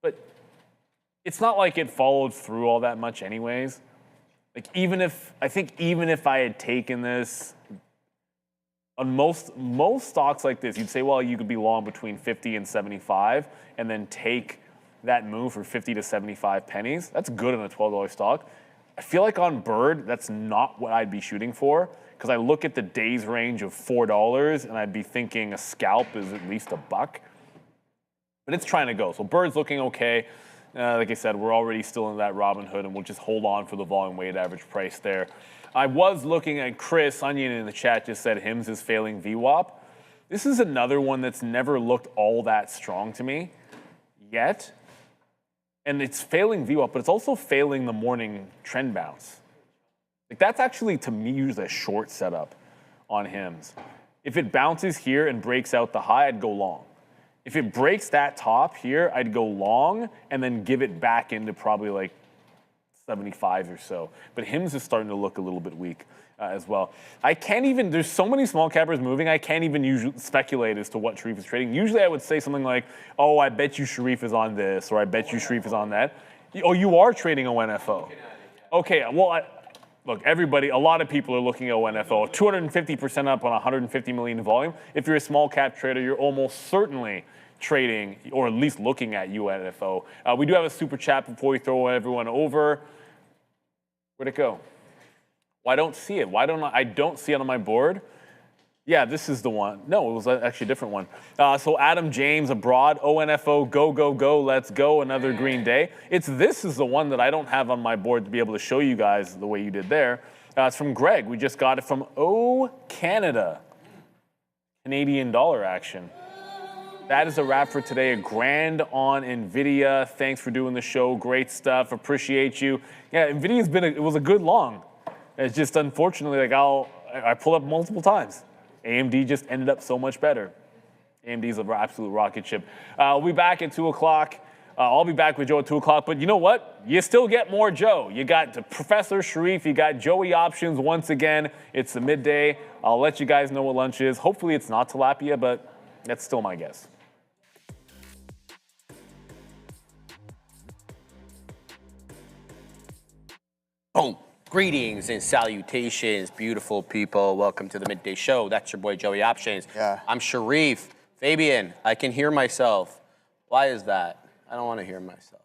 but it's not like it followed through all that much anyways. Like even if I had taken this on most stocks like this, you'd say, well, you could be long between 50 and 75 and then take that move for 50 to 75 pennies. That's good on a $12 stock. I feel like on Bird, that's not what I'd be shooting for, because I look at the days range of $4 and I'd be thinking a scalp is at least $1. But it's trying to go. So Bird's looking okay. Like I said, we're already still in that Robinhood, and we'll just hold on for the volume weighted average price there. I was looking at Chris Onion in the chat, just said HIMS is failing VWAP. This is another one that's never looked all that strong to me yet. And it's failing VWAP, but it's also failing the morning trend bounce. Like that's actually, to me, usually a short setup on HIMS. If it bounces here and breaks out the high, I'd go long. If it breaks that top here, I'd go long and then give it back into probably like 75 or so. But HIMS is starting to look a little bit weak as well. I can't even, there's so many small cappers moving, I can't even usually speculate as to what Sharif is trading. Usually I would say something like, oh, I bet you Sharif is on this, or I bet you Sharif is on that. Oh, you are trading ONFO. Okay, well, look, everybody, a lot of people are looking at ONFO. 250% up on 150 million volume. If you're a small cap trader, you're almost certainly trading, or at least looking at UNFO. We do have a super chat before we throw everyone over. Where'd it go? Well, I don't see it. Why don't I don't see it on my board? Yeah, this is the one. No, it was actually a different one. So Adam James abroad, ONFO, go, go, go, let's go, another green day. This is the one that I don't have on my board to be able to show you guys the way you did there. It's from Greg. We just got it from Canada. Canadian dollar action. That is a wrap for today. $1,000 on NVIDIA. Thanks for doing the show. Great stuff. Appreciate you. Yeah, NVIDIA's it was a good long. It's just unfortunately, like I pulled up multiple times. AMD just ended up so much better. AMD's an absolute rocket ship. We'll be back at 2 o'clock. I'll be back with Joe at 2 o'clock. But you know what? You still get more Joe. You got the Professor Sharif. You got Joey options once again. It's the midday. I'll let you guys know what lunch is. Hopefully it's not tilapia, but that's still my guess. Boom. Greetings and salutations, beautiful people. Welcome to the Midday Show. That's your boy, Joey Options. Yeah. I'm Sharif. Fabian, I can hear myself. Why is that? I don't want to hear myself.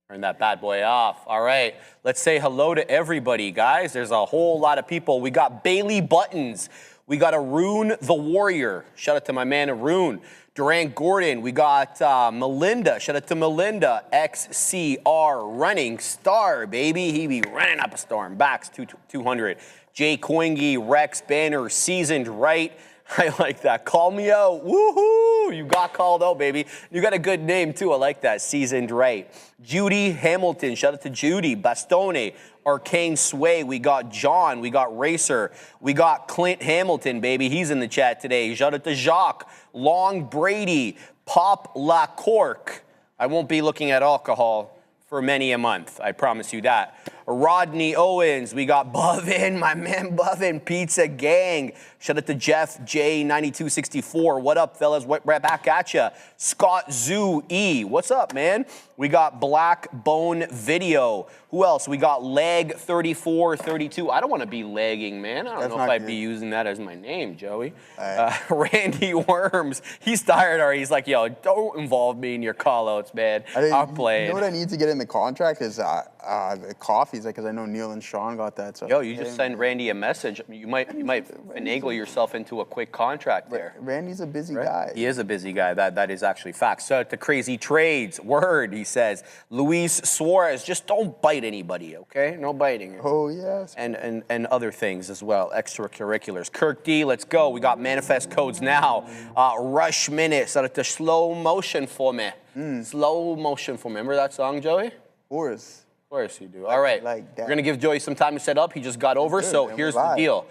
Turn that bad boy off. All right. Let's say hello to everybody, guys. There's a whole lot of people. We got Bailey Buttons. We got Arun the Warrior. Shout out to my man, Arun. Durant Gordon, we got Melinda. Shout out to Melinda. XCR running star, baby. He be running up a storm. Backs 200. Jay Coingy, Rex Banner, seasoned right. I like that. Call me out. Woohoo! You got called out, baby. You got a good name, too. I like that. Seasoned right. Judy Hamilton. Shout out to Judy. Bastone. Arcane Sway. We got John. We got Racer. We got Clint Hamilton, baby. He's in the chat today. Shout out to Jacques. Long Brady. Pop La Cork. I won't be looking at alcohol for many a month. I promise you that. Rodney Owens. We got Buvin, my man Buvin. Pizza Gang. Shout out to Jeff J9264. What up, fellas? Right back at ya. Scott Zoo E. What's up, man? We got Black Bone Video. Who else? We got Leg 3432. I don't want to be lagging, man. I don't know if I'd be using that as my name, Joey. Randy Worms. He's tired already. He's like, yo, don't involve me in your call-outs, man. I'll play. You know what I need to get in the contract is coffees, because I know Neil and Sean got that. So yo, you just send Randy a message. You might finagle yourself into a quick contract there. Randy's a busy guy. He is a busy guy. That is actually fact. So to Crazy Trades, word, he says. Luis Suarez, just don't bite anybody, okay? No biting. Oh, yes. And other things as well, extracurriculars. Kirk D, let's go. We got manifest codes now. Rush minutes, the slow motion for me. Slow motion for me. Remember that song, Joey? Of course you do. All right. Like that. We're going to give Joey some time to set up. He just got over, so here's the deal.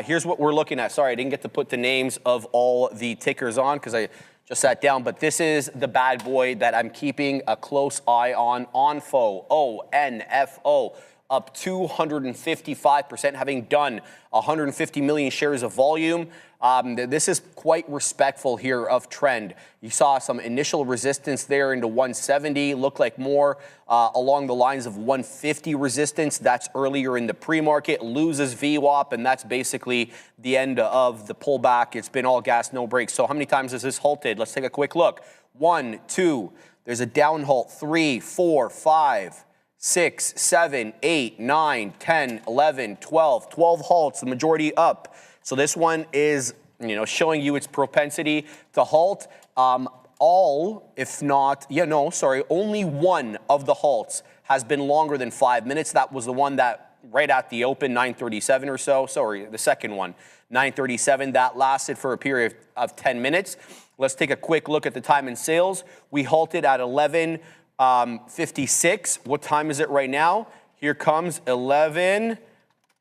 Here's what we're looking at. Sorry, I didn't get to put the names of all the tickers on because I just sat down, but this is the bad boy that I'm keeping a close eye on. ONFO, ONFO. up 255%, having done 150 million shares of volume. This is quite respectful here of trend. You saw some initial resistance there into 170, looked like more along the lines of 150 resistance. That's earlier in the pre-market, loses VWAP, and that's basically the end of the pullback. It's been all gas, no brakes. So how many times has this halted? Let's take a quick look. 1, 2, there's a down halt, 3, 4, 5, 6, 7, 8, 9, 10, 11, 12 halts, the majority up. So this one is, showing you its propensity to halt. Only one of the halts has been longer than 5 minutes. That was the one that right at the open, 9:37 or so. Sorry, the second one, 9:37. That lasted for a period of 10 minutes. Let's take a quick look at the time in sales. We halted at 11:56. What time is it right now? Here comes 11.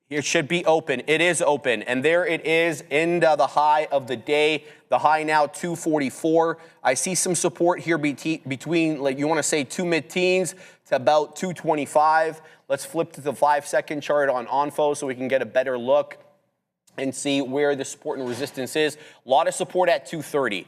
It should be open. It is open. And there it is into the high of the day. The high now 244. I see some support here between, like you want to say, 2 mid-teens to about 225. Let's flip to the 5-second chart on Onfo so we can get a better look and see where the support and resistance is. A lot of support at 230.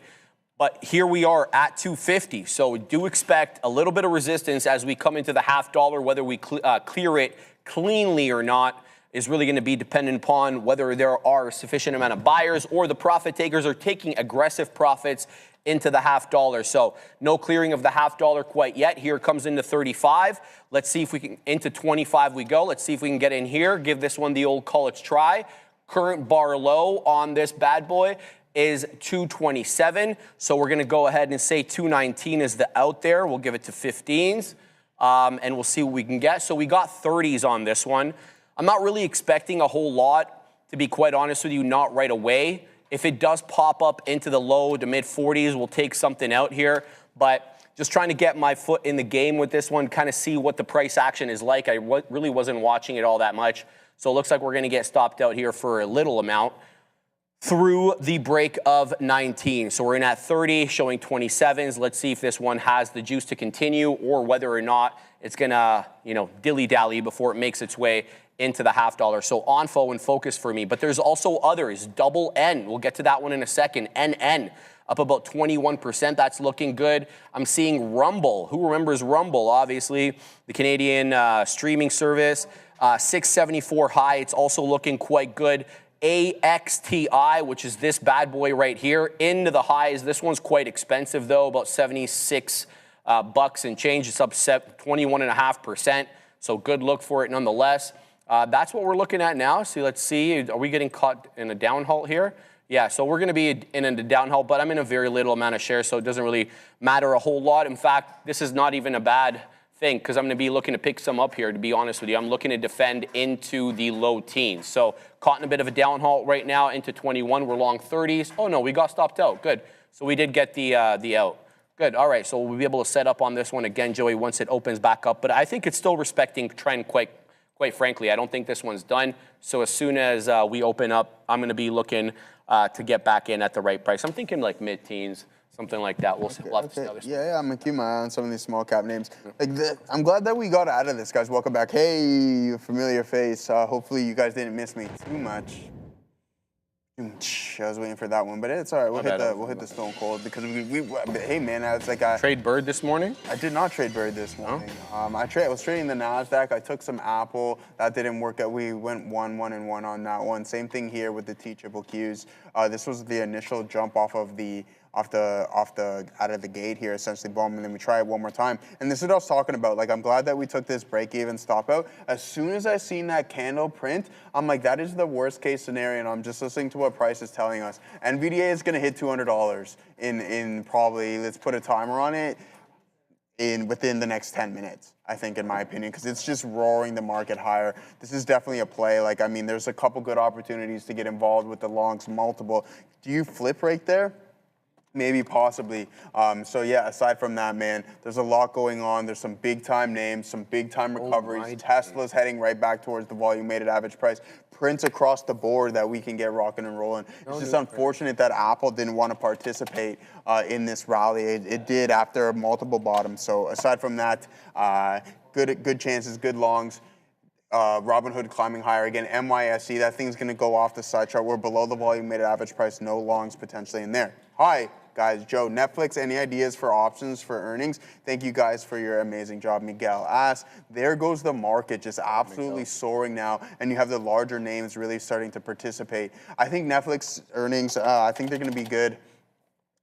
But here we are at 250. So we do expect a little bit of resistance as we come into the half dollar. Whether we clear it cleanly or not is really going to be dependent upon whether there are a sufficient amount of buyers or the profit takers are taking aggressive profits into the half dollar. So no clearing of the half dollar quite yet. Here it comes into 35. Let's see if we can, into 25 we go. Let's see if we can get in here. Give this one the old college try. Current bar low on this bad boy is 227. So we're going to go ahead and say 219 is the out there. We'll give it to 15s and we'll see what we can get. So we got 30s on this one. I'm not really expecting a whole lot, to be quite honest with you, not right away. If it does pop up into the low to mid 40s, we'll take something out here. But just trying to get my foot in the game with this one, kind of see what the price action is like. I really wasn't watching it all that much. So it looks like we're going to get stopped out here for a little amount through the break of 19. So we're in at 30, showing 27s. Let's see if this one has the juice to continue or whether or not it's going to, dilly-dally before it makes its way into the half dollar. So Onfo and focus for me. But there's also others. Double N. We'll get to that one in a second. NN up about 21%. That's looking good. I'm seeing Rumble. Who remembers Rumble? Obviously, the Canadian streaming service. 674 high. It's also looking quite good. AXTI, which is this bad boy right here, into the highs. This one's quite expensive though, about 76 bucks and change. It's up 21.5%. So good look for it nonetheless. That's what we're looking at now. So let's see, are we getting caught in a down halt here? Yeah, so we're going to be in a down halt, but I'm in a very little amount of shares, so it doesn't really matter a whole lot. In fact, this is not even a bad thing because I'm going to be looking to pick some up here, to be honest with you. I'm looking to defend into the low teens. So caught in a bit of a down halt right now into 21. We're long 30s. Oh, no, we got stopped out. Good. So we did get the out. Good. All right, so we'll be able to set up on this one again, Joey, once it opens back up. But I think it's still respecting trend quite frankly. I don't think this one's done. So as soon as we open up, I'm going to be looking to get back in at the right price. I'm thinking like mid-teens, something like that. We'll have to see how this Yeah, I'm going to keep my eye on some of these small cap names. I'm glad that we got out of this, guys. Welcome back. Hey, familiar face. Hopefully you guys didn't miss me too much. I was waiting for that one, but it's all right. We'll hit the Stone Cold because hey man, it's like trade Bird this morning. I did not trade Bird this morning. I was trading the Nasdaq. I took some Apple. That didn't work out. We went 1-1-1 on that one. Same thing here with the TQQs. This was the initial jump off of the out of the gate here, essentially, boom, and then we try it one more time. And this is what I was talking about. Like, I'm glad that we took this break-even stop out. As soon as I seen that candle print, I'm like, that is the worst-case scenario, and I'm just listening to what price is telling us. NVDA is going to hit $200 in probably, let's put a timer on it, within the next 10 minutes, I think, in my opinion, because it's just roaring the market higher. This is definitely a play. Like, I mean, there's a couple good opportunities to get involved with the longs, multiple. Do you flip right there? Maybe, possibly. So yeah, aside from that, man, there's a lot going on. There's some big-time names, some big-time recoveries. Tesla's heading right back towards the volume-weighted average price. Prints across the board that we can get rocking and rolling. It's just unfortunate that Apple didn't want to participate in this rally. It did after multiple bottoms. So aside from that, good chances, good longs. Robinhood climbing higher again. NYSE, that thing's going to go off the side chart. We're below the volume weighted average price. No longs potentially in there. Hi, guys. Joe, Netflix, any ideas for options for earnings? Thank you guys for your amazing job. Miguel asks, there goes the market just absolutely soaring now, and you have the larger names really starting to participate. I think Netflix earnings, I think they're going to be good.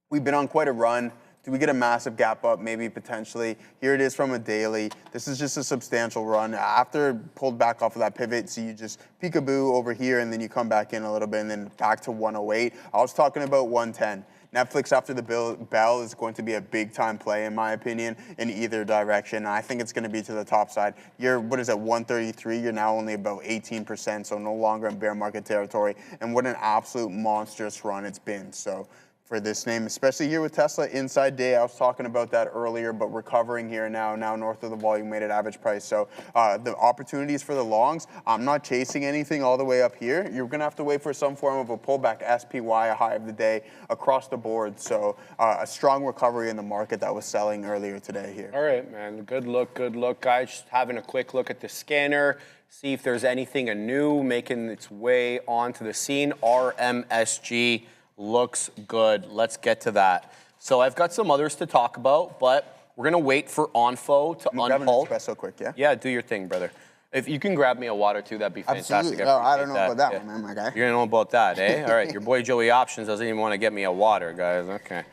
We've been on quite a run. Do we get a massive gap up? Maybe, potentially. Here it is from a daily. This is just a substantial run. After pulled back off of that pivot, so you just peekaboo over here, and then you come back in a little bit, and then back to 108. I was talking about 110. Netflix after the bell is going to be a big-time play, in my opinion, in either direction. I think it's going to be to the top side. You're, what is it, 133? You're now only about 18%, so no longer in bear market territory. And what an absolute monstrous run it's been. So for this name, especially here with Tesla inside day. I was talking about that earlier, but recovering here now north of the volume weighted average price. So the opportunities for the longs, I'm not chasing anything all the way up here. You're going to have to wait for some form of a pullback, SPY, a high of the day across the board. So a strong recovery in the market that was selling earlier today here. All right, man. Good look, guys. Just having a quick look at the scanner, see if there's anything new making its way onto the scene. RMSG looks good. Let's get to that. So I've got some others to talk about, but we're going to wait for Onfo to unhold. Grab an espresso quick, yeah? Yeah, do your thing, brother. If you can grab me a water, too, that'd be fantastic. Absolutely. No, I don't know about that one, man, my guy. You don't know about that, eh? All right, your boy Joey Options doesn't even want to get me a water, guys. Okay.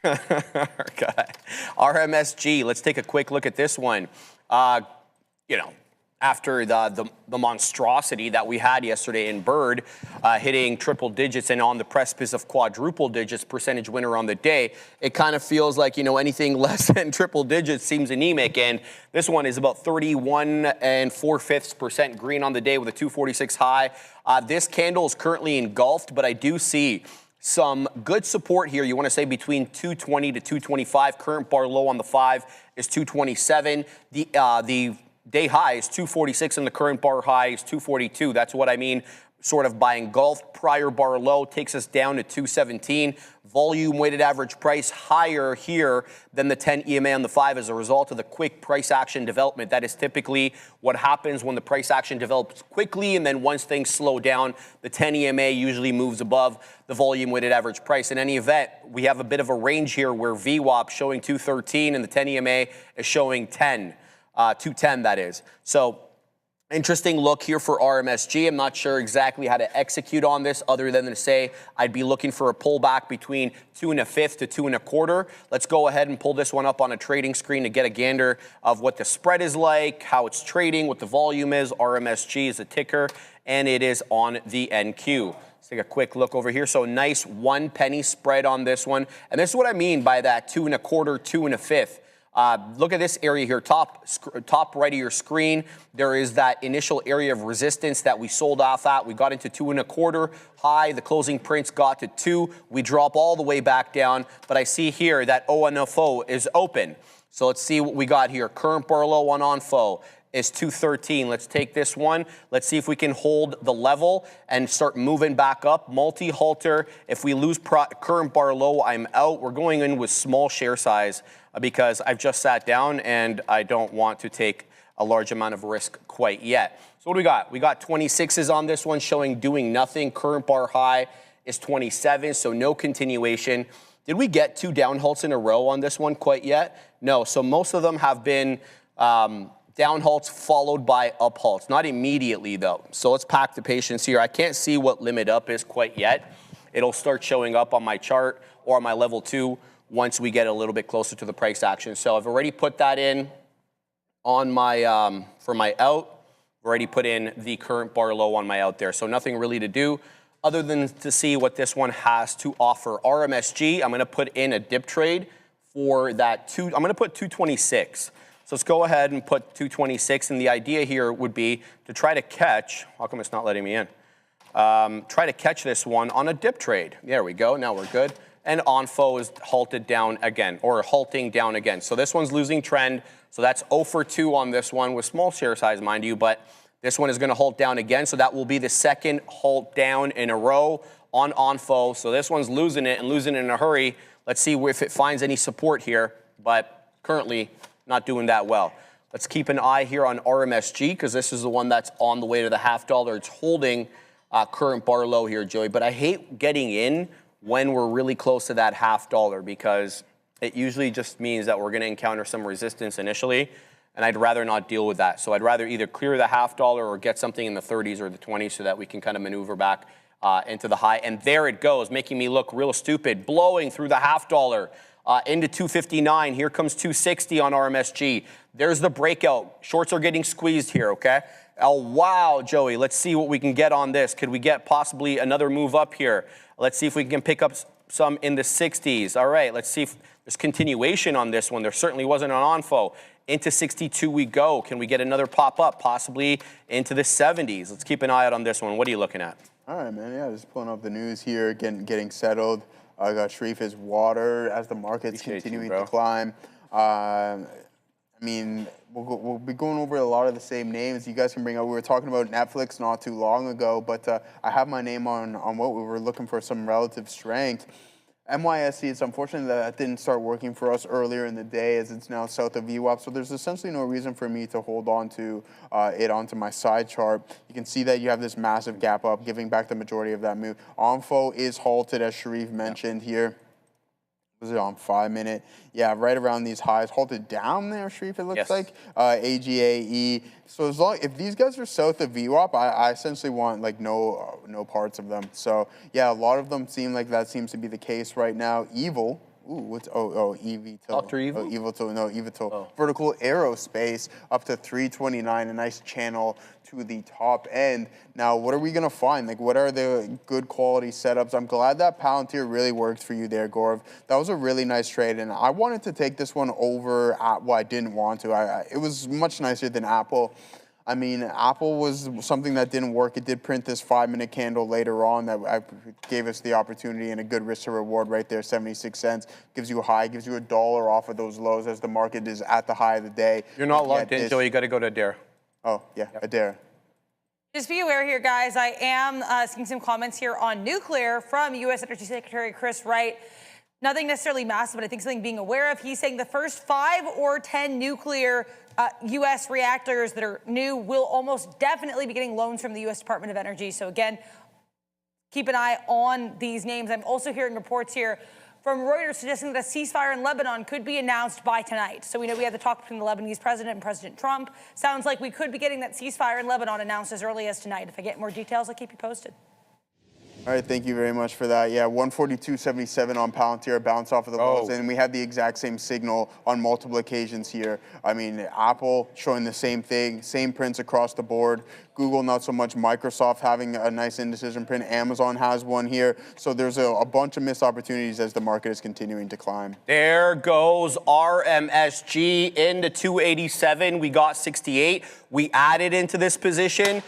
Okay. RMSG, let's take a quick look at this one. You know, after the monstrosity that we had yesterday in Bird, hitting triple digits and on the precipice of quadruple digits percentage winner on the day, it kind of feels like, you know, anything less than triple digits seems anemic. And this one is about 31 4/5% green on the day with a 246 high. This candle is currently engulfed, but I do see some good support here. You want to say between 220 to 225. Current bar low on the 5 is 227. The day high is 246 and the current bar high is 242. That's what I mean sort of by engulfed. Prior bar low takes us down to 217. Volume weighted average price higher here than the 10 EMA on the 5 as a result of the quick price action development. That is typically what happens when the price action develops quickly, and then once things slow down, the 10 EMA usually moves above the volume weighted average price. In any event, we have a bit of a range here where VWAP showing 213 and the 10 EMA is showing 10. 210, that is. So interesting look here for RMSG. I'm not sure exactly how to execute on this other than to say I'd be looking for a pullback between 2 1/5 to 2 1/4. Let's go ahead and pull this one up on a trading screen to get a gander of what the spread is like, how it's trading, what the volume is. RMSG is a ticker, and it is on the NQ. Let's take a quick look over here. So nice 1 penny spread on this one. And this is what I mean by that 2 1/4, 2 1/5. Look at this area here, top right of your screen. There is that initial area of resistance that we sold off at. We got into 2 1/4 high. The closing prints got to 2. We drop all the way back down. But I see here that ONFO is open. So let's see what we got here. Current bar low on ONFO is 213. Let's take this one. Let's see if we can hold the level and start moving back up. Multi-halter. If we lose current bar low, I'm out. We're going in with small share size because I've just sat down and I don't want to take a large amount of risk quite yet. So what do we got? We got 26s on this one showing doing nothing. Current bar high is 27, so no continuation. Did we get 2 down halts in a row on this one quite yet? No, so most of them have been down halts followed by up halts. Not immediately though. So let's pack the patience here. I can't see what limit up is quite yet. It'll start showing up on my chart or on my level 2 once we get a little bit closer to the price action. So I've already put that in on my, for my out. I've already put in the current bar low on my out there. So nothing really to do other than to see what this one has to offer. RMSG, I'm going to put in a dip trade for that I'm going to put 226. So let's go ahead and put 226. And the idea here would be to try to catch, how come it's not letting me in? Try to catch this one on a dip trade. There we go. Now we're good. And ONFO is halted down again, or halting down again. So this one's losing trend. So that's 0 for 2 on this one with small share size, mind you. But this one is going to halt down again. So that will be the second halt down in a row on ONFO. So this one's losing it and losing it in a hurry. Let's see if it finds any support here. But currently not doing that well. Let's keep an eye here on RMSG because this is the one that's on the way to the $0.5. It's holding current bar low here, Joey. But I hate getting in when we're really close to that $0.5 because it usually just means that we're going to encounter some resistance initially, and I'd rather not deal with that. So I'd rather either clear the $0.5 or get something in the 30s or the 20s so that we can kind of maneuver back into the high. And there it goes, making me look real stupid, blowing through the $0.5 into 259. Here comes 260 on RMSG. There's the breakout. Shorts are getting squeezed here, okay? Oh, wow, Joey. Let's see what we can get on this. Could we get possibly another move up here? Let's see if we can pick up some in the 60s. All right, let's see if there's continuation on this one. There certainly wasn't an onfo. Into 62 we go. Can we get another pop-up, possibly into the 70s? Let's keep an eye out on this one. What are you looking at? All right, man. Yeah, just pulling up the news here, getting settled. I got Sharif as water as the market's continuing to climb. I mean, we'll be going over a lot of the same names. You guys can bring up. We were talking about Nflx not too long ago, but I have my name on what we were looking for, some relative strength. MYSC, it's unfortunate that didn't start working for us earlier in the day as it's now south of VWAP, so there's essentially no reason for me to hold on to it onto my side chart. You can see that you have this massive gap up, giving back the majority of that move. ONFO is halted, as Sharif mentioned here. Was it on 5 minute? Yeah, right around these highs. Halted down there, Sharif, it looks like. AGAE. So as long, if these guys are south of VWAP, I essentially want like no parts of them. So yeah, a lot of them seem like that seems to be the case right now. Evil. Ooh, what's EVTL? Dr. Evil? Oh, EVTL, no, EVTL. Oh. Vertical aerospace up to 329, a nice channel to the top end. Now, what are we going to find? Like, what are the good quality setups? I'm glad that Palantir really worked for you there, Gaurav. That was a really nice trade, and I wanted to take this one over at, well, I didn't want to. It was much nicer than Apple. I mean, Apple was something that didn't work. It did print this 5 minute candle later on that gave us the opportunity and a good risk to reward right there, 76 cents. Gives you a high, gives you $1 off of those lows as the market is at the high of the day. You're not logged in, Joe. You got to go to Adair. Oh, yeah, yep. Adair. Just be aware here, guys, I am seeing some comments here on nuclear from U.S. Energy Secretary Chris Wright. Nothing necessarily massive, but I think something being aware of. He's saying the first 5 or 10 nuclear U.S. reactors that are new will almost definitely be getting loans from the U.S. Department of Energy. So again, keep an eye on these names. I'm also hearing reports here from Reuters suggesting that a ceasefire in Lebanon could be announced by tonight. So we know we had the talk between the Lebanese president and President Trump. Sounds like we could be getting that ceasefire in Lebanon announced as early as tonight. If I get more details, I'll keep you posted. All right, thank you very much for that. Yeah, 142.77 on Palantir, bounce off of the lows, and we had the exact same signal on multiple occasions here. I mean, Apple showing the same thing, same prints across the board. Google, not so much. Microsoft having a nice indecision print. Amazon has one here. So there's a bunch of missed opportunities as the market is continuing to climb. There goes RMSG into 287. We got 68. We added into this position.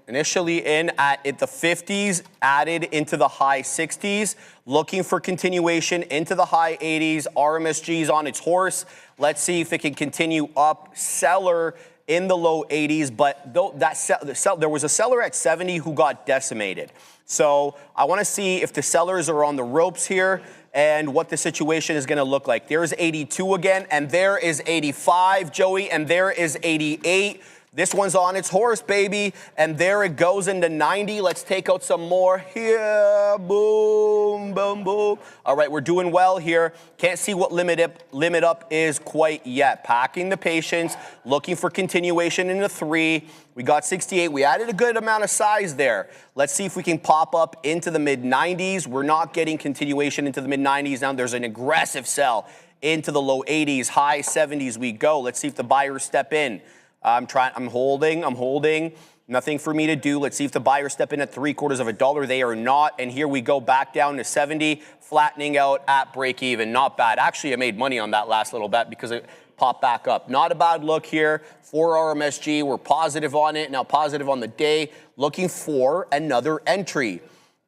Initially in at the 50s, added into the high 60s, looking for continuation into the high 80s. RMSG's on its horse. Let's see if it can continue up. Seller in the low 80s, but there was a seller at 70 who got decimated. So I want to see if the sellers are on the ropes here and what the situation is going to look like. There's 82 again, and there is 85, Joey, and there is 88. This one's on its horse, baby. And there it goes into 90. Let's take out some more here. Boom, boom, boom. All right, we're doing well here. Can't see what limit up is quite yet. Packing the patience, looking for continuation into 3. We got 68. We added a good amount of size there. Let's see if we can pop up into the mid-90s. We're not getting continuation into the mid-90s. Now there's an aggressive sell into the low 80s, high 70s we go. Let's see if the buyers step in. I'm holding. Nothing for me to do. Let's see if the buyers step in at $0.75. They are not. And here we go back down to 70, flattening out at break even. Not bad. Actually, I made money on that last little bet because it popped back up. Not a bad look here for RMSG. We're positive on it. Now positive on the day. Looking for another entry.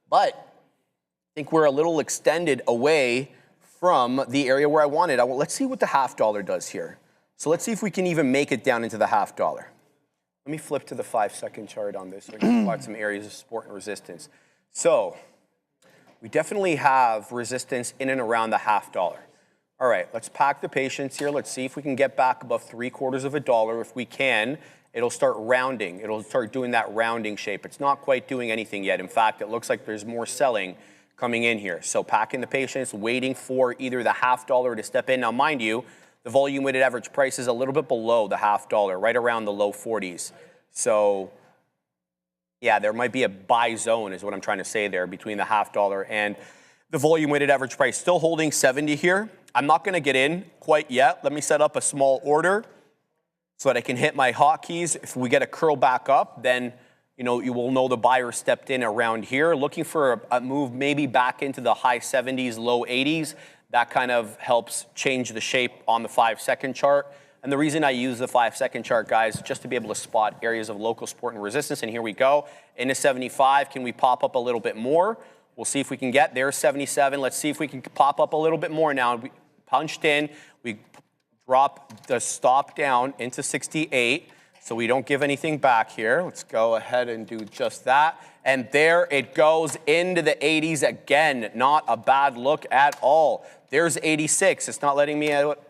But I think we're a little extended away from the area where I wanted. Let's see what the $0.5 does here. So let's see if we can even make it down into the $0.5. Let me flip to the 5-second chart on this so I can plot some areas of support and resistance. So we definitely have resistance in and around the $0.5. All right, let's pack the patience here. Let's see if we can get back above $0.75. If we can, it'll start rounding. It'll start doing that rounding shape. It's not quite doing anything yet. In fact, it looks like there's more selling coming in here. So packing the patience, waiting for either the $0.5 to step in. Now, mind you, the volume weighted average price is a little bit below the $0.5, right around the low 40s. So yeah, there might be a buy zone is what I'm trying to say there between the $0.5 and the volume weighted average price. Still holding 70 here. I'm not going to get in quite yet. Let me set up a small order so that I can hit my hotkeys. If we get a curl back up, then you will know the buyer stepped in around here. Looking for a move maybe back into the high 70s, low 80s. That kind of helps change the shape on the 5-second chart. And the reason I use the 5-second chart, guys, is just to be able to spot areas of local support and resistance. And here we go. Into 75. Can we pop up a little bit more? We'll see if we can get there. 77. Let's see if we can pop up a little bit more now. We punched in. We drop the stop down into 68. So we don't give anything back here. Let's go ahead and do just that. And there it goes into the 80s again. Not a bad look at all. There's 86. It's not letting me out.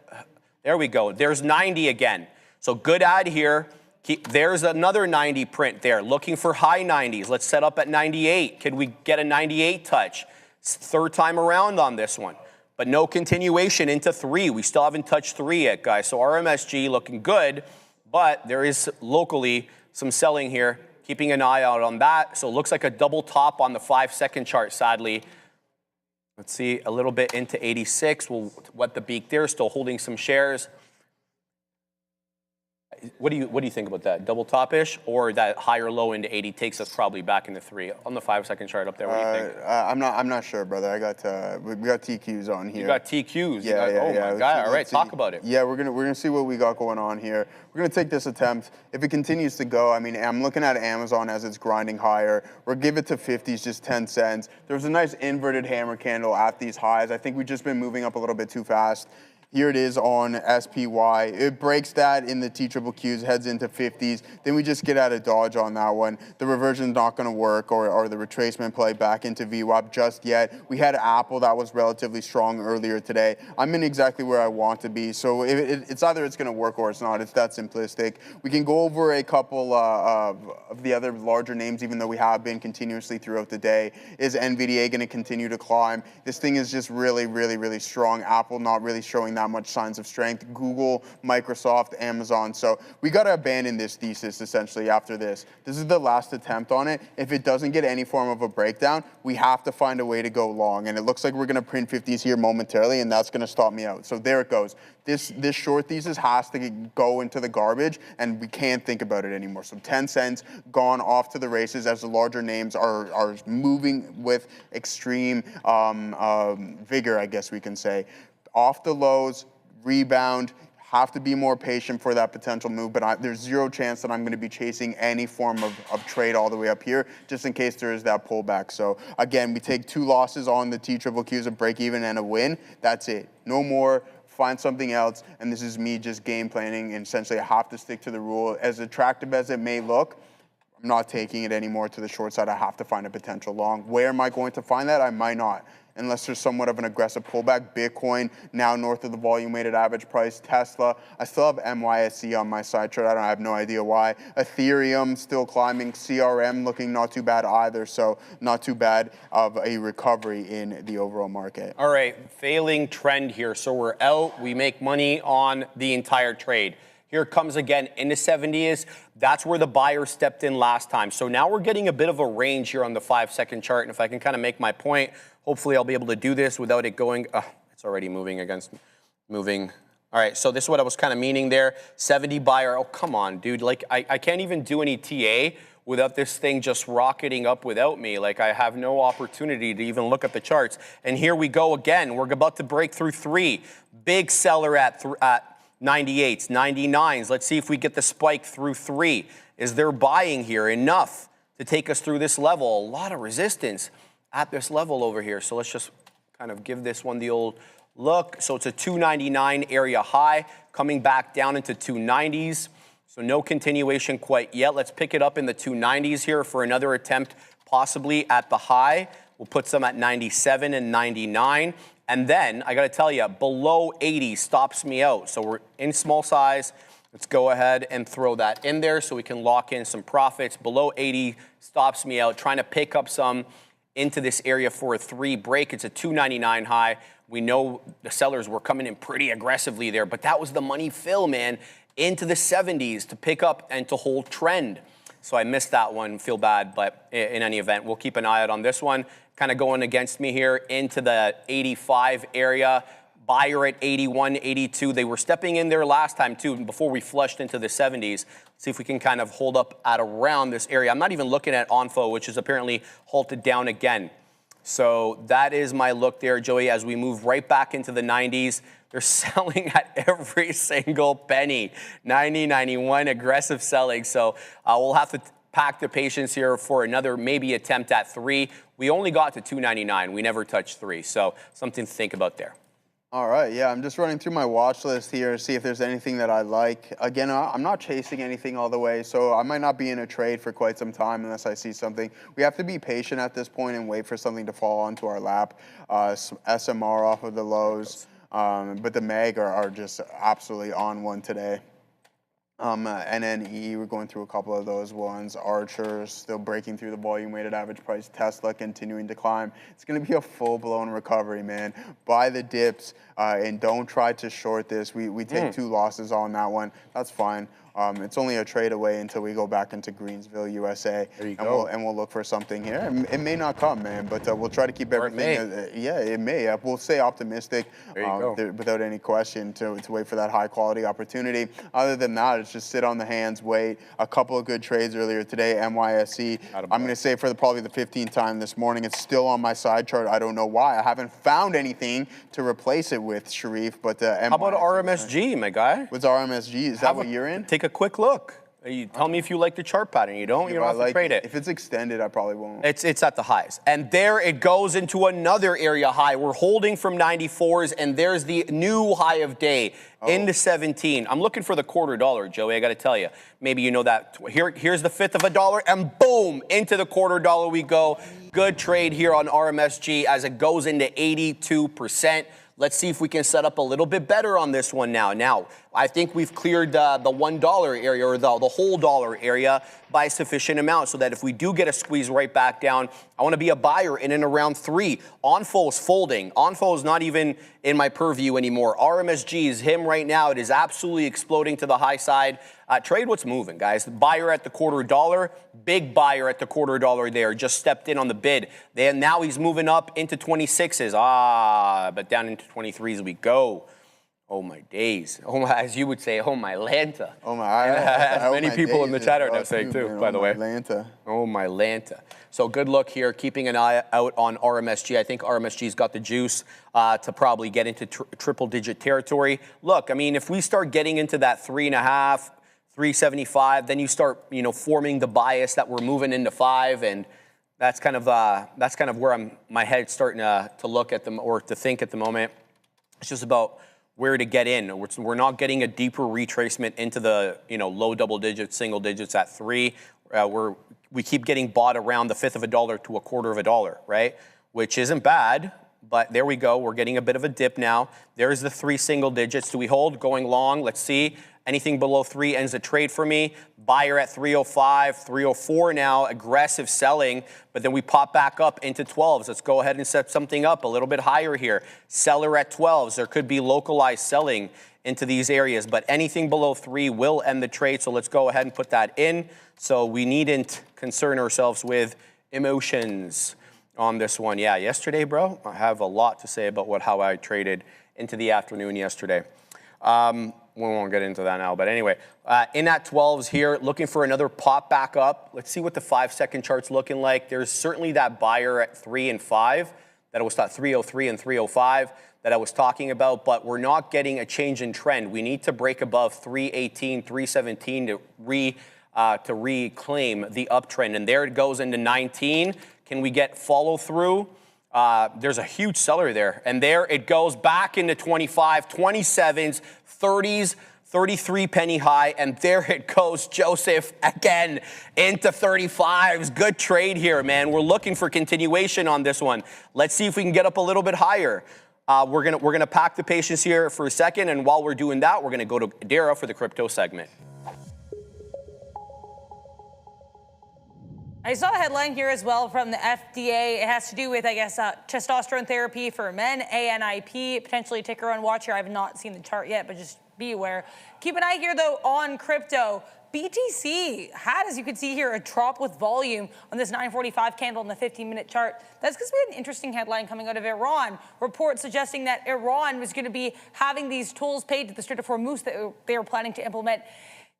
There we go. There's 90 again. So good ad here. There's another 90 print there. Looking for high 90s. Let's set up at 98. Can we get a 98 touch? Third time around on this one. But no continuation into 3. We still haven't touched 3 yet, guys. So RMSG looking good. But there is locally some selling here. Keeping an eye out on that. So it looks like a double top on the 5-second chart, sadly. Let's see, a little bit into 86. We'll wet the beak there, still holding some shares. What do you think about that? Double top-ish, or that higher low into 80 takes us probably back into 3 on the 5-second chart up there? What do you think? I'm not sure, brother. We got TQs on here. You got TQs. Yeah, oh my God! All right, talk about it. Yeah, we're gonna see what we got going on here. We're gonna take this attempt. If it continues to go, I mean, I'm looking at Amazon as it's grinding higher. We'll give it to 50s, just 10 cents. There was a nice inverted hammer candle at these highs. I think we've just been moving up a little bit too fast. Here it is on SPY. It breaks that in the TQQs, heads into 50s. Then we just get out of dodge on that one. The reversion's not going to work, or the retracement play back into VWAP just yet. We had Apple that was relatively strong earlier today. I'm in exactly where I want to be. So it's either it's going to work or it's not. It's that simplistic. We can go over a couple of the other larger names, even though we have been continuously throughout the day. Is NVDA going to continue to climb? This thing is just really, really, really strong. Apple not really showing that much signs of strength. Google, Microsoft, Amazon. So we got to abandon this thesis essentially after this. This is the last attempt on it. If it doesn't get any form of a breakdown, we have to find a way to go long. And it looks like we're going to print 50s here momentarily, and that's going to stop me out. So there it goes. This short thesis has to go into the garbage, and we can't think about it anymore. So 10 cents gone off to the races as the larger names are moving with extreme vigor, I guess we can say. Off the lows, rebound, have to be more patient for that potential move, but there's zero chance that I'm going to be chasing any form of trade all the way up here, just in case there is that pullback. So again, we take 2 losses on the TQQs, a break even and a win. That's it. No more. Find something else, and this is me just game planning, and essentially I have to stick to the rule. As attractive as it may look, I'm not taking it anymore to the short side. I have to find a potential long. Where am I going to find that? I might not, unless there's somewhat of an aggressive pullback. Bitcoin now north of the volume weighted average price. Tesla, I still have MYSC on my side chart. I have no idea why. Ethereum still climbing. CRM looking not too bad either. So not too bad of a recovery in the overall market. All right, failing trend here. So we're out. We make money on the entire trade. Here it comes again into 70s. That's where the buyer stepped in last time. So now we're getting a bit of a range here on the 5-second chart. And if I can kind of make my point, hopefully I'll be able to do this without it going, it's already moving against me. Moving. All right, so this is what I was kind of meaning there. 70 buyer, oh, come on, dude. Like, I can't even do any TA without this thing just rocketing up without me. Like, I have no opportunity to even look at the charts. And here we go again. We're about to break through 3. Big seller at 98s, 99s. Let's see if we get the spike through 3. Is there buying here enough to take us through this level? A lot of resistance at this level over here. So let's just kind of give this one the old look. So it's a 299 area high, coming back down into 290s. So no continuation quite yet. Let's pick it up in the 290s here for another attempt, possibly at the high. We'll put some at 97 and 99. And then I got to tell you, below 80 stops me out. So we're in small size. Let's go ahead and throw that in there so we can lock in some profits. Below 80 stops me out. Trying to pick up some into this area for a 3 break. It's a 299 high. We know the sellers were coming in pretty aggressively there, but that was the money fill, man, into the 70s to pick up and to hold trend. So I missed that one, feel bad, but in any event, we'll keep an eye out on this one. Kind of going against me here into the 85 area. Buyer at 81, 82. They were stepping in there last time too, before we flushed into the 70s. See if we can kind of hold up at around this area. I'm not even looking at Onfo, which is apparently halted down again. So that is my look there, Joey, as we move right back into the 90s. They're selling at every single penny. 90, 91, aggressive selling. So we'll have to pack the patience here for another maybe attempt at 3. We only got to 299. We never touched 3. So something to think about there. All right, yeah, I'm just running through my watch list here to see if there's anything that I like. Again, I'm not chasing anything all the way, so I might not be in a trade for quite some time unless I see something. We have to be patient at this point and wait for something to fall onto our lap. SMR off of the lows, but the MAG are just absolutely on one today. NNE, we're going through a couple of those ones. Archer still breaking through the volume weighted average price. Tesla continuing to climb. It's going to be a full-blown recovery, man. Buy the dips and don't try to short this. We take 2 losses on that one. That's fine. It's only a trade away until we go back into Greensville, USA. There you go. And we'll look for something here. It may not come, man, but we'll try to keep everything. Yeah, it may. We'll stay optimistic without any question to wait for that high-quality opportunity. Other than that, it's just sit on the hands, wait. A couple of good trades earlier today, NYSE. I'm going to say for probably the 15th time this morning, it's still on my side chart. I don't know why. I haven't found anything to replace it with, Sharif, but how about RMSG, my guy? What's RMSG? Is that what you're in? Take a quick look. You tell me if you like the chart pattern. You don't have to trade it. If it's extended, I probably won't. It's at the highs. And there it goes into another area high. We're holding from 94s, and there's the new high of day into 17. I'm looking for the quarter dollar, Joey, I got to tell you. Maybe you know that. Here's the fifth of a dollar, and boom, into the quarter dollar we go. Good trade here on RMSG as it goes into 82%. Let's see if we can set up a little bit better on this one now. Now, I think we've cleared the $1 area or the whole dollar area by a sufficient amount so that if we do get a squeeze right back down, I want to be a buyer in and around 3. Onfo is folding. Onfo is not even in my purview anymore. RMSG is him right now. It is absolutely exploding to the high side. Trade what's moving, guys. The buyer at the quarter dollar, big buyer at the quarter dollar there, just stepped in on the bid. Then now he's moving up into 26s. But down into 23s we go. Oh my days. Oh my, as you would say, oh my Lanta. Oh my, as many people in the chat are now saying too, by the way. Lanta. Oh my Lanta. So good luck here, keeping an eye out on RMSG. I think RMSG's got the juice to probably get into triple-digit territory. Look, I mean, if we start getting into that 3.5, 375, then you start, forming the bias that we're moving into 5, and that's kind of where my head's starting to look at them or to think at the moment. It's just about where to get in. We're not getting a deeper retracement into the low double digits, single digits at 3. We keep getting bought around the fifth of a dollar to a quarter of a dollar, right? Which isn't bad, but there we go. We're getting a bit of a dip now. There's the 3 single digits. Do we hold? Going long. Let's see. Anything below 3 ends a trade for me. Buyer at 305, 304 now, aggressive selling, but then we pop back up into 12s. Let's go ahead and set something up a little bit higher here. Seller at 12s. There could be localized selling into these areas, but anything below 3 will end the trade, so let's go ahead and put that in. So we needn't concern ourselves with emotions on this one. Yeah, yesterday, bro, I have a lot to say about how I traded into the afternoon yesterday. We won't get into that now, but anyway, in at 12s here, looking for another pop back up. Let's see what the 5-second chart's looking like. There's certainly that buyer at 3 and 5 that I was thought 303 and 305 that I was talking about, but we're not getting a change in trend. We need to break above 318, 317 to reclaim the uptrend, and there it goes into 19. Can we get follow through? There's a huge seller there, and there it goes back into 25, 27s, 30s, 33 penny high, and there it goes, Joseph, again into 35s. Good trade here, man. We're looking for continuation on this one. Let's see if we can get up a little bit higher. We're gonna pack the patience here for a second, and while we're doing that, we're gonna go to Dara for the crypto segment. I saw a headline here as well from the FDA. It has to do with, I guess, testosterone therapy for men, ANIP, potentially ticker on watch here. I have not seen the chart yet, but just be aware. Keep an eye here, though, on crypto. BTC had, as you can see here, a drop with volume on this 945 candle in the 15-minute chart. That's because we had an interesting headline coming out of Iran. Reports suggesting that Iran was going to be having these tolls paid to the Strait of Hormuz that they were planning to implement.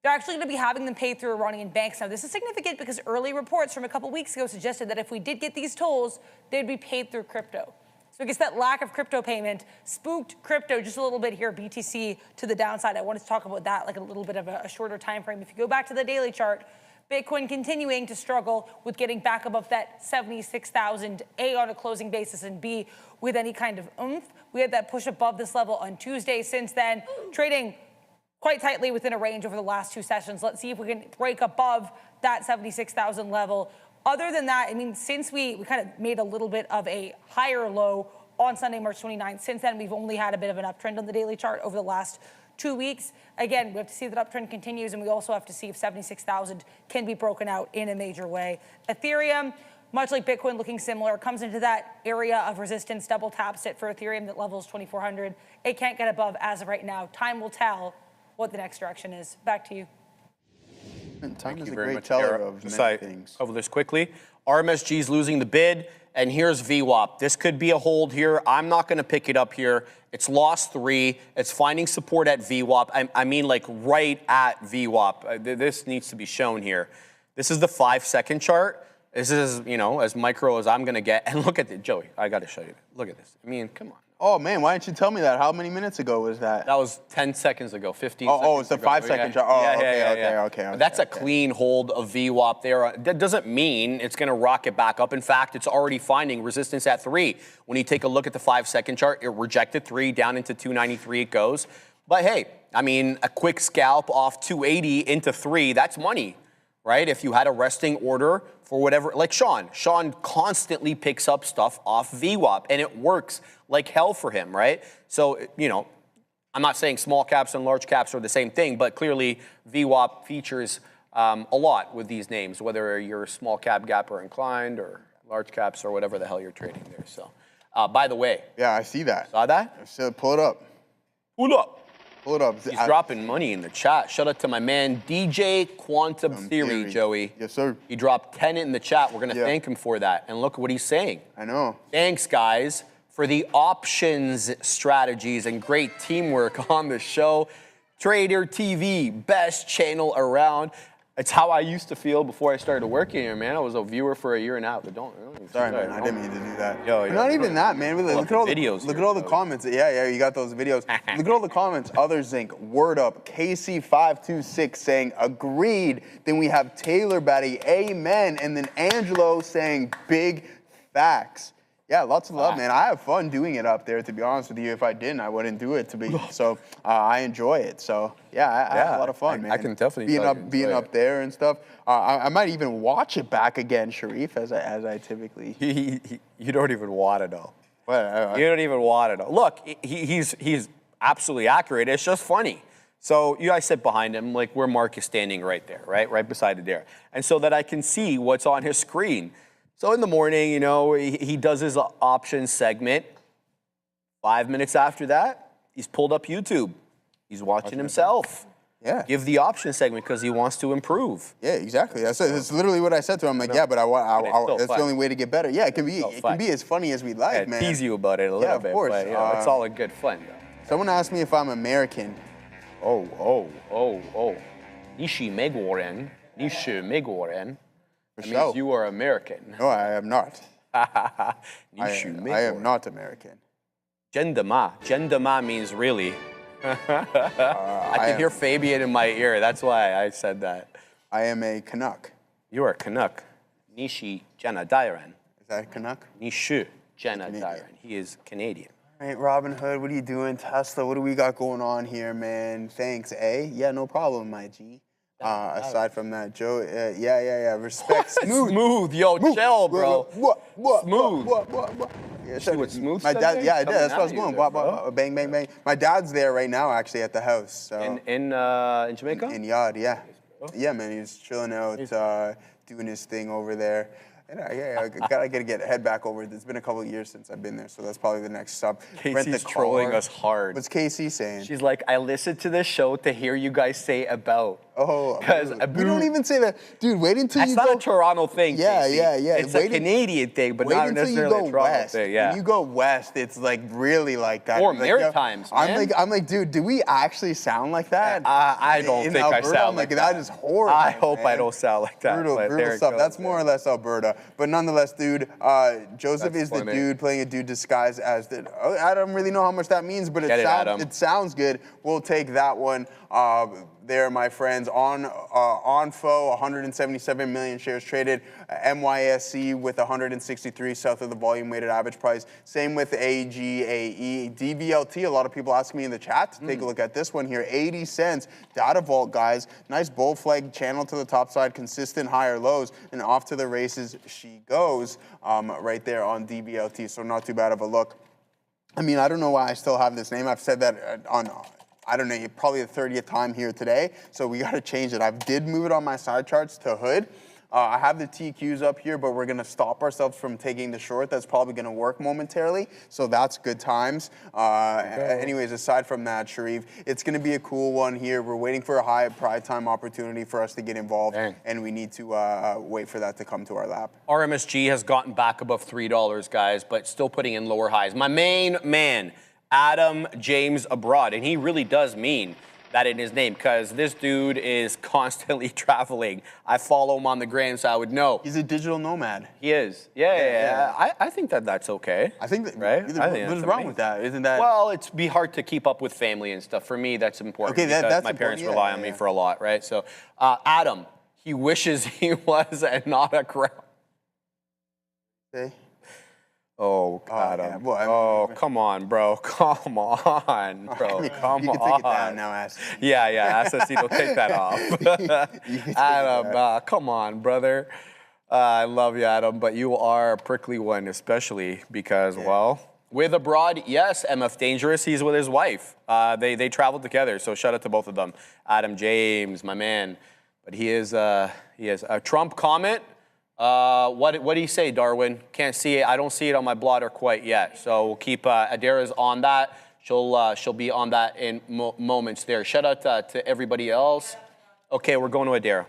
They're actually going to be having them paid through Iranian banks. Now, this is significant because early reports from a couple weeks ago suggested that if we did get these tolls, they'd be paid through crypto. So I guess that lack of crypto payment spooked crypto just a little bit here, BTC to the downside. I wanted to talk about that like a little bit of a shorter time frame. If you go back to the daily chart, Bitcoin continuing to struggle with getting back above that 76,000, A, on a closing basis, and B, with any kind of oomph. We had that push above this level on Tuesday. Since then, trading quite tightly within a range over the last 2 sessions. Let's see if we can break above that 76,000 level. Other than that, I mean, since we kind of made a little bit of a higher low on Sunday, March 29th, since then we've only had a bit of an uptrend on the daily chart over the last 2 weeks. Again, we have to see that uptrend continues, and we also have to see if 76,000 can be broken out in a major way. Ethereum, much like Bitcoin, looking similar, comes into that area of resistance, double taps it for Ethereum that levels 2,400. It can't get above as of right now. Time will tell what the next direction is. Back to you. Time is a great teller of many things. Cover this quickly. RMSG is losing the bid, and here's VWAP. This could be a hold here. I'm not going to pick it up here. It's lost 3. It's finding support at VWAP. I mean, like right at VWAP. This needs to be shown here. This is the 5-second chart. This is, you know, as micro as I'm going to get. And look at it, Joey. I got to show you. Look at this. I mean, come on. Oh, man, why didn't you tell me that? How many minutes ago was that? That was 10 seconds ago, 15 seconds ago. Oh, it's the 5-second chart. Oh, okay. That's a clean hold of VWAP there. That doesn't mean it's going to rocket back up. In fact, it's already finding resistance at 3. When you take a look at the 5-second chart, it rejected 3, down into 293 it goes. But hey, I mean, a quick scalp off 280 into 3, that's money, right? If you had a resting order for whatever, like Sean constantly picks up stuff off VWAP, and it works like hell for him, right? So, you know, I'm not saying small caps and large caps are the same thing, but clearly VWAP features a lot with these names, whether you're small cap gap or inclined or large caps or whatever the hell you're trading there. So, by the way. Yeah, I see that. Saw that? I said, pull it up. Pull it up. Pull it up. He's dropping money in the chat. Shout out to my man, DJ Quantum Theory, Joey. Yes, sir. He dropped 10 in the chat. We're going to thank him for that. And look what he's saying. I know. Thanks, guys, for the options strategies and great teamwork on the show. Trader TV, best channel around. It's how I used to feel before I started working here, man. I was a viewer for a year and a half, but Sorry, man. I didn't mean to do that. Yo, not even that, man. Look at all the videos. Look at all the comments. Yeah, you got those videos. Look at all the comments. Other Zinc, Word Up, KC526 saying agreed. Then we have Taylor Batty, amen. And then Angelo saying big facts. Yeah, lots of love, man. I have fun doing it up there, to be honest with you. If I didn't, I wouldn't do it, So I enjoy it. So, yeah, I have a lot of fun, man. I can definitely being up there and stuff. I might even watch it back again, Sharif, as I typically. You don't even want to know. What? You don't even want to know. Look, he's absolutely accurate. It's just funny. So you guys sit behind him, like where Mark is standing right there, right beside it there. And so that I can see what's on his screen. So in the morning, you know, he does his options segment. 5 minutes after that, he's pulled up YouTube. He's watching himself. Yeah. Give the option segment because he wants to improve. Yeah, exactly. That's literally what I said to him. I'm like, yeah, but that's the only way to get better. Yeah, it can be as funny as we like, man. Tease you about it a little bit. Of course. But, it's all in good fun, though. Someone asked me if I'm American. Oh. Nishi Megwarren. That means you are American. No, I am not. I I am not American. Gendama means really. I can hear Fabian in my ear. That's why I said that. I am a Canuck. You are a Canuck. Nishi Janadairan. Is that a Canuck? Nishu Janadairan. He is Canadian. All right, Robinhood, what are you doing? Tesla, what do we got going on here, man? Thanks, eh? Yeah, no problem, my G. Aside from that, Joe, yeah. Respect. Smooth. Yo, chill, bro. What? Smooth. What? Yeah, See what Smooth my said dad, there? yeah, I did. Coming That's what I was at you going. there, Blah, blah, blah, bang, bang, bang. My dad's there right now, actually, at the house. So. In Jamaica? In Yard, yeah. Yeah, man, he's chilling out, doing his thing over there. And I gotta head back over. It's been a couple of years since I've been there, so that's probably the next stop. Casey's trolling us hard. What's Casey saying? She's like, I listened to this show to hear you guys say about. Oh, because we don't even say that, dude. Wait until that's you not go. a Toronto thing. Yeah, Casey. yeah, yeah. It's a Canadian thing, but not necessarily a Toronto west. thing. Yeah. When you go west, it's like really like that. Or like, Maritimes, man. I'm like, dude, do we actually sound like that? I don't think Alberta, I sound I'm like that. That is horrible. I hope man. I don't sound like that. Brutal stuff. That's more or less Alberta. But nonetheless, dude, Joseph is the dude playing a dude disguised as the. I don't really know how much that means, but it sounds good. We'll take that one. There, my friends, ONFO, 177 million shares traded. MYSC with 163 south of the volume weighted average price. Same with AGAE. DVLT, a lot of people asking me in the chat to take a look at this one here. 80 cents. Data Vault, guys. Nice bull flag channel to the top side, consistent higher lows, and off to the races she goes right there on DVLT. So not too bad of a look. I mean, I don't know why I still have this name. I've said that on, I don't know, probably the 30th time here today. So we got to change it. I did move it on my side charts to hood. I have the TQs up here, but we're going to stop ourselves from taking the short. That's probably going to work momentarily. So that's good times. Anyways, aside from that, Sharif, it's going to be a cool one here. We're waiting for a high pride time opportunity for us to get involved. And we need to wait for that to come to our lap. RMSG has gotten back above $3, guys, but still putting in lower highs. My main man, Adam James Abroad, and he really does mean that in his name, because this dude is constantly traveling. I follow him on the gram, so I would know. He's a digital nomad. He is. Yeah. I think that's okay. I think that, right? What's wrong with that? Isn't that? Well, it's be hard to keep up with family and stuff. For me, that's important. Okay, because that's my parents important. rely on me for a lot, right? So, Adam, he wishes he was not a crowd. Okay. Oh, Adam. Yeah. Well, come on, bro. Come on, bro. You Come can on. take it down now, Ass. Yeah, SSC, take that off. Adam, come on, brother. I love you, Adam, but you are a prickly one, especially because, well, with Abroad, yes, MF Dangerous, he's with his wife. They traveled together, so shout out to both of them. Adam James, my man. But he is a Trump comment. What did he say, Darwin? Can't see it. I don't see it on my blotter quite yet. So we'll keep Adara's on that. She'll be on that in moments there. Shout out to everybody else. Okay, we're going to Adara.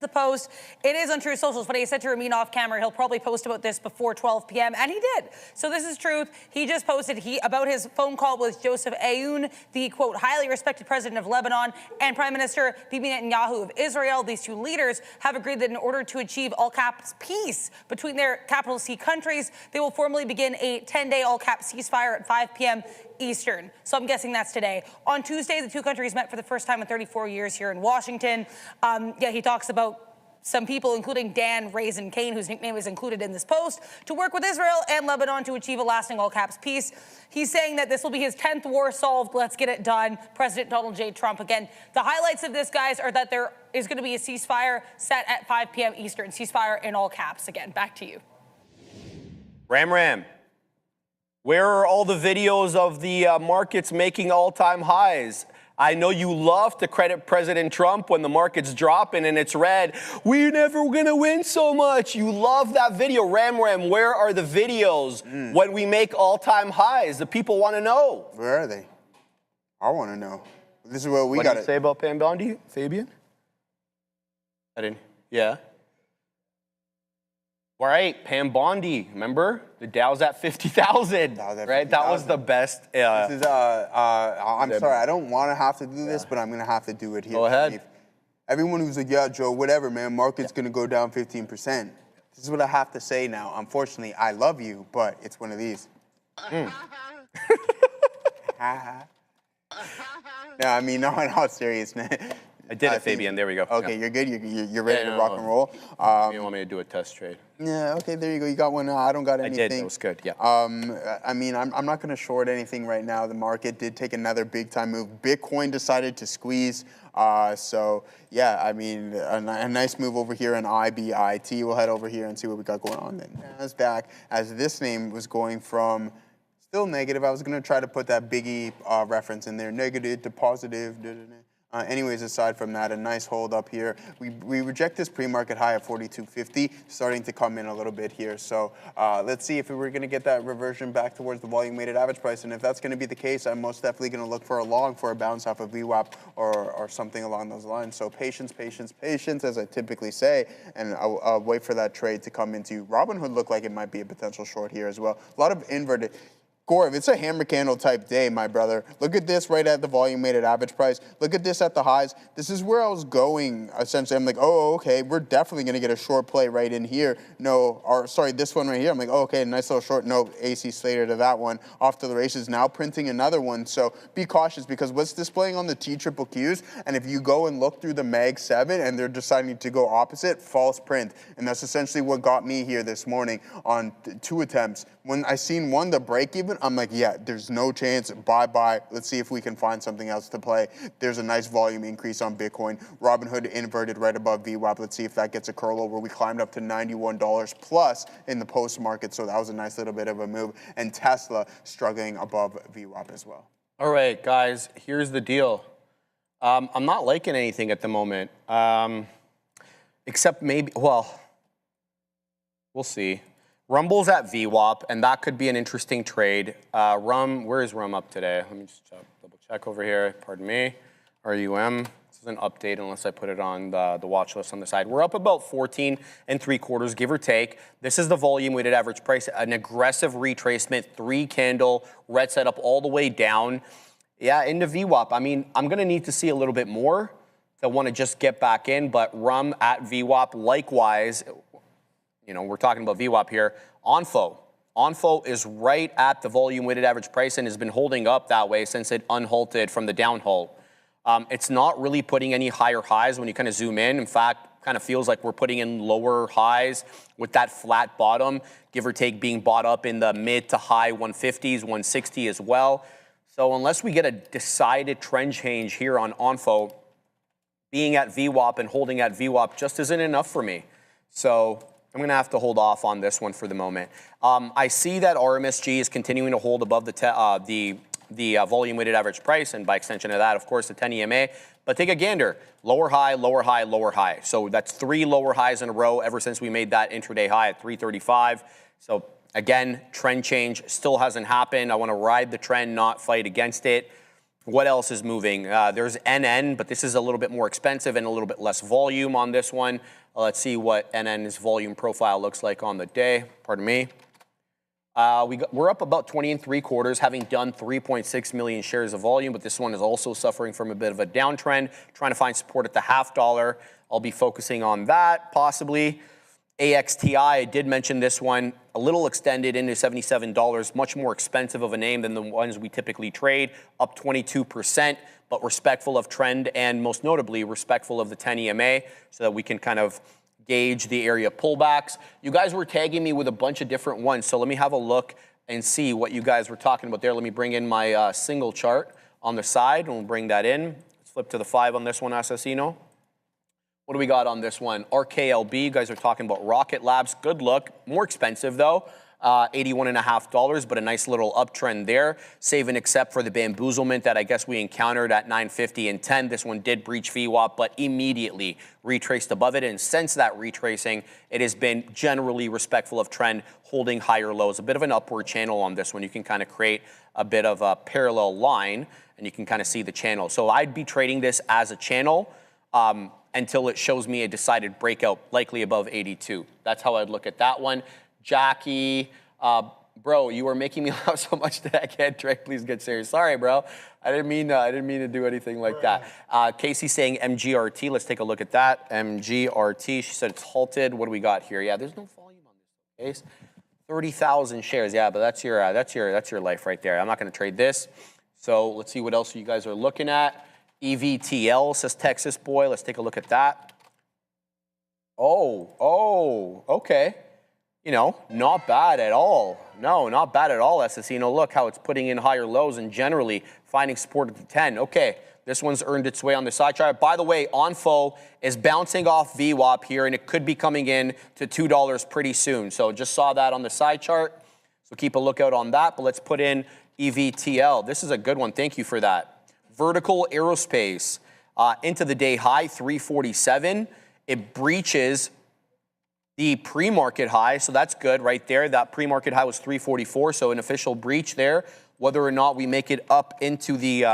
The post. It is on True Socials, but he said to Ramin off camera he'll probably post about this before 12 p.m. and he did. So this is truth. He just posted about his phone call with Joseph Aoun, the quote highly respected president of Lebanon, and Prime Minister Bibi Netanyahu of Israel. These two leaders have agreed that in order to achieve all caps peace between their capital C countries, they will formally begin a 10-day all cap ceasefire at 5 p.m. Eastern. So I'm guessing that's today. On Tuesday, the two countries met for the first time in 34 years here in Washington. He talks about some people, including Dan Raisin Kane, whose nickname is included in this post, to work with Israel and Lebanon to achieve a lasting all-caps peace. He's saying that this will be his 10th war solved. Let's get it done. President Donald J. Trump again. The highlights of this, guys, are that there is going to be a ceasefire set at 5 p.m. Eastern. Ceasefire in all caps. Again, back to you. Ram. Where are all the videos of the markets making all-time highs? I know you love to credit President Trump when the market's dropping and it's red. We're never going to win so much. You love that video. Ram, where are the videos when we make all-time highs? The people want to know. Where are they? I want to know. This is what we got. What did you say about Pam Bondi, Fabian? I didn't. Yeah. All right, Pam Bondi, remember? The Dow's at 50,000, right? That was the best. This is, I'm sorry, I don't want to have to do this, but I'm going to have to do it here. Go ahead. Everyone who's like, yeah, Joe, whatever, man, market's going to go down 15%. This is what I have to say now. Unfortunately, I love you, but it's one of these. No, I mean, no, in all seriousness, man. I did it, think- Fabian. There we go. Okay, Yeah. you're good. You're ready Yeah, to no, rock no. and roll. You want me to do a test trade? Yeah. Okay. There you go. You got one. I don't got I anything. did. That was good. Yeah. I mean, I'm not going to short anything right now. The market did take another big time move. Bitcoin decided to squeeze. So yeah, I mean, a nice move over here in IBIT. We'll head over here and see what we got going on. Then Nasdaq, as this name was going from still negative. I was going to try to put that Biggie reference in there, negative to positive. Anyways, aside from that, a nice hold up here. We reject this pre-market high of 42.50, starting to come in a little bit here. So let's see if we were going to get that reversion back towards the volume-weighted average price. And if that's going to be the case, I'm most definitely going to look for a long for a bounce off of VWAP or something along those lines. So patience, patience, patience, as I typically say, and I'll wait for that trade to come into. Robinhood looked like it might be a potential short here as well. A lot of inverted. Gore, it's a hammer candle type day, my brother. Look at this right at the volume weighted average price. Look at this at the highs. This is where I was going, essentially. I'm like, oh, okay, we're definitely going to get a short play right in here. No, or sorry, this one right here. I'm like, oh, okay, nice little short. No, AC Slater to that one. Off to the races. Now printing another one. So be cautious because what's displaying on the TQQs, and if you go and look through the Mag 7 and they're deciding to go opposite, false print. And that's essentially what got me here this morning on 2 attempts. When I seen one, the break even, I'm like, yeah, there's no chance. Bye-bye. Let's see if we can find something else to play. There's a nice volume increase on Bitcoin. Robinhood inverted right above VWAP. Let's see if that gets a curl over. We climbed up to $91 plus in the post-market, so that was a nice little bit of a move. And Tesla struggling above VWAP as well. All right, guys, here's the deal. I'm not liking anything at the moment, except maybe, well, we'll see. Rumble's at VWAP, and that could be an interesting trade. Where is Rum up today? Let me just double check over here. Pardon me. RUM. This is an update unless I put it on the watch list on the side. We're up about 14 3/4, give or take. This is the volume weighted average price. An aggressive retracement, 3-candle, red setup all the way down. Yeah, into VWAP. I mean, I'm going to need to see a little bit more to want to just get back in, but Rum at VWAP likewise. You know, we're talking about VWAP here. Onfo is right at the volume weighted average price and has been holding up that way since it unhalted from the downhole. It's not really putting any higher highs when you kind of zoom in. In fact, kind of feels like we're putting in lower highs with that flat bottom, give or take being bought up in the mid to high 150s, 160 as well. So unless we get a decided trend change here on Onfo, being at VWAP and holding at VWAP just isn't enough for me. So I'm going to have to hold off on this one for the moment. I see that RMSG is continuing to hold above the volume weighted average price, and by extension of that, of course, the 10 EMA. But take a gander. Lower high, lower high, lower high. So that's 3 lower highs in a row ever since we made that intraday high at 335. So again, trend change still hasn't happened. I want to ride the trend, not fight against it. What else is moving? There's NN, but this is a little bit more expensive and a little bit less volume on this one. Let's see what NN's volume profile looks like on the day. Pardon me. We're up about 20 3/4, having done 3.6 million shares of volume, but this one is also suffering from a bit of a downtrend, trying to find support at the $0.50. I'll be focusing on that, possibly. AXTI, I did mention this one, a little extended into $77, much more expensive of a name than the ones we typically trade, up 22%, but respectful of trend and most notably respectful of the 10 EMA so that we can kind of gauge the area pullbacks. You guys were tagging me with a bunch of different ones, so let me have a look and see what you guys were talking about there. Let me bring in my single chart on the side, and we'll bring that in. Let's flip to the 5 on this one, Assassino. What do we got on this one? RKLB, you guys are talking about Rocket Labs. Good look. More expensive, though. $81.50, but a nice little uptrend there. Save and except for the bamboozlement that I guess we encountered at 950 and 10. This one did breach VWAP, but immediately retraced above it. And since that retracing, it has been generally respectful of trend, holding higher lows. A bit of an upward channel on this one. You can kind of create a bit of a parallel line, and you can kind of see the channel. So I'd be trading this as a channel until it shows me a decided breakout, likely above 82. That's how I'd look at that one. Jackie, bro, you were making me laugh so much that I can't trade. Please get serious. Sorry, bro. I didn't mean to do anything like that. Casey's saying MGRT. Let's take a look at that. MGRT. She said it's halted. What do we got here? Yeah, there's no volume on this case. 30,000 shares. Yeah, but that's your life right there. I'm not going to trade this. So let's see what else you guys are looking at. EVTL, says Texas boy. Let's take a look at that. Oh, okay. You know, not bad at all. No, not bad at all, Assassino. Look how it's putting in higher lows and generally finding support at the 10. Okay, this one's earned its way on the side chart. By the way, Onfo is bouncing off VWAP here, and it could be coming in to $2 pretty soon. So just saw that on the side chart. So keep a lookout on that. But let's put in EVTL. This is a good one. Thank you for that. Vertical Aerospace into the day high, 347. It breaches the pre-market high, so that's good right there. That pre-market high was 344, so an official breach there. Whether or not we make it up into the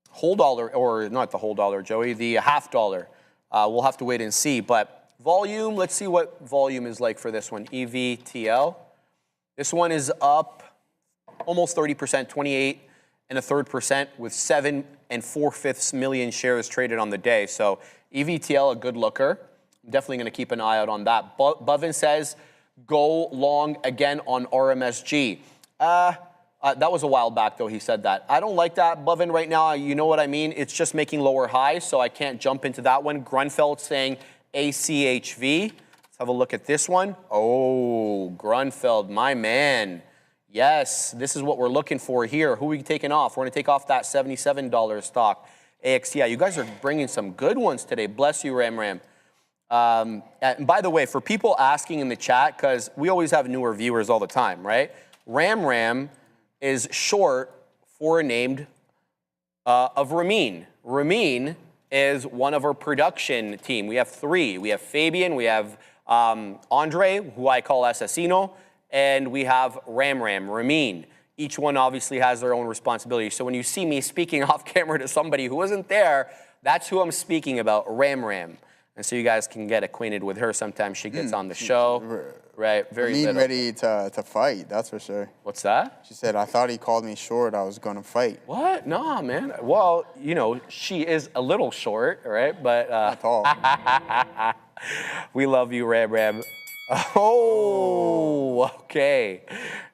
whole dollar, or not the whole dollar, Joey, the half dollar, we'll have to wait and see. But volume, let's see what volume is like for this one. EVTL. This one is up almost 30%, 28.33%, with 7 4/5 million shares traded on the day. So EVTL, a good looker. I'm definitely going to keep an eye out on that. Bovin says, go long again on RMSG. That was a while back, though, he said that. I don't like that, Bovin, right now. You know what I mean? It's just making lower highs, so I can't jump into that one. Grunfeld saying ACHV. Let's have a look at this one. Oh, Grunfeld, my man. Yes, this is what we're looking for here. Who are we taking off? We're going to take off that $77 stock. AXTI. You guys are bringing some good ones today. Bless you, Ram. And by the way, for people asking in the chat, because we always have newer viewers all the time, right? Ram is short for a name of Ramin. Ramin is one of our production team. We have 3. We have Fabian, we have Andre, who I call Assassino, and we have Ramin. Each one obviously has their own responsibility. So when you see me speaking off camera to somebody who wasn't there, that's who I'm speaking about, Ram. And so you guys can get acquainted with her. Sometimes she gets on the show. Right, very little. Ready to fight, that's for sure. What's that? She said, I thought he called me short, I was going to fight. What? No, man. Well, you know, she is a little short, right? But not tall. We love you, Ram. Oh, okay.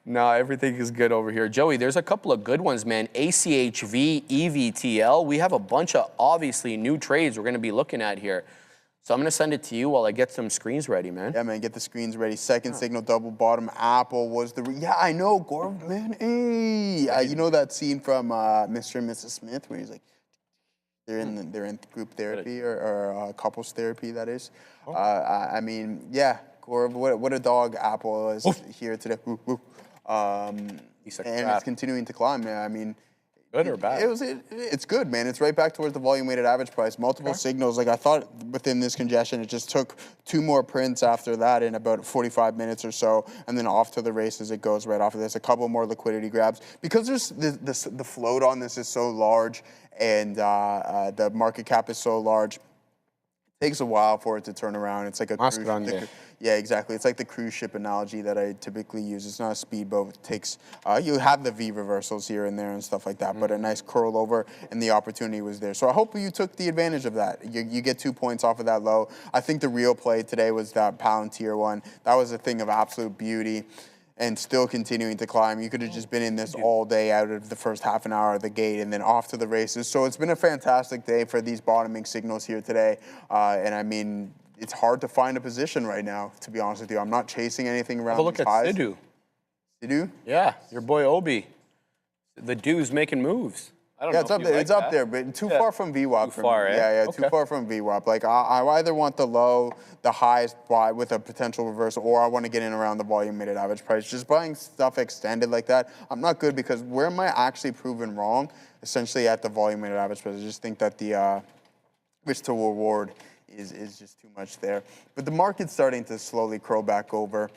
No, everything is good over here. Joey, there's a couple of good ones, man. ACHV, EVTL. We have a bunch of, obviously, new trades we're going to be looking at here. So I'm going to send it to you while I get some screens ready, man. Yeah, man, get the screens ready. Second signal, double bottom. Apple was the... Yeah, I know, Gore, man. Hey. You know that scene from Mr. and Mrs. Smith where he's like, they're in group therapy or couples therapy, that is. I mean, yeah, Gore, what a dog Apple is here today. And it's continuing to climb, man. I mean... Good or bad? It's good, man. It's right back towards the volume-weighted average price. Multiple signals. Like, I thought within this congestion, it just took 2 more prints after that in about 45 minutes or so, and then off to the races it goes right off of this. A couple more liquidity grabs. Because there's the float on this is so large, and the market cap is so large, it takes a while for it to turn around. It's like a cruise ship. Yeah, exactly. It's like the cruise ship analogy that I typically use. It's not a speedboat. It takes, you have the V reversals here and there and stuff like that, but a nice curl over, and the opportunity was there. So I hope you took the advantage of that. You get 2 points off of that low. I think the real play today was that pound tier 1. That was a thing of absolute beauty. And still continuing to climb. You could have just been in this all day out of the first half an hour of the gate and then off to the races. So it's been a fantastic day for these bottoming signals here today. And I mean, it's hard to find a position right now, to be honest with you. I'm not chasing anything around these highs. Have a look at SIDU. SIDU? Yeah, your boy Obi. The dude's making moves. I don't know. It's up there. It's up there, but too far from VWAP. Too far, Yeah, too far from VWAP. Like, I either want the low, the highest buy with a potential reversal, or I want to get in around the volume-weighted average price. Just buying stuff extended like that, I'm not good, because where am I actually proven wrong? Essentially at the volume-weighted average price. I just think that the risk to reward is just too much there. But the market's starting to slowly curl back over.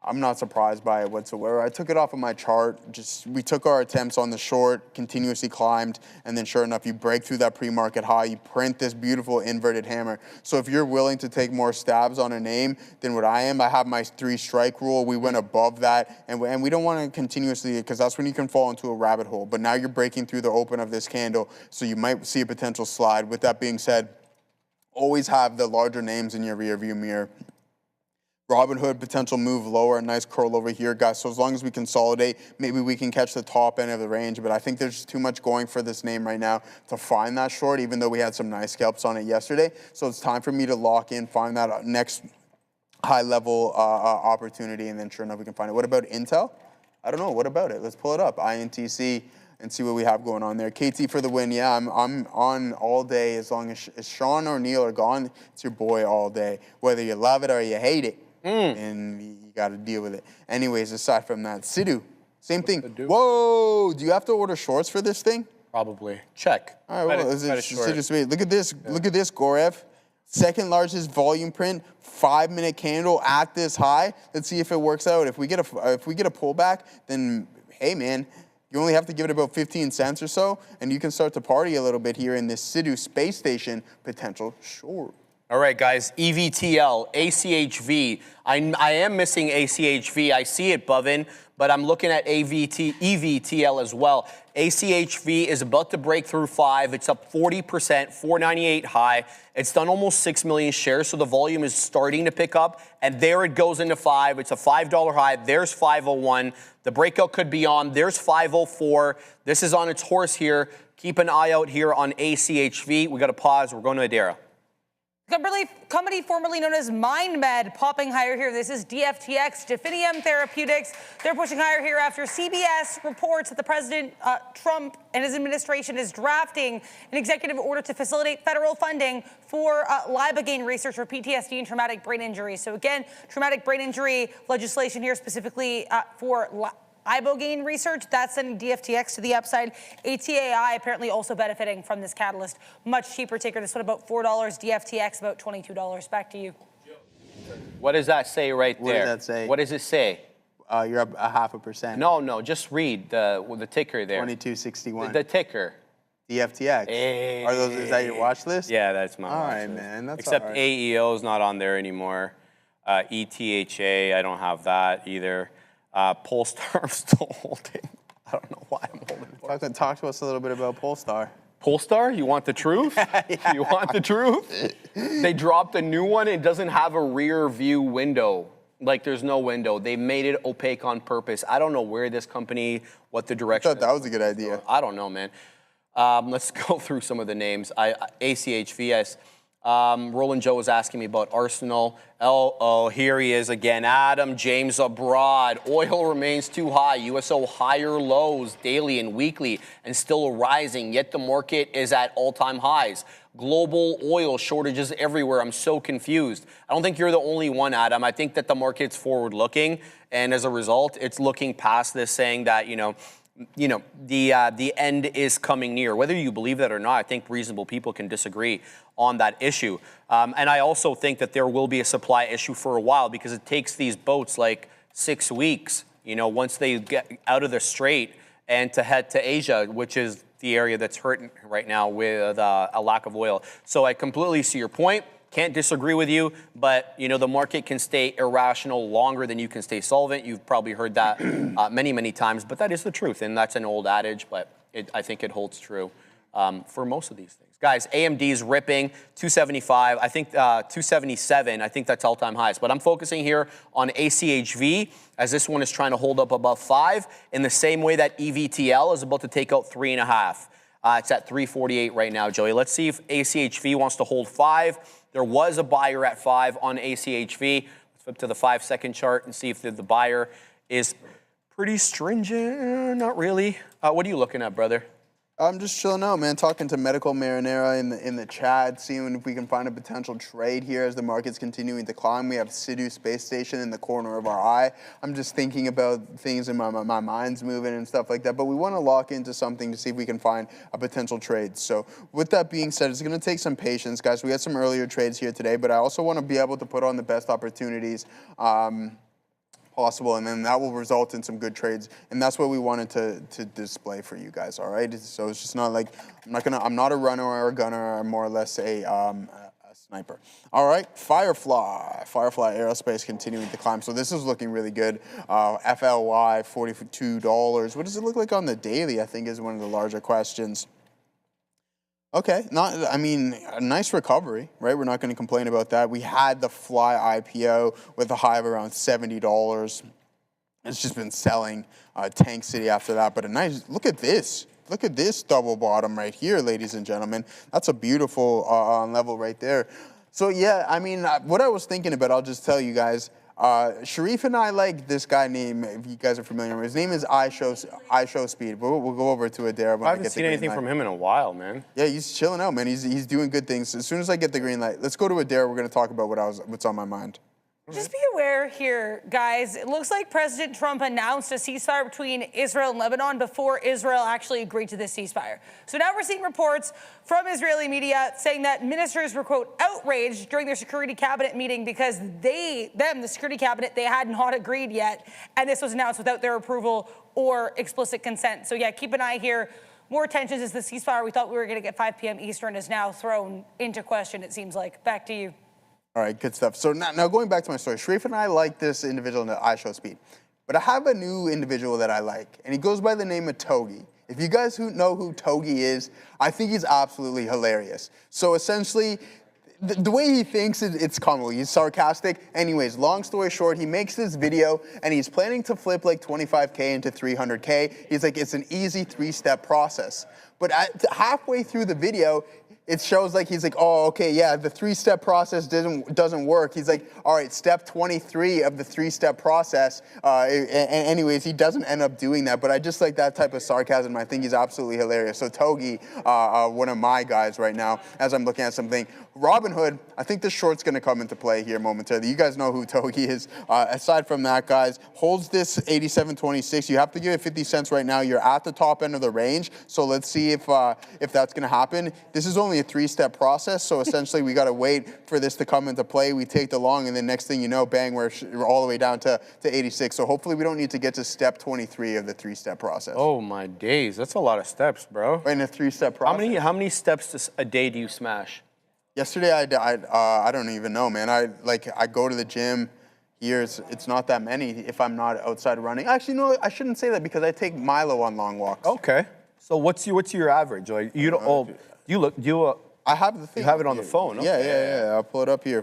I'm not surprised by it whatsoever. I took it off of my chart. We took our attempts on the short, continuously climbed, and then sure enough, you break through that pre-market high, you print this beautiful inverted hammer. So if you're willing to take more stabs on a name than what I am, I have my 3-strike rule. We went above that, and we don't want to continuously, because that's when you can fall into a rabbit hole. But now you're breaking through the open of this candle, so you might see a potential slide. With that being said, always have the larger names in your rearview mirror. Robinhood, potential move lower, a nice curl over here, guys. So as long as we consolidate, maybe we can catch the top end of the range. But I think there's just too much going for this name right now to find that short, even though we had some nice scalps on it yesterday. So it's time for me to lock in, find that next high-level opportunity, and then sure enough, we can find it. What about Intel? I don't know. What about it? Let's pull it up. INTC. And see what we have going on there. KT for the win. Yeah, I'm on all day as long as Sean or Neil are gone. It's your boy all day. Whether you love it or you hate it. And you got to deal with it. Anyways, aside from that, SIDU, same thing. Whoa, do you have to order shorts for this thing? Probably. Check. All right, well, look at this. Yeah. Look at this, Gorev. Second largest volume print, 5-minute candle at this high. Let's see if it works out. If we get a pullback, then hey, man. You only have to give it about 15 cents or so, and you can start to party a little bit here in this SIDU space station potential short. All right, guys, EVTL, ACHV. I am missing ACHV. I see it, Bovin, but I'm looking at EVTL as well. ACHV is about to break through 5. It's up 40%, 498 high. It's done almost 6 million shares, so the volume is starting to pick up. And there it goes into 5. It's a $5 high. There's 501. The breakout could be on. There's 504. This is on its horse here. Keep an eye out here on ACHV. We got to pause. We're going to Adara. Company formerly known as MindMed popping higher here. This is DFTX, Definium Therapeutics. They're pushing higher here after CBS reports that the President Trump and his administration is drafting an executive order to facilitate federal funding for Libogaine research for PTSD and traumatic brain injury. So again, traumatic brain injury legislation here specifically for Ibogaine research, that's sending DFTX to the upside. ATAI apparently also benefiting from this catalyst. Much cheaper ticker. This one about $4. DFTX about $22. Back to you. What does that say right there? What does that say? What does it say? You're up 0.5%. No, just read the ticker there. 2261. The ticker. DFTX. Hey. Is that your watch list? Yeah, that's my all watch right, list. Man. That's Except all right. AEO is not on there anymore. ETHA, I don't have that either. Polestar, I'm still holding. I don't know why I'm holding. Talk to us a little bit about Polestar. Polestar? You want the truth? Yeah. You want the truth? They dropped a new one. It doesn't have a rear view window. Like, there's no window. They made it opaque on purpose. I don't know where this company, what the direction. I thought that was a good idea. I don't know, man. Let's go through some of the names. ACHVS. Roland Joe was asking me about Arsenal. Oh, here he is again. Adam James abroad. Oil remains too high. USO higher lows daily and weekly and still rising, yet the market is at all-time highs. Global oil shortages everywhere. I'm so confused. I don't think you're the only one, Adam. I think that the market's forward-looking, and as a result, it's looking past this, saying that, the end is coming near. Whether you believe that or not, I think reasonable people can disagree on that issue. And I also think that there will be a supply issue for a while because it takes these boats like 6 weeks, once they get out of the strait and to head to Asia, which is the area that's hurting right now with a lack of oil. So I completely see your point. Can't disagree with you, but the market can stay irrational longer than you can stay solvent. You've probably heard that many, many times, but that is the truth, and that's an old adage, but I think it holds true for most of these things. Guys, AMD's ripping 275. I think 277. I think that's all-time highs. But I'm focusing here on ACHV, as this one is trying to hold up above 5, in the same way that EVTL is about to take out 3.5. It's at 348 right now, Joey. Let's see if ACHV wants to hold 5. There was a buyer at 5 on ACHV. Let's flip to the 5-second chart and see if the buyer is pretty stringent. Not really. What are you looking at, brother? I'm just chilling out, man. Talking to Medical Marinera in the chat, seeing if we can find a potential trade here as the market's continuing to climb. We have SIDU Space Station in the corner of our eye. I'm just thinking about things and my mind's moving and stuff like that. But we want to lock into something to see if we can find a potential trade. So with that being said, it's going to take some patience, guys. We had some earlier trades here today, but I also want to be able to put on the best opportunities possible, and then that will result in some good trades, and that's what we wanted to display for you guys. All right, so it's just not like I'm not a runner or a gunner. I'm more or less a sniper. All right, Firefly Aerospace continuing to climb. So this is looking really good. FLY $42. What does it look like on the daily? I think is one of the larger questions. Okay, I mean, a nice recovery, right? We're not going to complain about that. We had the Fly IPO with a high of around $70. It's just been selling Tank City after that. But a nice, look at this. Look at this double bottom right here, ladies and gentlemen. That's a beautiful level right there. So yeah, I mean, what I was thinking about, I'll just tell you guys. Sharif and I like this guy named, if you guys are familiar with his name is iShowSpeed. But we'll go over to Adair when I haven't seen anything from him in a while, man. Yeah, he's chilling out, man. He's doing good things. As soon as I get the green light, let's go to Adair. We're going to talk about what's on my mind. Just be aware here, guys. It looks like President Trump announced a ceasefire between Israel and Lebanon before Israel actually agreed to this ceasefire. So now we're seeing reports from Israeli media saying that ministers were, quote, outraged during their security cabinet meeting because the security cabinet, they had not agreed yet. And this was announced without their approval or explicit consent. So yeah, keep an eye here. More tensions as the ceasefire we thought we were going to get 5 p.m. Eastern is now thrown into question, it seems like. Back to you. All right, good stuff. So now going back to my story, Sharif and I like this individual in the iShowSpeed, but I have a new individual that I like, and he goes by the name of Togi. If you guys know who Togi is, I think he's absolutely hilarious. So essentially, the way he thinks, it's comical. He's sarcastic. Anyways, long story short, he makes this video, and he's planning to flip like 25K into 300K. He's like, it's an easy 3-step process. But halfway through the video, it shows like he's like, oh, okay, yeah, the 3-step process doesn't work. He's like, all right, step 23 of the 3-step process. Anyways, he doesn't end up doing that. But I just like that type of sarcasm. I think he's absolutely hilarious. So Togi, one of my guys right now, as I'm looking at something. Robinhood, I think this short's going to come into play here momentarily. You guys know who Togi is. Aside from that, guys, holds this 87.26. You have to give it 50 cents right now. You're at the top end of the range. So let's see if that's going to happen. This is only a 3-step process, so essentially we got to wait for this to come into play. We take the long, and then next thing you know, bang, we're all the way down to 86. So hopefully we don't need to get to step 23 of the 3-step process. Oh my days, that's a lot of steps, bro. In a 3-step process. How many steps a day do you smash? Yesterday I don't even know, man. I go to the gym. Here it's not that many if I'm not outside running. Actually, no, I shouldn't say that because I take Milo on long walks. Okay. So what's your average? Like you don't. I have the thing. You have it on the phone. Okay. Yeah. I'll pull it up here.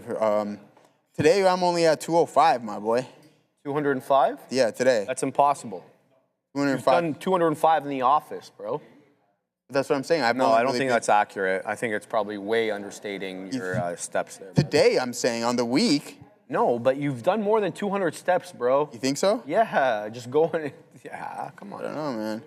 Today I'm only at 205, my boy. 205? Yeah, today. That's impossible. 205. You've done 205 in the office, bro. That's what I'm saying. I don't think that's accurate. I think it's probably way understating your steps there. Today, I'm saying, on the week. No, but you've done more than 200 steps, bro. You think so? Yeah, just go in. Yeah, come on. I don't know,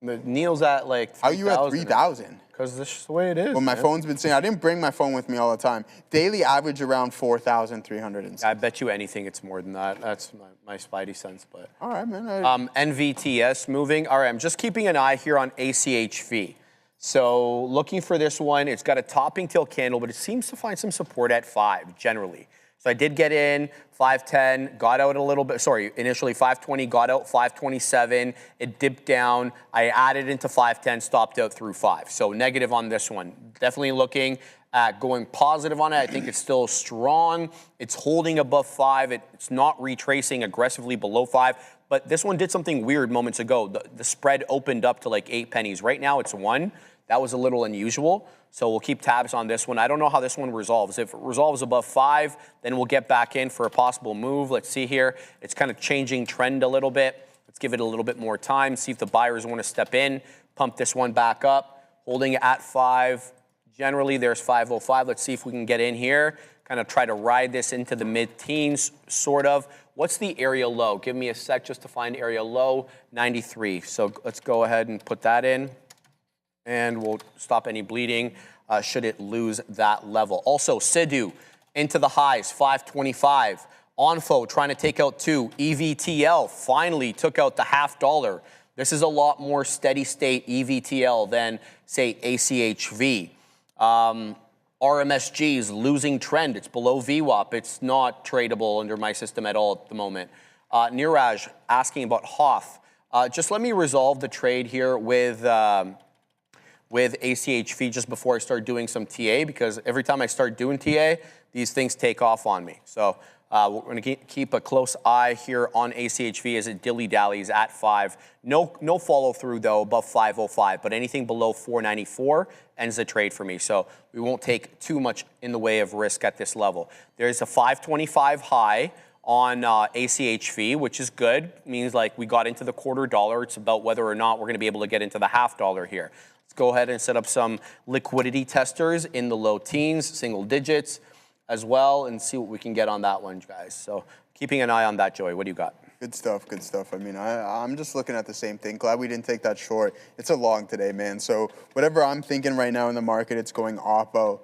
man. Neil's at like 3,000. How are you at 3,000? Because this is the way it is. Well, my phone's been saying, I didn't bring my phone with me all the time. Daily average around 4,300. I bet you anything it's more than that. That's my spidey sense. But all right, man. NVTS moving. All right, I'm just keeping an eye here on ACHV. So looking for this one. It's got a topping tail candle, but it seems to find some support at 5 generally. So I did get in 510, got out a little bit. Sorry, initially 520, got out 527. It dipped down. I added into 510, stopped out through 5. So negative on this one. Definitely looking at going positive on it. I think it's still strong. It's holding above 5. It's not retracing aggressively below 5. But this one did something weird moments ago. The spread opened up to like 8 pennies. Right now it's 1. That was a little unusual. So we'll keep tabs on this one. I don't know how this one resolves. If it resolves above 5, then we'll get back in for a possible move. Let's see here. It's kind of changing trend a little bit. Let's give it a little bit more time, see if the buyers want to step in, pump this one back up, holding it at 5. Generally, there's 505. Let's see if we can get in here, kind of try to ride this into the mid-teens, sort of. What's the area low? Give me a sec just to find area low, 93. So let's go ahead and put that in. And we'll stop any bleeding should it lose that level. Also, SIDU into the highs, 525. Onfo trying to take out 2. EVTL finally took out the $0.50. This is a lot more steady state EVTL than, say, ACHV. RMSG is losing trend. It's below VWAP. It's not tradable under my system at all at the moment. Niraj asking about Hoff. Just let me resolve the trade here with ACHV just before I start doing some TA, because every time I start doing TA, these things take off on me. So We're going to keep a close eye here on ACHV as it dilly-dallies at 5. No follow-through, though, above 505, but anything below 494 ends the trade for me. So we won't take too much in the way of risk at this level. There's a 525 high on ACHV, which is good. Means like we got into the quarter dollar. It's about whether or not we're going to be able to get into the half dollar here. Let's go ahead and set up some liquidity testers in the low teens, single digits as well, and see what we can get on that one, guys. So keeping an eye on that, Joey. What do you got? Good stuff, good stuff. I mean, I'm just looking at the same thing. Glad we didn't take that short. It's a long today, man. So whatever I'm thinking right now in the market, it's going oppo.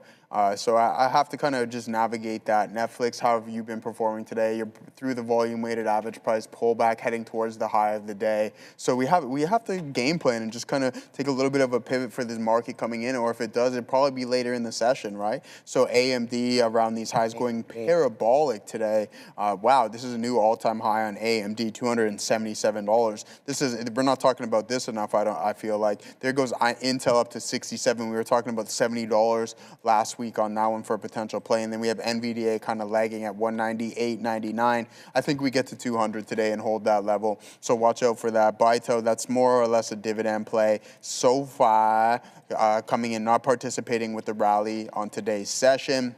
So I have to kind of just navigate that. Nflx, how have you been performing today? You're through the volume-weighted average price pullback, heading towards the high of the day. So we have to game plan and just kind of take a little bit of a pivot for this market coming in, or if it does, it'll probably be later in the session, right? So AMD around these highs going parabolic today. Wow, this is a new all-time high on AMD, $277. We're not talking about this enough. I feel like there goes Intel up to 67. We were talking about $70 last week on that one for a potential play, and then we have NVDA kind of lagging at 198.99. I think we get to 200 today and hold that level, so watch out for that. Baito, that's more or less a dividend play. SoFi coming in, not participating with the rally on today's session.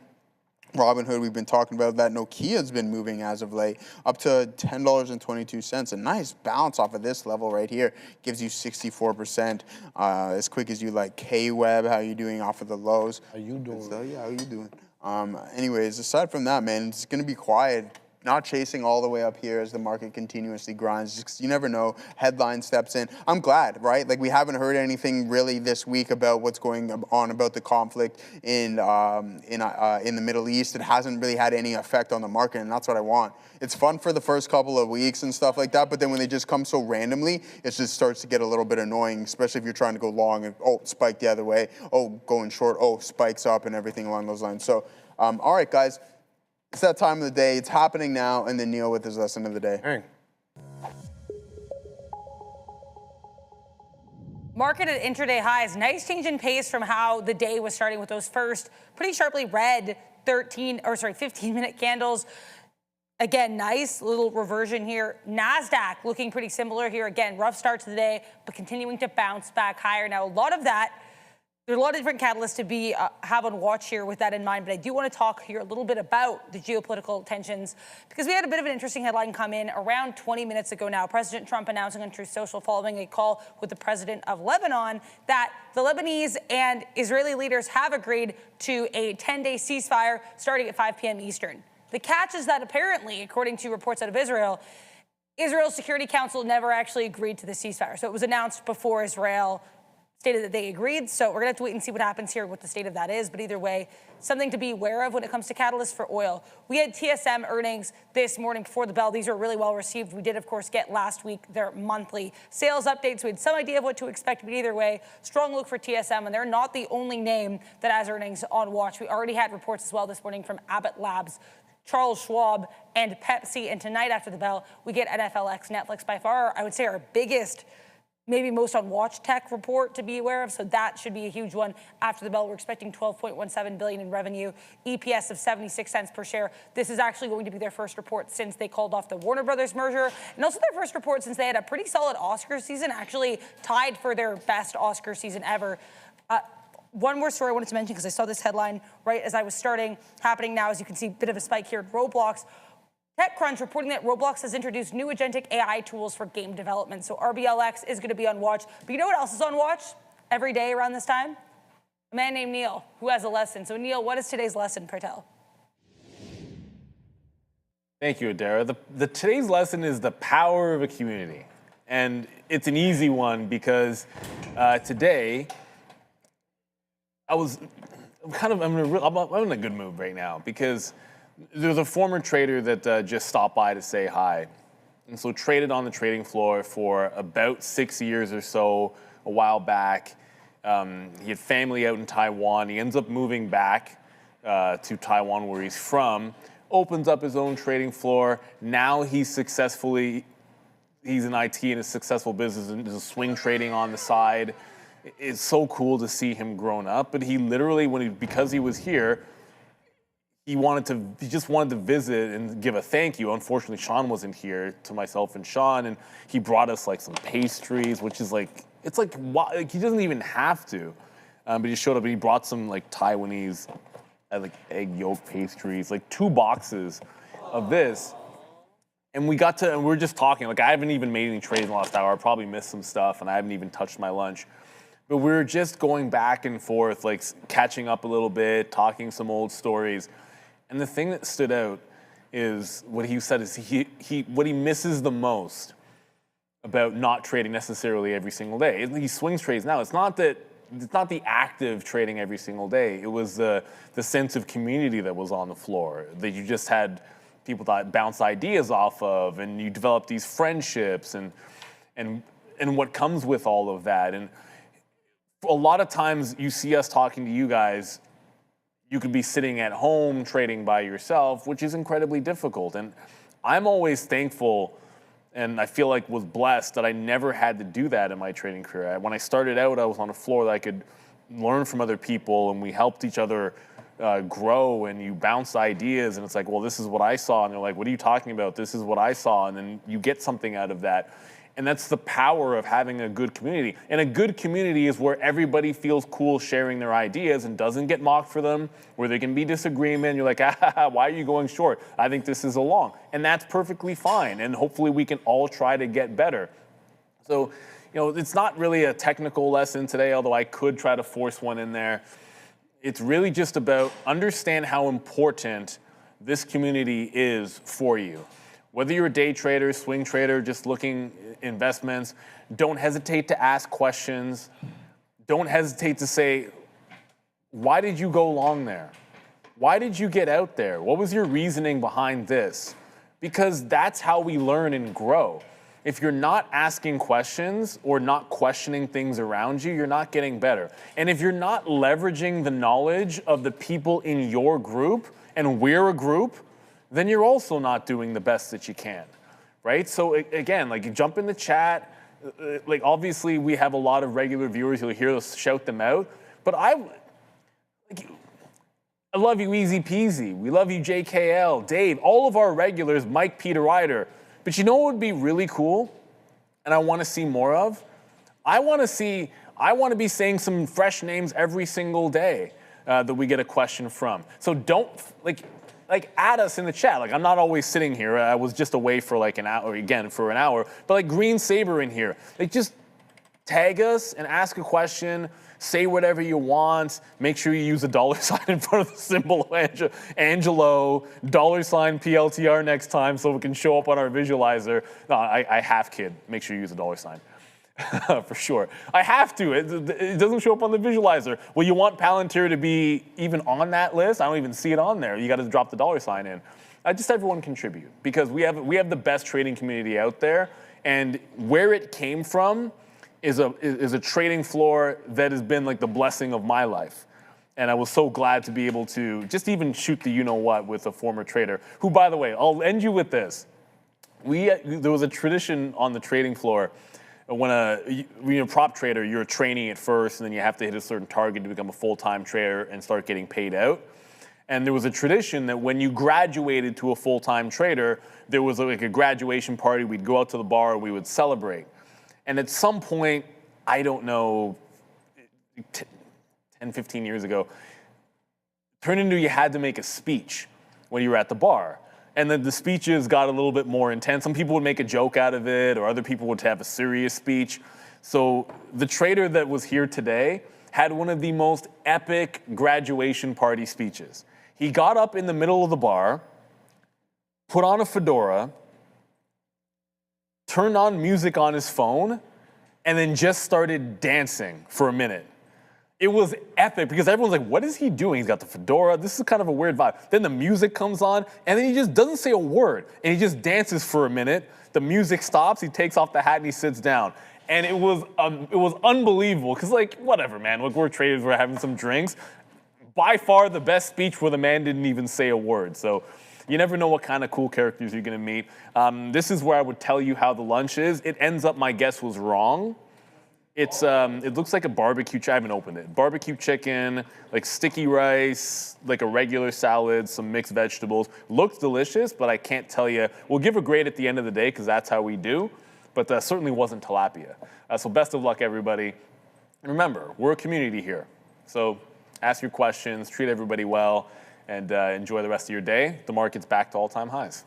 Robinhood, we've been talking about that. Nokia's been moving as of late, up to $10.22. A nice bounce off of this level right here. Gives you 64%. As quick as you like. K-Web, how you doing off of the lows? How you doing? So, yeah, how you doing? Anyways, aside from that, man, it's going to be quiet. Not chasing all the way up here as the market continuously grinds. Just, you never know. Headline steps in. I'm glad, right? Like, we haven't heard anything really this week about what's going on about the conflict in the Middle East. It hasn't really had any effect on the market, and that's what I want. It's fun for the first couple of weeks and stuff like that, but then when they just come so randomly, it just starts to get a little bit annoying, especially if you're trying to go long and, oh, spike the other way. Oh, going short. Oh, spikes up and everything along those lines. So, all right, guys. It's that time of the day. It's happening now, and then Neil with his lesson of the day. Hey. Market at intraday highs. Nice change in pace from how the day was starting with those first pretty sharply red 15-minute candles. Again, nice little reversion here. NASDAQ looking pretty similar here. Again, rough start to the day, but continuing to bounce back higher. Now, a lot of that, there's a lot of different catalysts to have on watch here with that in mind, but I do want to talk here a little bit about the geopolitical tensions because we had a bit of an interesting headline come in around 20 minutes ago now. President Trump announcing on Truth Social following a call with the president of Lebanon that the Lebanese and Israeli leaders have agreed to a 10-day ceasefire starting at 5 p.m. Eastern. The catch is that apparently, according to reports out of Israel's Security Council never actually agreed to the ceasefire. So it was announced before Israel stated that they agreed. So we're going to have to wait and see what happens here, what the state of that is. But either way, something to be aware of when it comes to catalysts for oil. We had TSM earnings this morning before the bell. These were really well received. We did, of course, get last week their monthly sales updates. We had some idea of what to expect, but either way, strong look for TSM. And they're not the only name that has earnings on watch. We already had reports as well this morning from Abbott Labs, Charles Schwab, and Pepsi. And tonight after the bell, we get Nflx, Netflix, by far, I would say, our biggest, maybe most on watch tech report to be aware of. So that should be a huge one after the bell. We're expecting $12.17 billion in revenue, EPS of 76 cents per share. This is actually going to be their first report since they called off the Warner Brothers merger, and also their first report since they had a pretty solid Oscar season, actually tied for their best Oscar season ever. One more story I wanted to mention because I saw this headline right as I was starting, happening now. As you can see, a bit of a spike here at Roblox. TechCrunch reporting that Roblox has introduced new agentic AI tools for game development. So RBLX is going to be on watch. But you know what else is on watch every day around this time? A man named Neil, who has a lesson. So Neil, what is today's lesson, Pertel? Thank you, Adara. Today's lesson is the power of a community. And it's an easy one because today I'm in a good mood right now because there's a former trader that just stopped by to say hi. And so traded on the trading floor for about 6 years or so a while back. He had family out in Taiwan. He ends up moving back to Taiwan where he's from, opens up his own trading floor. Now he's in IT and a successful business and is swing trading on the side. It's so cool to see him grown up. But he literally, because he was here, he just wanted to visit and give a thank you. Unfortunately, Sean wasn't here, to myself and Sean, and he brought us like some pastries, which is like, it's like he doesn't even have to, but he showed up and he brought some like Taiwanese like egg yolk pastries, like 2 boxes of this. And we were just talking, like I haven't even made any trades in the last hour. I probably missed some stuff and I haven't even touched my lunch. But we were just going back and forth, like catching up a little bit, talking some old stories. And the thing that stood out is what he said is what he misses the most about not trading necessarily every single day. He swings trades now. It's not the active trading every single day. It was the sense of community that was on the floor, that you just had people that bounce ideas off of, and you develop these friendships and what comes with all of that. And a lot of times you see us talking to you guys, you could be sitting at home trading by yourself, which is incredibly difficult. And I'm always thankful, and I feel like was blessed that I never had to do that in my trading career. When I started out, I was on a floor that I could learn from other people, and we helped each other grow, and you bounce ideas, and it's like, well, this is what I saw, and they're like, what are you talking about? This is what I saw, and then you get something out of that. And that's the power of having a good community. And a good community is where everybody feels cool sharing their ideas and doesn't get mocked for them, where there can be disagreement. You're like, why are you going short? I think this is a long. And that's perfectly fine. And hopefully we can all try to get better. So, it's not really a technical lesson today, although I could try to force one in there. It's really just about understand how important this community is for you. Whether you're a day trader, swing trader, just looking investments, don't hesitate to ask questions. Don't hesitate to say, why did you go long there? Why did you get out there? What was your reasoning behind this? Because that's how we learn and grow. If you're not asking questions or not questioning things around you, you're not getting better. And if you're not leveraging the knowledge of the people in your group, and we're a group, then you're also not doing the best that you can, right? So again, like you jump in the chat, like obviously we have a lot of regular viewers, you'll hear us shout them out, but I love you, Easy Peasy. We love you, JKL, Dave, all of our regulars, Mike, Peter Ryder. But you know what would be really cool, and I want to see more of? I want to be saying some fresh names every single day that we get a question from. So don't, like add us in the chat. Like I'm not always sitting here. I was just away for like an hour, but like Green Saber in here. Like just tag us and ask a question, say whatever you want. Make sure you use a $sign in front of the symbol of Angelo, $PLTR next time so it can show up on our visualizer. No, I half kid. Make sure you use a $sign. For sure. I have to. It doesn't show up on the visualizer. Well, you want Palantir to be even on that list? I don't even see it on there. You got to drop the $sign in. Just everyone contribute, because we have the best trading community out there, and where it came from is a trading floor that has been like the blessing of my life. And I was so glad to be able to just even shoot the you-know-what with a former trader, who, by the way, I'll end you with this. There was a tradition on the trading floor. When you're a prop trader, you're a trainee at first, and then you have to hit a certain target to become a full-time trader and start getting paid out. And there was a tradition that when you graduated to a full-time trader, there was like a graduation party. We'd go out to the bar and we would celebrate. And at some point, I don't know, 10, 15 years ago, turned into you had to make a speech when you were at the bar. And then the speeches got a little bit more intense. Some people would make a joke out of it, or other people would have a serious speech. So the trader that was here today had one of the most epic graduation party speeches. He got up in the middle of the bar, put on a fedora, turned on music on his phone, and then just started dancing for a minute. It was epic because everyone's like, what is he doing? He's got the fedora. This is kind of a weird vibe. Then the music comes on, and then he just doesn't say a word, and he just dances for a minute. The music stops, he takes off the hat, and he sits down. And it was unbelievable because, like, whatever, man. Look, we're traders, we're having some drinks. By far the best speech where the man didn't even say a word. So you never know what kind of cool characters you're going to meet. This is where I would tell you how the lunch is. It ends up my guess was wrong. it looks like a barbecue. I haven't opened it. Barbecue chicken, like sticky rice, like a regular salad, some mixed vegetables. Looks delicious, but I can't tell you. We'll give a grade at the end of the day because that's how we do. But certainly wasn't tilapia. So best of luck, everybody. And remember, we're a community here. So ask your questions, treat everybody well, and enjoy the rest of your day. The market's back to all-time highs.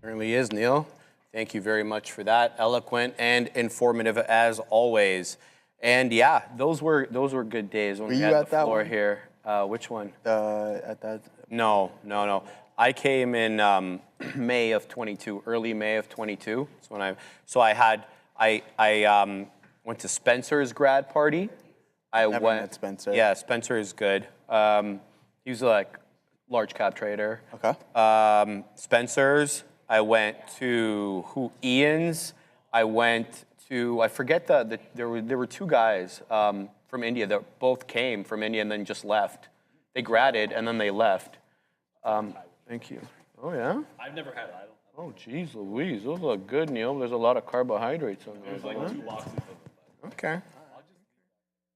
Certainly is, Neil. Thank you very much for that. Eloquent and informative as always. And yeah, those were good days when we had the floor here. Which one? At that. No. I came in May of 22, early May of 22. I went to Spencer's grad party. Never met Spencer. Yeah, Spencer is good. He was like large cap trader. Okay. Spencer's. I went to Ian's. I went to, I forget there were two guys from India that both came from India and then just left. They gradded and then they left. Thank you. Oh yeah? I've never had it. Oh geez Louise, those look good, Neil. There's a lot of carbohydrates on there. There's like 2 boxes of them.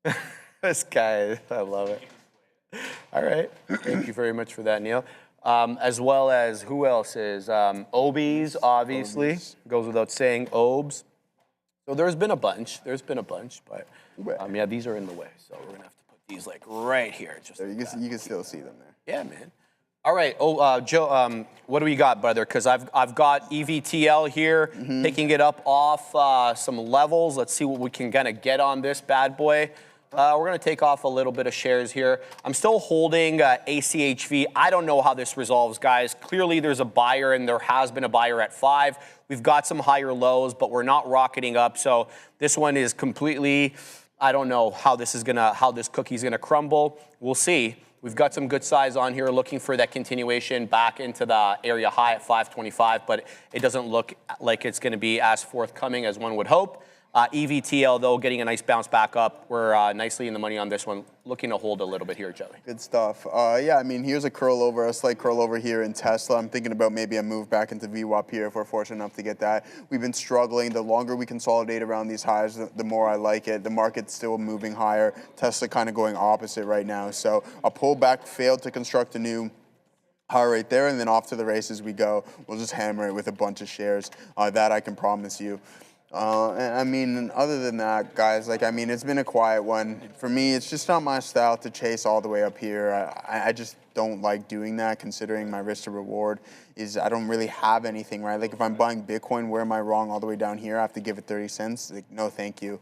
Okay. This guy, I love it. All right. Thank you very much for that, Neil. As well as, who else is? Obies, obviously. Obies. Goes without saying, Obes. So there's been a bunch, but yeah, these are in the way. So we're going to have to put these like right here. Just There, you can still see them there. yeah, man. All right, Joe, what do we got, brother? Because I've got EVTL here, picking it up off some levels. Let's see what we can kind of get on this bad boy. We're going to take off a little bit of shares here. I'm still holding ACHV. I don't know how this resolves, guys. Clearly, there's a buyer, and there has been a buyer at 5. We've got some higher lows, but we're not rocketing up. So this one is completely, I don't know how this cookie's going to crumble. We'll see. We've got some good size on here, looking for that continuation back into the area high at 525, but it doesn't look like it's going to be as forthcoming as one would hope. EVTL, though, getting a nice bounce back up. We're nicely in the money on this one. Looking to hold a little bit here, Joey. Good stuff. Yeah, I mean, here's a slight curl over here in Tesla. I'm thinking about maybe a move back into VWAP here if we're fortunate enough to get that. We've been struggling. The longer we consolidate around these highs, the more I like it. The market's still moving higher. Tesla kind of going opposite right now. So a pullback failed to construct a new high right there, and then off to the races we go. We'll just hammer it with a bunch of shares. That I can promise you. I mean, other than that, guys, it's been a quiet one. For me, it's just not my style to chase all the way up here. I just don't like doing that, considering my risk to reward is I don't really have anything, right? Like if I'm buying Bitcoin, where am I wrong all the way down here? I have to give it 30 cents? Like, no, thank you.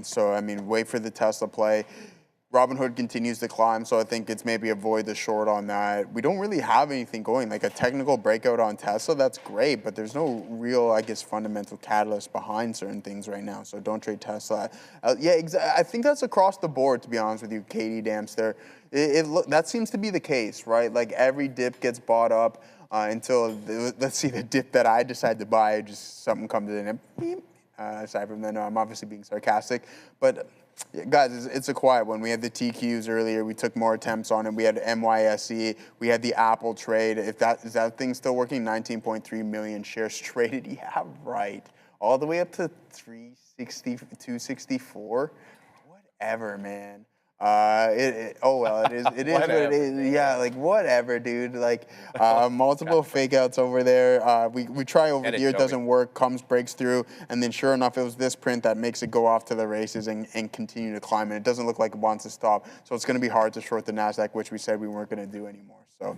So, I mean, wait for the Tesla play. Robinhood continues to climb, so I think it's maybe avoid the short on that. We don't really have anything going, like a technical breakout on Tesla, that's great, but there's no real, I guess, fundamental catalyst behind certain things right now, so don't trade Tesla. I think that's across the board, to be honest with you, Katie Damster. That seems to be the case, right? Like every dip gets bought up until, let's see, the dip that I decide to buy, just something comes in and beep. Aside from that, no, I'm obviously being sarcastic, but yeah, guys, it's a quiet one. We had the TQs earlier. We took more attempts on it. We had MYSE. We had the Apple trade. Is that thing still working? 19.3 million shares traded. Yeah, right. All the way up to 360, 264. Whatever, man. It is what it is. Yeah, like whatever, dude. Like multiple fake outs over there. We try over here, it doesn't work, breaks through, and then sure enough, it was this print that makes it go off to the races and continue to climb. And it doesn't look like it wants to stop. So it's going to be hard to short the NASDAQ, which we said we weren't going to do anymore. So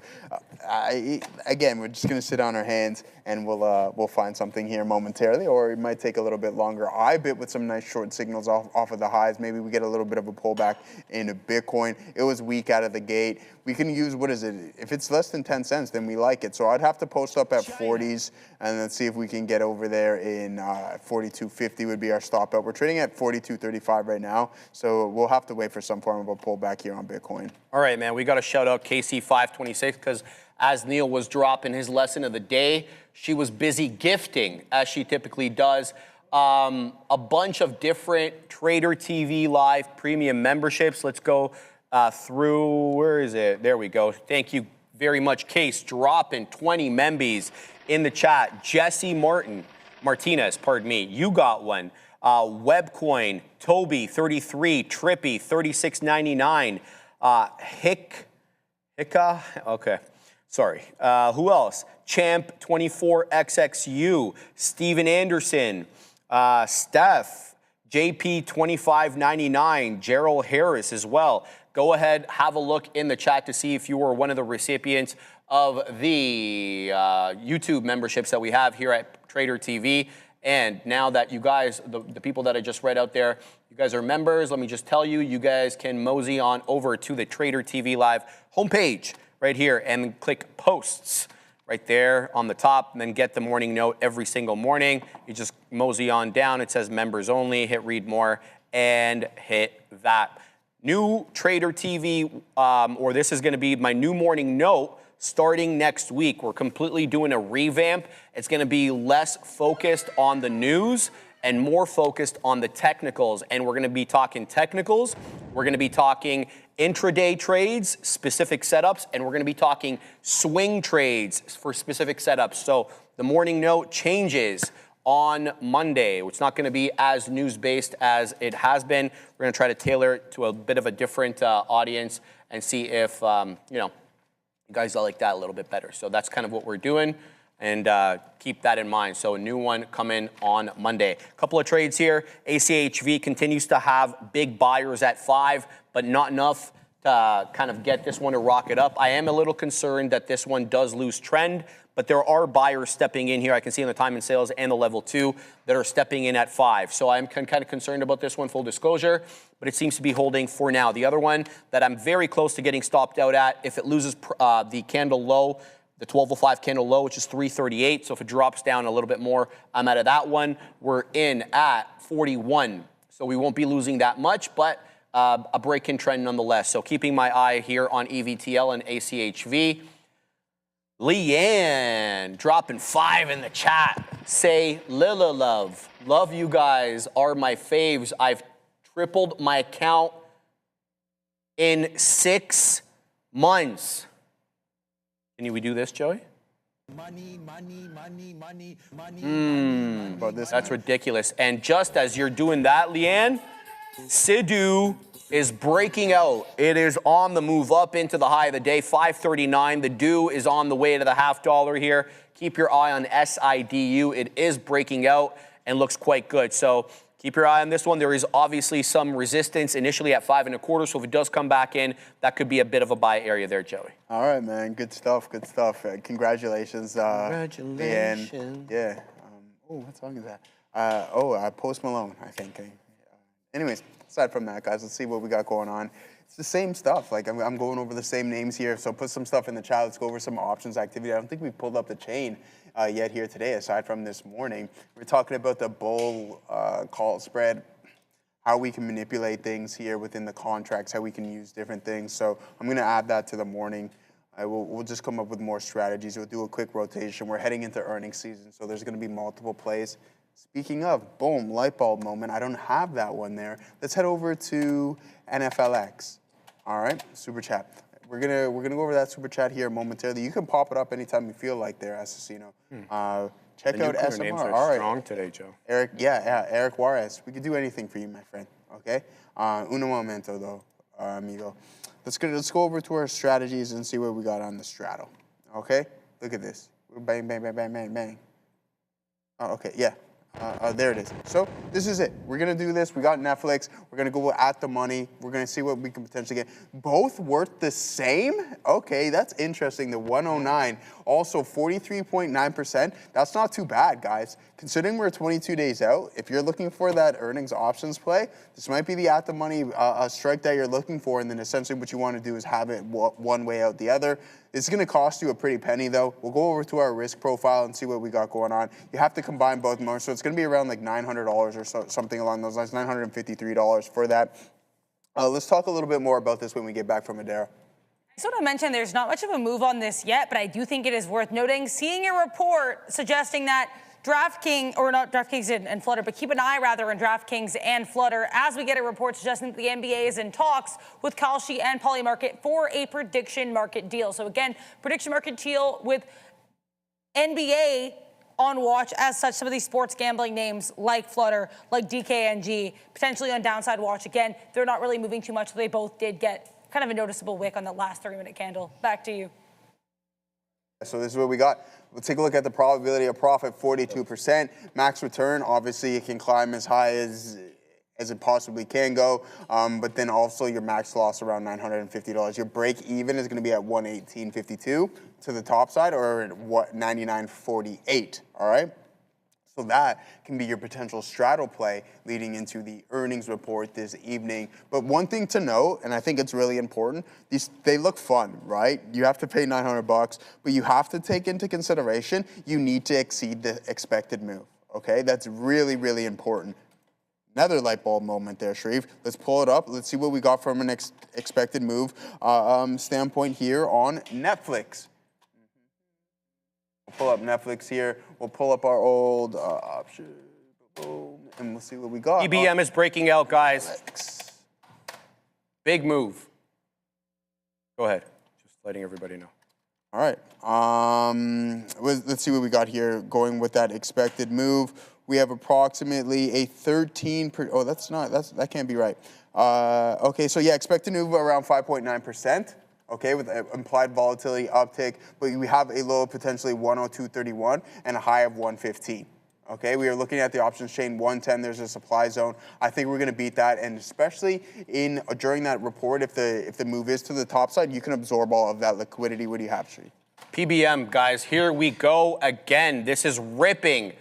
again, we're just going to sit on our hands and we'll find something here momentarily, or it might take a little bit longer. I bit with some nice short signals off of the highs. Maybe we get a little bit of a pullback into Bitcoin. It was weak out of the gate. We can use, what is it? If it's less than 10 cents, then we like it. So I'd have to post up at 40s and then see if we can get over there in 42.50 would be our stop out. We're trading at 42.35 right now. So we'll have to wait for some form of a pullback here on Bitcoin. All right, man. We got to shout out KC526 because as Neil was dropping his lesson of the day, she was busy gifting, as she typically does, a bunch of different Trader TV Live premium memberships. Let's go through, where is it? There we go. Thank you very much, Case. Dropping 20 membies in the chat. Jesse Martin, Martinez, pardon me, you got one. Webcoin, Toby, 33, Trippy, 36.99. Hicka, okay, sorry. Who else? Champ, 24XXU, Steven Anderson, Steph, JP, 25.99, Gerald Harris as well. Go ahead, have a look in the chat to see if you were one of the recipients of the YouTube memberships that we have here at Trader TV. And now that you guys, the people that I just read out there, you guys are members, let me just tell you, you guys can mosey on over to the Trader TV Live homepage right here and click posts right there on the top, and then get the morning note every single morning. You just mosey on down, it says members only, hit read more, and hit that. New Trader TV, or this is gonna be my new morning note, starting next week. We're completely doing a revamp. It's gonna be less focused on the news and more focused on the technicals. And we're gonna be talking technicals, we're gonna be talking intraday trades, specific setups, and we're gonna be talking swing trades for specific setups. So the morning note changes on Monday. It's not gonna be as news-based as it has been. We're gonna try to tailor it to a bit of a different audience and see if, you guys like that a little bit better. So that's kind of what we're doing, and keep that in mind. So a new one coming on Monday. A couple of trades here. SCHW continues to have big buyers at 5, but not enough to kind of get this one to rocket up. I am a little concerned that this one does lose trend, but there are buyers stepping in here. I can see on the time and sales and the level 2 that are stepping in at 5. So I'm kind of concerned about this one, full disclosure, but it seems to be holding for now. The other one that I'm very close to getting stopped out at, if it loses the candle low, the 1205 candle low, which is 338. So if it drops down a little bit more, I'm out of that one. We're in at 41. So we won't be losing that much, but a break in trend nonetheless. So keeping my eye here on EVTL and SCHW. Leanne dropping 5 in the chat. Say Lila love. Love you guys are my faves. I've tripled my account in 6 months. Can we do this, Joey? Money. That's ridiculous. And just as you're doing that, Leanne, SIDU is breaking out. It is on the move up into the high of the day, 539. The DO is on the way to the $0.50 here. Keep your eye on SIDU. It is breaking out and looks quite good. So keep your eye on this one. There is obviously some resistance initially at 5 1/4. So if it does come back in, that could be a bit of a buy area there, Joey. All right, man. Good stuff. Good stuff. Congratulations. Congratulations. Leanne. Yeah. What song is that? Post Malone, I think. Anyways, aside from that, guys, let's see what we got going on. It's the same stuff. Like, I'm going over the same names here. So put some stuff in the chat. Let's go over some options activity. I don't think we've pulled up the chain yet here today, aside from this morning. We're talking about the bull call spread, how we can manipulate things here within the contracts, how we can use different things. So I'm going to add that to the morning. We'll just come up with more strategies. We'll do a quick rotation. We're heading into earnings season, so there's going to be multiple plays. Speaking of, boom, light bulb moment. I don't have that one there. Let's head over to Nflx. All right, super chat. We're gonna go over that super chat here momentarily. You can pop it up anytime you feel like there, Assassino. Check out SMR. Names are all right, strong today, Joe. Eric. Yeah, Eric Juarez. We could do anything for you, my friend. Okay. Uno momento, though, amigo. Let's go over to our strategies and see what we got on the straddle. Okay. Look at this. Bang, bang, bang, bang, bang, bang. Oh, okay. Yeah. There it is. So this is it. We're going to do this. We got Nflx. We're going to go at the money. We're going to see what we can potentially get. Both worth the same? Okay, that's interesting. The 109, also 43.9%. That's not too bad, guys. Considering we're 22 days out, if you're looking for that earnings options play, this might be the at the money strike that you're looking for, and then essentially what you want to do is have it one way out the other. It's going to cost you a pretty penny, though. We'll go over to our risk profile and see what we got going on. You have to combine both more, so it's going to be around like $900 or something along those lines, $953 for that. Let's talk a little bit more about this when we get back from Madeira. I just want to mention there's not much of a move on this yet, but I do think it is worth noting. Seeing a report suggesting that DraftKings, or not DraftKings and Flutter, but keep an eye rather on DraftKings and Flutter as we get a report suggesting that the NBA is in talks with Kalshi and Polymarket for a prediction market deal. So again, prediction market deal with NBA on watch as such. Some of these sports gambling names like Flutter, like DKNG, potentially on downside watch. Again, they're not really moving too much. They both did get kind of a noticeable wick on the last 30-minute candle. Back to you. So this is what we got. We'll take a look at the probability of profit, 42%. Max return, obviously it can climb as high as it possibly can go, but then also your max loss around $950. Your break even is going to be at 118.52 to the top side, or at what 99.48. All right. So that can be your potential straddle play leading into the earnings report this evening. But one thing to note, and I think it's really important, they look fun, right? You have to pay $900, but you have to take into consideration you need to exceed the expected move. Okay, that's really, really important. Another light bulb moment there, Shreve. Let's pull it up. Let's see what we got from an expected move standpoint here on Netflix. We'll pull up Netflix here. We'll pull up our old option. Boom, and we'll see what we got. EBM is breaking out, guys. Big move. Go ahead. Just letting everybody know. All right. Let's see what we got here. Going with that expected move, we have approximately a 13. Oh, that can't be right. Okay, so yeah, expected move around 5.9%. Okay, with implied volatility uptick, but we have a low of potentially 102.31 and a high of 115. Okay, we are looking at the options chain 110. There's a supply zone. I think we're going to beat that, and especially during that report, if the move is to the top side, you can absorb all of that liquidity. What do you have, Sri? PBM, guys, here we go again. This is ripping.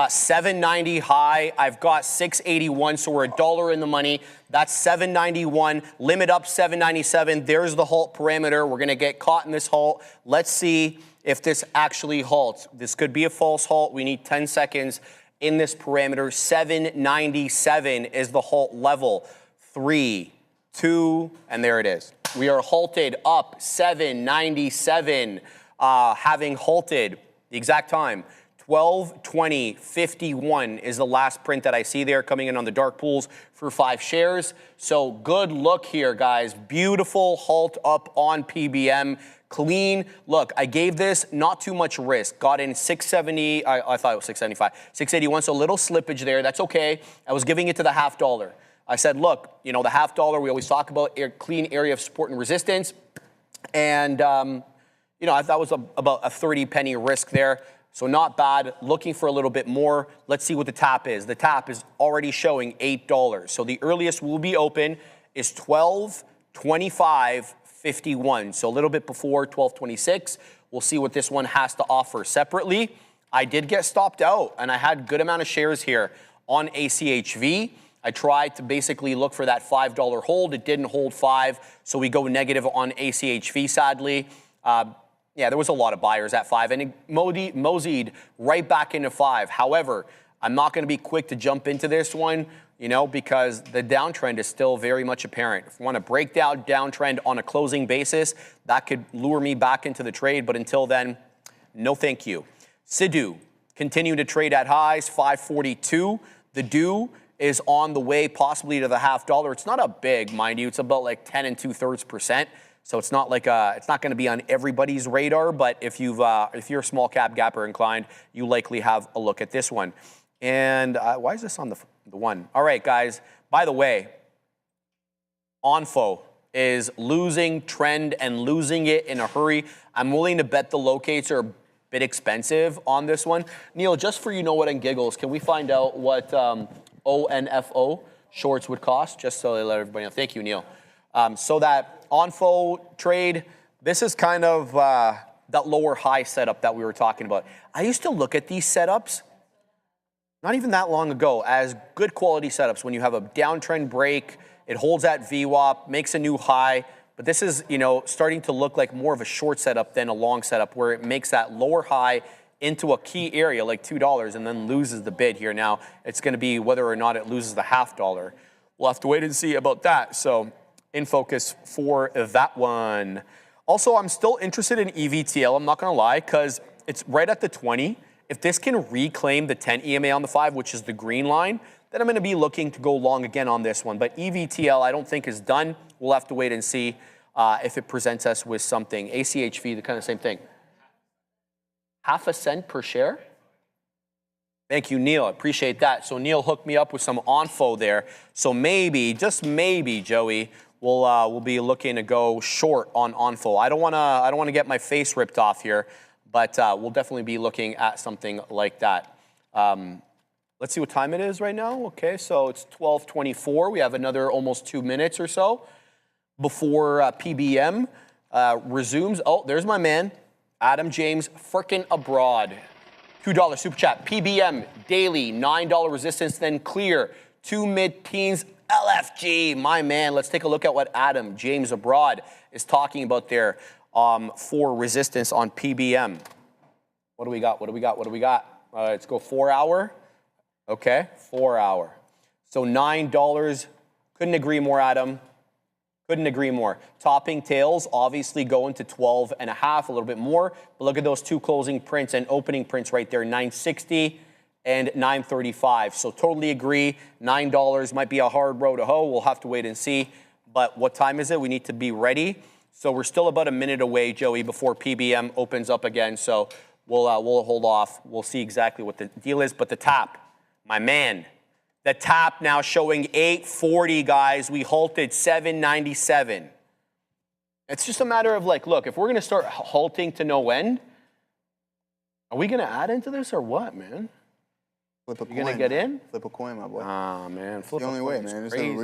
790 high. I've got 681, so we're $1 in the money. That's 791. Limit up 797. There's the halt parameter. We're going to get caught in this halt. Let's see if this actually halts. This could be a false halt. We need 10 seconds in this parameter. 797 is the halt level. 3, 2, and there it is. We are halted up 797. Having halted the exact time. 12:20:51 is the last print that I see there coming in on the dark pools for 5 shares. So good look here, guys. Beautiful halt up on PBM. Clean. Look, I gave this not too much risk. Got in 670. I thought it was 675. 681, so a little slippage there. That's okay. I was giving it to the $0.50. I said, look, the $0.50, we always talk about clean area of support and resistance. And, I thought was about a 30 penny risk there. So not bad. Looking for a little bit more. Let's see what the tap is. The tap is already showing $8. So the earliest we'll be open is 12:25:51. So a little bit before 12:26. We'll see what this one has to offer. Separately, I did get stopped out, and I had a good amount of shares here on ACHV. I tried to basically look for that $5 hold. It didn't hold 5, so we go negative on ACHV, sadly. Yeah, there was a lot of buyers at 5, and it moseyed right back into 5. However, I'm not going to be quick to jump into this one, because the downtrend is still very much apparent. If you want to break down downtrend on a closing basis, that could lure me back into the trade, but until then, no thank you. SIDU, continue to trade at highs, 542. The DO is on the way possibly to the $0.50. It's not a big, mind you. It's about like 10 2/3%. So it's not like it's not going to be on everybody's radar, but if you're small cap gapper inclined, you likely have a look at this one. And why is this on the one? All right, guys. By the way, Onfo is losing trend and losing it in a hurry. I'm willing to bet the locates are a bit expensive on this one. Neil, just for what and giggles, can we find out what ONFO shorts would cost? Just so they let everybody know. Thank you, Neil. So that Onfo trade, this is kind of that lower high setup that we were talking about. I used to look at these setups, not even that long ago, as good quality setups. When you have a downtrend break, it holds that VWAP, makes a new high. But this is, starting to look like more of a short setup than a long setup, where it makes that lower high into a key area like $2 and then loses the bid here. Now, it's going to be whether or not it loses the $0.50. We'll have to wait and see about that. So in focus for that one. Also, I'm still interested in EVTL, I'm not going to lie, because it's right at the 20. If this can reclaim the 10 EMA on the 5, which is the green line, then I'm going to be looking to go long again on this one. But EVTL, I don't think is done. We'll have to wait and see if it presents us with something. ACHV, the kind of same thing. 0.5 cent per share? Thank you, Neil. I appreciate that. So Neil hooked me up with some info there. So maybe, just maybe, Joey, we'll be looking to go short on info. I don't wanna get my face ripped off here, but we'll definitely be looking at something like that. Let's see what time it is right now. Okay, so it's 12:24. We have another almost 2 minutes or so before PBM resumes. Oh, there's my man, Adam James, frickin' abroad. $2 super chat. PBM daily, $9 resistance, then clear. 2 mid-teens LFG. My man, let's take a look at what Adam James abroad is talking about there for resistance on PBM. What do we got? What do we got? What do we got? Let's go 4 hour. Okay, 4 hour. So $9. Couldn't agree more, Adam. Couldn't agree more. Topping tails obviously going to 12.5, a little bit more. But look at those two closing prints and opening prints right there, 960 and 935. So totally agree. $9 might be a hard road to hoe. We'll have to wait and see. But what time is it? We need to be ready. So we're still about a minute away, Joey, before PBM opens up again. So we'll hold off. We'll see exactly what the deal is. But the tap, my man. The tap now showing 840, guys. We halted 797. It's just a matter of like, look, if we're going to start halting to no end, are we going to add into this or what, man? Flip a coin. You going to get in? Flip a coin, my boy. Ah, man. Flip the only way, man. It's crazy.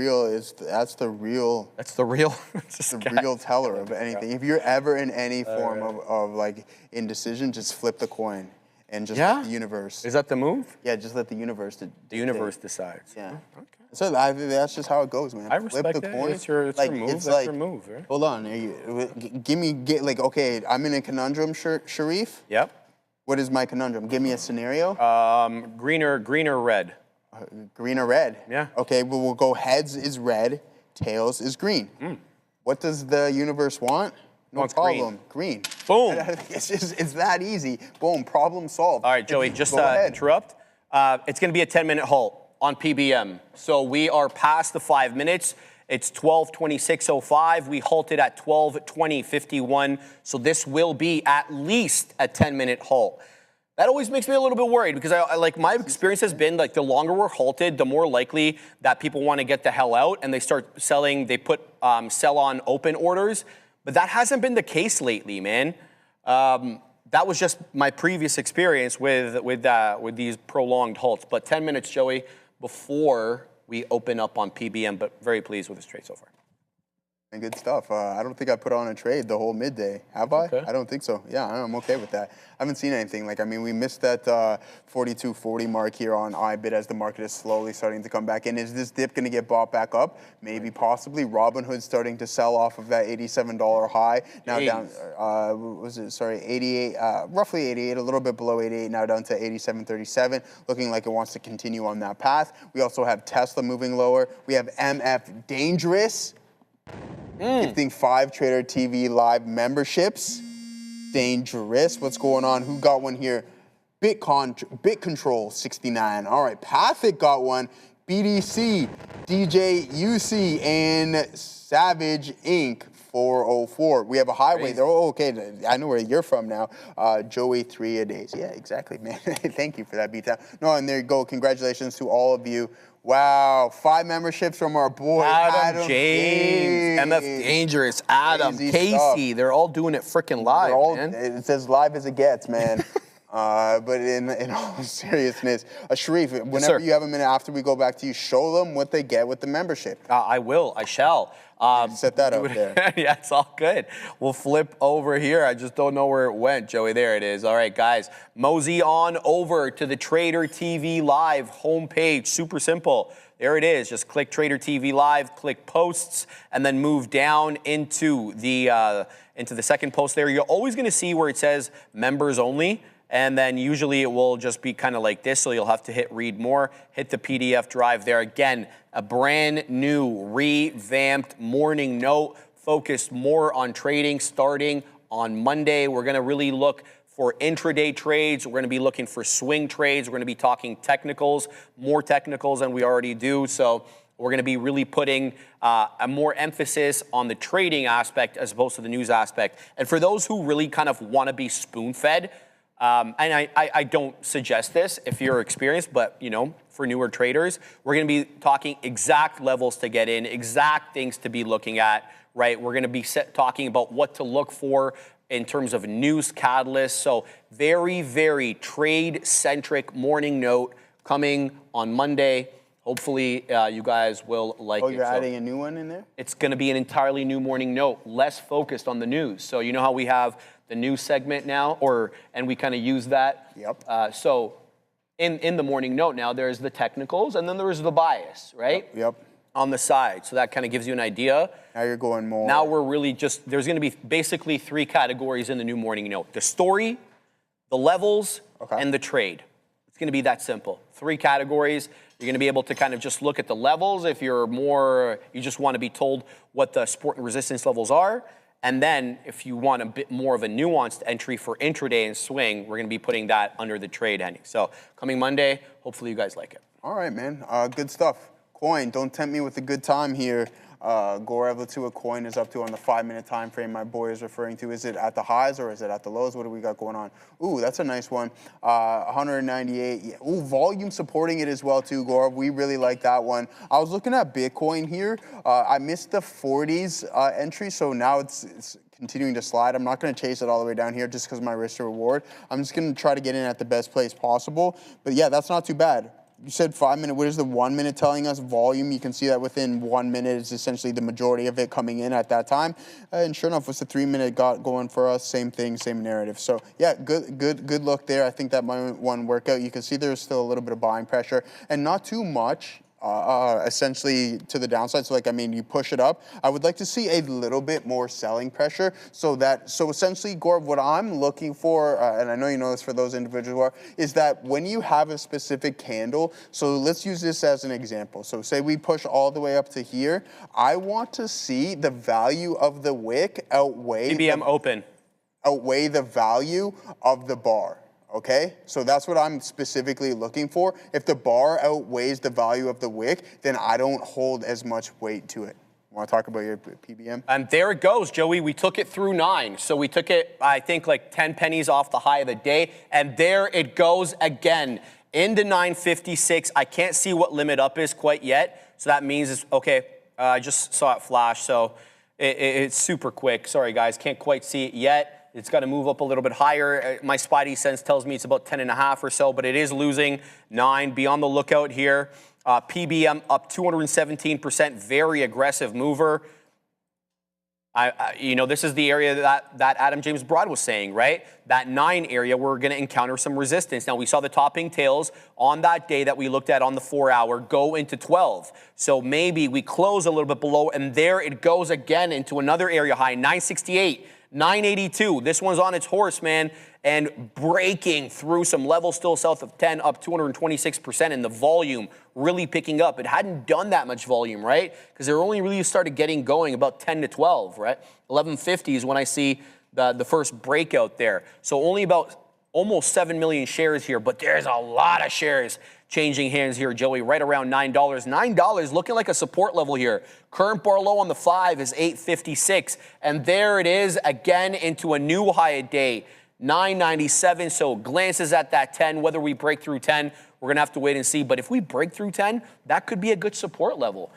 that's the real. That's the real. It's the real teller of anything. If you're ever in any form of like indecision, just flip the coin. And just let the universe. Is that the move? Yeah, just let the universe. The universe decides. Yeah. Okay. So that's just how it goes, man. I respect Flip the that. coin. It's your like, move. It's That's like, your move, right? Hold on. Okay, I'm in a conundrum, Sharif. Yep. What is my conundrum? Give me a scenario. Green or red? Green or red? Yeah. Okay, well, we'll go heads is red, tails is green. What does the universe want? No problem. Green. Boom. It's that easy. Boom. Problem solved. All right, Joey, just ahead. interrupt. It's going to be a 10-minute halt on PBM. So we are past the 5 minutes. It's 12:26:05. We halted at 12:20:51. So this will be at least a 10-minute halt. That always makes me a little bit worried because I like my experience has been like the longer we're halted, the more likely that people want to get the hell out and they start selling. They put sell on open orders. But that hasn't been the case lately, man. That was just my previous experience with these prolonged halts. But 10 minutes, Joey, before we open up on PBM, but very pleased with this trade so far. And good stuff. I don't think I put on a trade the whole midday. Have I? Okay. I don't think so. Yeah, I'm okay with that. I haven't seen anything. We missed that 42.40 mark here on IBIT as the market is slowly starting to come back in. Is this dip going to get bought back up? Maybe, possibly. Robinhood starting to sell off of that $87 high. Now down, 88, roughly 88, a little bit below 88, now down to 87.37, looking like it wants to continue on that path. We also have Tesla moving lower. We have MF Dangerous. Gifting 5 Trader TV Live memberships. Dangerous. What's going on? Who got one here? Bit Control 69. All right, Pathic got one. BDC, DJ UC, and Savage Inc. 404. We have a highway there. Oh, okay. I know where you're from now. Joey 3 a days. Yeah, exactly, man. Thank you for that, B-Town. No, and there you go. Congratulations to all of you. Wow, 5 memberships from our boy Adam James, MF Dangerous, Adam, Crazy Casey. stuff. They're all doing it freaking live, man. It's as live as it gets, man. But in all seriousness, Sharif, whenever you have a minute after we go back to you, show them what they get with the membership. I will. I shall. Set that up there. Yeah, it's all good. We'll flip over here. I just don't know where it went, Joey. There it is. All right, guys. Mosey on over to the Trader TV Live homepage. Super simple. There it is. Just click Trader TV Live, click Posts, and then move down into the second post there. You're always going to see where it says Members Only. And then usually it will just be kind of like this, so you'll have to hit read more, hit the PDF drive there. Again, a brand new revamped morning note focused more on trading starting on Monday. We're going to really look for intraday trades. We're going to be looking for swing trades. We're going to be talking technicals, more technicals than we already do. So we're going to be really putting a more emphasis on the trading aspect as opposed to the news aspect. And for those who really kind of want to be spoon-fed, And I don't suggest this if you're experienced, but you know, for newer traders, we're going to be talking exact levels to get in, exact things to be looking at, right? We're going to be talking about what to look for in terms of news catalysts. So very, very trade-centric morning note coming on Monday. Hopefully you guys will like it. Oh, you're adding a new one in there? It's going to be an entirely new morning note, less focused on the news. So you know how we have the news segment now, and we kind of use that? Yep. So in the morning note now, there's the technicals, and then there's the bias, right? Yep. On the side. So that kind of gives you an idea. Now you're going more. Now we're really just, there's going to be basically 3 categories in the new morning note. The story, the levels, and the trade. It's going to be that simple. 3 categories. You're going to be able to kind of just look at the levels if you're more, you just want to be told what the support and resistance levels are. And then if you want a bit more of a nuanced entry for intraday and swing, we're going to be putting that under the trade heading. So coming Monday, hopefully you guys like it. All right, man. Good stuff. Coin, don't tempt me with a good time here. Gorev, let's see what coin is up to on the 5-minute time frame my boy is referring to. Is it at the highs or is it at the lows? What do we got going on? Ooh, that's a nice one. 198. Yeah. Ooh, volume supporting it as well too, Gorev. We really like that one. I was looking at Bitcoin here. I missed the 40s entry, so now it's continuing to slide. I'm not going to chase it all the way down here just because of my risk to reward. I'm just going to try to get in at the best place possible. But yeah, that's not too bad. You said 5-minute. What is the 1 minute telling us? Volume. You can see that within 1 minute is essentially the majority of it coming in at that time. And sure enough, what's the 3-minute got going for us? Same thing, same narrative. So yeah, good look there. I think that might one work out. You can see there's still a little bit of buying pressure and not too much. Essentially to the downside. So like, I mean, you push it up. I would like to see a little bit more selling pressure so essentially, Gorb, what I'm looking for, and I know you know this for those individuals who are, is that when you have a specific candle, so let's use this as an example. So say we push all the way up to here. I want to see the value of the wick outweigh the value of the bar. Okay, so that's what I'm specifically looking for. If the bar outweighs the value of the wick, then I don't hold as much weight to it. Want to talk about your PBM? And there it goes, Joey. We took it through 9. So we took it, I think, like 10 pennies off the high of the day. And there it goes again into 956. I can't see what limit up is quite yet. So that means it's okay. I just saw it flash. So it's super quick. Sorry, guys. Can't quite see it yet. It's got to move up a little bit higher. My spidey sense tells me it's about 10.5 or so, but it is losing 9. Be on the lookout here. PBM up 217%. Very aggressive mover. You know, this is the area that Adam James Broad was saying, right? That 9 area, we're going to encounter some resistance. Now, we saw the topping tails on that day that we looked at on the 4-hour go into 12. So maybe we close a little bit below, and there it goes again into another area high, 968. 982. This one's on its horse, man, and breaking through some levels still south of 10, up 226%, and the volume really picking up. It hadn't done that much volume, right? Because they only really started getting going about 10 to 12, right? 1150 is when I see the first breakout there. So only about almost 7 million shares here, but there's a lot of shares changing hands here, Joey, right around $9. $9 looking like a support level here. Current bar low on the 5 is 856, and there it is again into a new high a day, 997. So glances at that 10. Whether we break through 10, we're going to have to wait and see. But if we break through 10, that could be a good support level.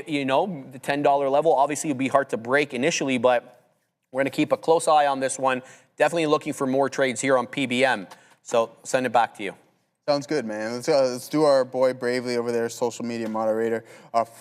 You know, the $10 level obviously would be hard to break initially, but we're going to keep a close eye on this one. Definitely looking for more trades here on PBM. So send it back to you. Sounds good, man. Let's do our boy Bravely over there, social media moderator.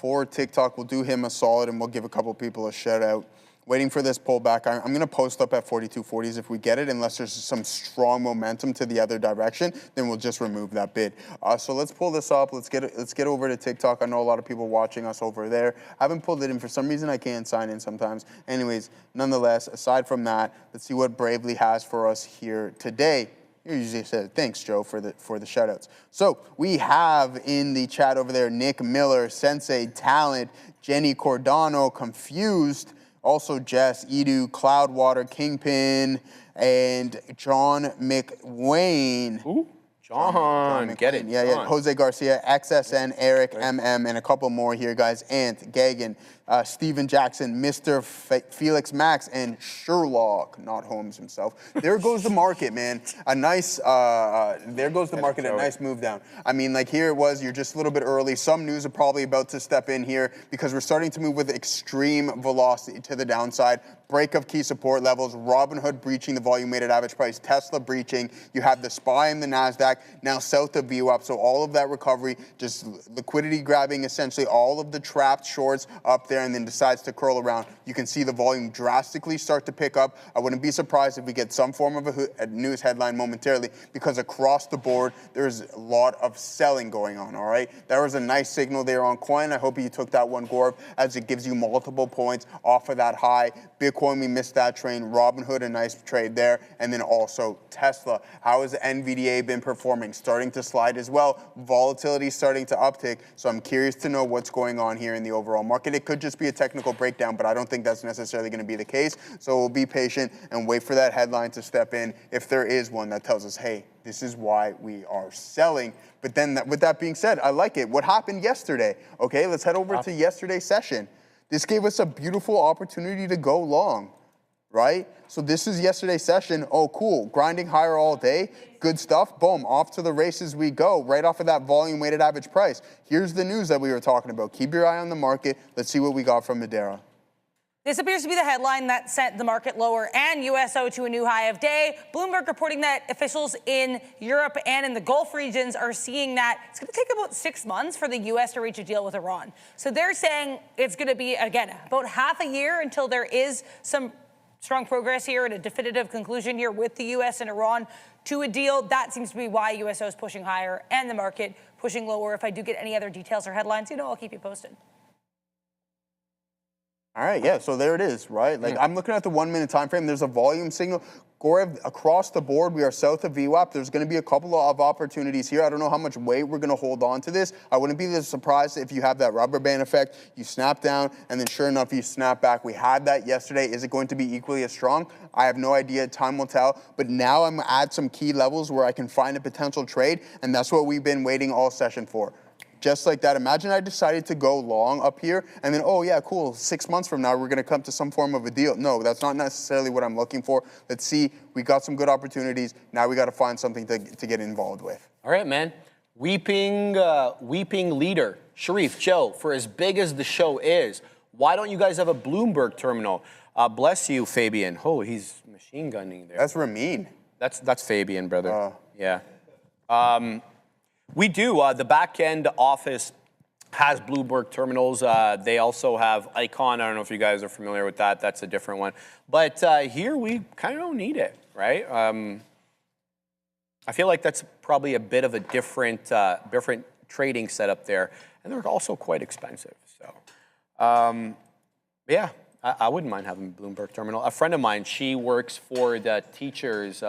For TikTok, we'll do him a solid and we'll give a couple people a shout out. Waiting for this pullback. I'm going to post up at 42.40s if we get it, unless there's some strong momentum to the other direction, then we'll just remove that bid. So let's pull this up. Let's get over to TikTok. I know a lot of people watching us over there. I haven't pulled it in. For some reason, I can't sign in sometimes. Anyways, nonetheless, aside from that, let's see what Bravely has for us here today. You usually said thanks, Joe, for the shout outs. So we have in the chat over there Nick Miller, Sensei, Talent, Jenny Cordano, Confused, also Jess, Edu, Cloudwater, Kingpin, and John McWayne. Ooh. John, get it. Yeah, John. Jose Garcia, XSN, Eric, MM, and a couple more here, guys. Ant, Gagan, Steven Jackson, Mr. Felix Max, and Sherlock, not Holmes himself. There goes the market, man. A nice, there goes the market, a nice move down. I mean, like here it was, you're just a little bit early. Some news are probably about to step in here because we're starting to move with extreme velocity to the downside. Break of key support levels, Robinhood breaching the volume-weighted average price, Tesla breaching. You have the SPY in the NASDAQ, now south of VWAP. So all of that recovery, just liquidity grabbing essentially all of the trapped shorts up there and then decides to curl around. You can see the volume drastically start to pick up. I wouldn't be surprised if we get some form of a news headline momentarily because across the board, there's a lot of selling going on, all right? There was a nice signal there on coin. I hope you took that one, Gorv, as it gives you multiple points off of that high. Bitcoin, we missed that train. Robinhood, a nice trade there. And then also Tesla. How has NVDA been performing? Starting to slide as well. Volatility starting to uptick. So I'm curious to know what's going on here in the overall market. It could just be a technical breakdown, but I don't think that's necessarily going to be the case. So we'll be patient and wait for that headline to step in if there is one that tells us, hey, this is why we are selling. But then with that being said, I like it. What happened yesterday? Okay, let's head over to yesterday's session. This gave us a beautiful opportunity to go long, right? So this is yesterday's session. Oh, cool. Grinding higher all day. Good stuff. Boom. Off to the races we go. Right off of that volume-weighted average price. Here's the news that we were talking about. Keep your eye on the market. Let's see what we got from Madeira. This appears to be the headline that sent the market lower and USO to a new high of day. Bloomberg reporting that officials in Europe and in the Gulf regions are seeing that it's going to take about 6 months for the U.S. to reach a deal with Iran. So they're saying it's going to be, again, about half a year until there is some strong progress here and a definitive conclusion here with the U.S. and Iran to a deal. That seems to be why USO is pushing higher and the market pushing lower. If I do get any other details or headlines, I'll keep you posted. All right, yeah, so there it is, right? Like, I'm looking at the 1 minute time frame. There's a volume signal. Gorev, across the board, we are south of VWAP. There's going to be a couple of opportunities here. I don't know how much weight we're going to hold on to this. I wouldn't be surprised if you have that rubber band effect. You snap down, and then sure enough, you snap back. We had that yesterday. Is it going to be equally as strong? I have no idea. Time will tell. But now I'm at some key levels where I can find a potential trade, and that's what we've been waiting all session for. Just like that. Imagine I decided to go long up here and then, oh yeah, cool, 6 months from now we're going to come to some form of a deal. No, that's not necessarily what I'm looking for. Let's see. We got some good opportunities. Now we got to find something to get involved with. All right, man. Weeping leader, Sharif, Joe, for as big as the show is, why don't you guys have a Bloomberg terminal? Bless you, Fabian. Oh, he's machine gunning there. That's Ramin. That's Fabian, brother. Yeah. We do. The back-end office has Bloomberg terminals. They also have Icon. I don't know if you guys are familiar with that. That's a different one. But here we kind of don't need it, right? I feel like that's probably a bit of a different trading setup there. And they're also quite expensive. So, yeah, I wouldn't mind having a Bloomberg terminal. A friend of mine, she works for the teachers'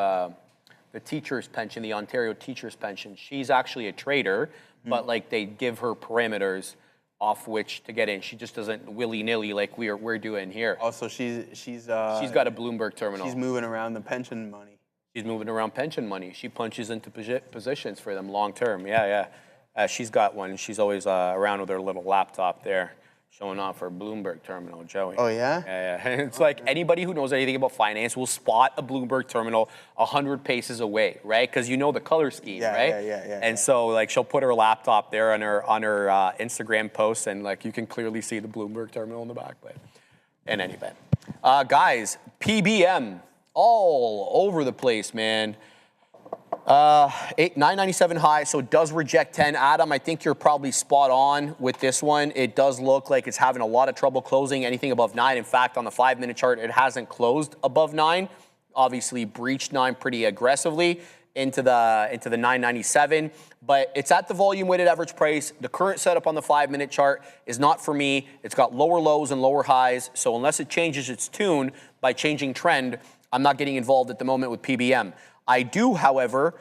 pension, the Ontario teachers' pension. She's actually a trader, but like they give her parameters off which to get in. She just doesn't willy-nilly like we're doing here. Also, she's got a Bloomberg terminal. She's moving around the pension money. She's moving around pension money. She punches into positions for them long term. Yeah. She's got one. She's always around with her little laptop there, showing off her Bloomberg terminal, Joey. Oh, yeah? Yeah. It's like anybody who knows anything about finance will spot a Bloomberg terminal 100 paces away, right? Because you know the color scheme, right? Yeah. And so, like, she'll put her laptop there on her Instagram post, and, like, you can clearly see the Bloomberg terminal in the back. But in any event. Guys, PBM, all over the place, man. 997 high, so it does reject 10. Adam, I think you're probably spot on with this one. It does look like it's having a lot of trouble closing anything above 9. In fact, on the 5-minute chart, it hasn't closed above 9. Obviously, breached 9 pretty aggressively into the 997, but it's at the volume-weighted average price. The current setup on the 5-minute chart is not for me. It's got lower lows and lower highs, so unless it changes its tune by changing trend, I'm not getting involved at the moment with PBM. I do, however,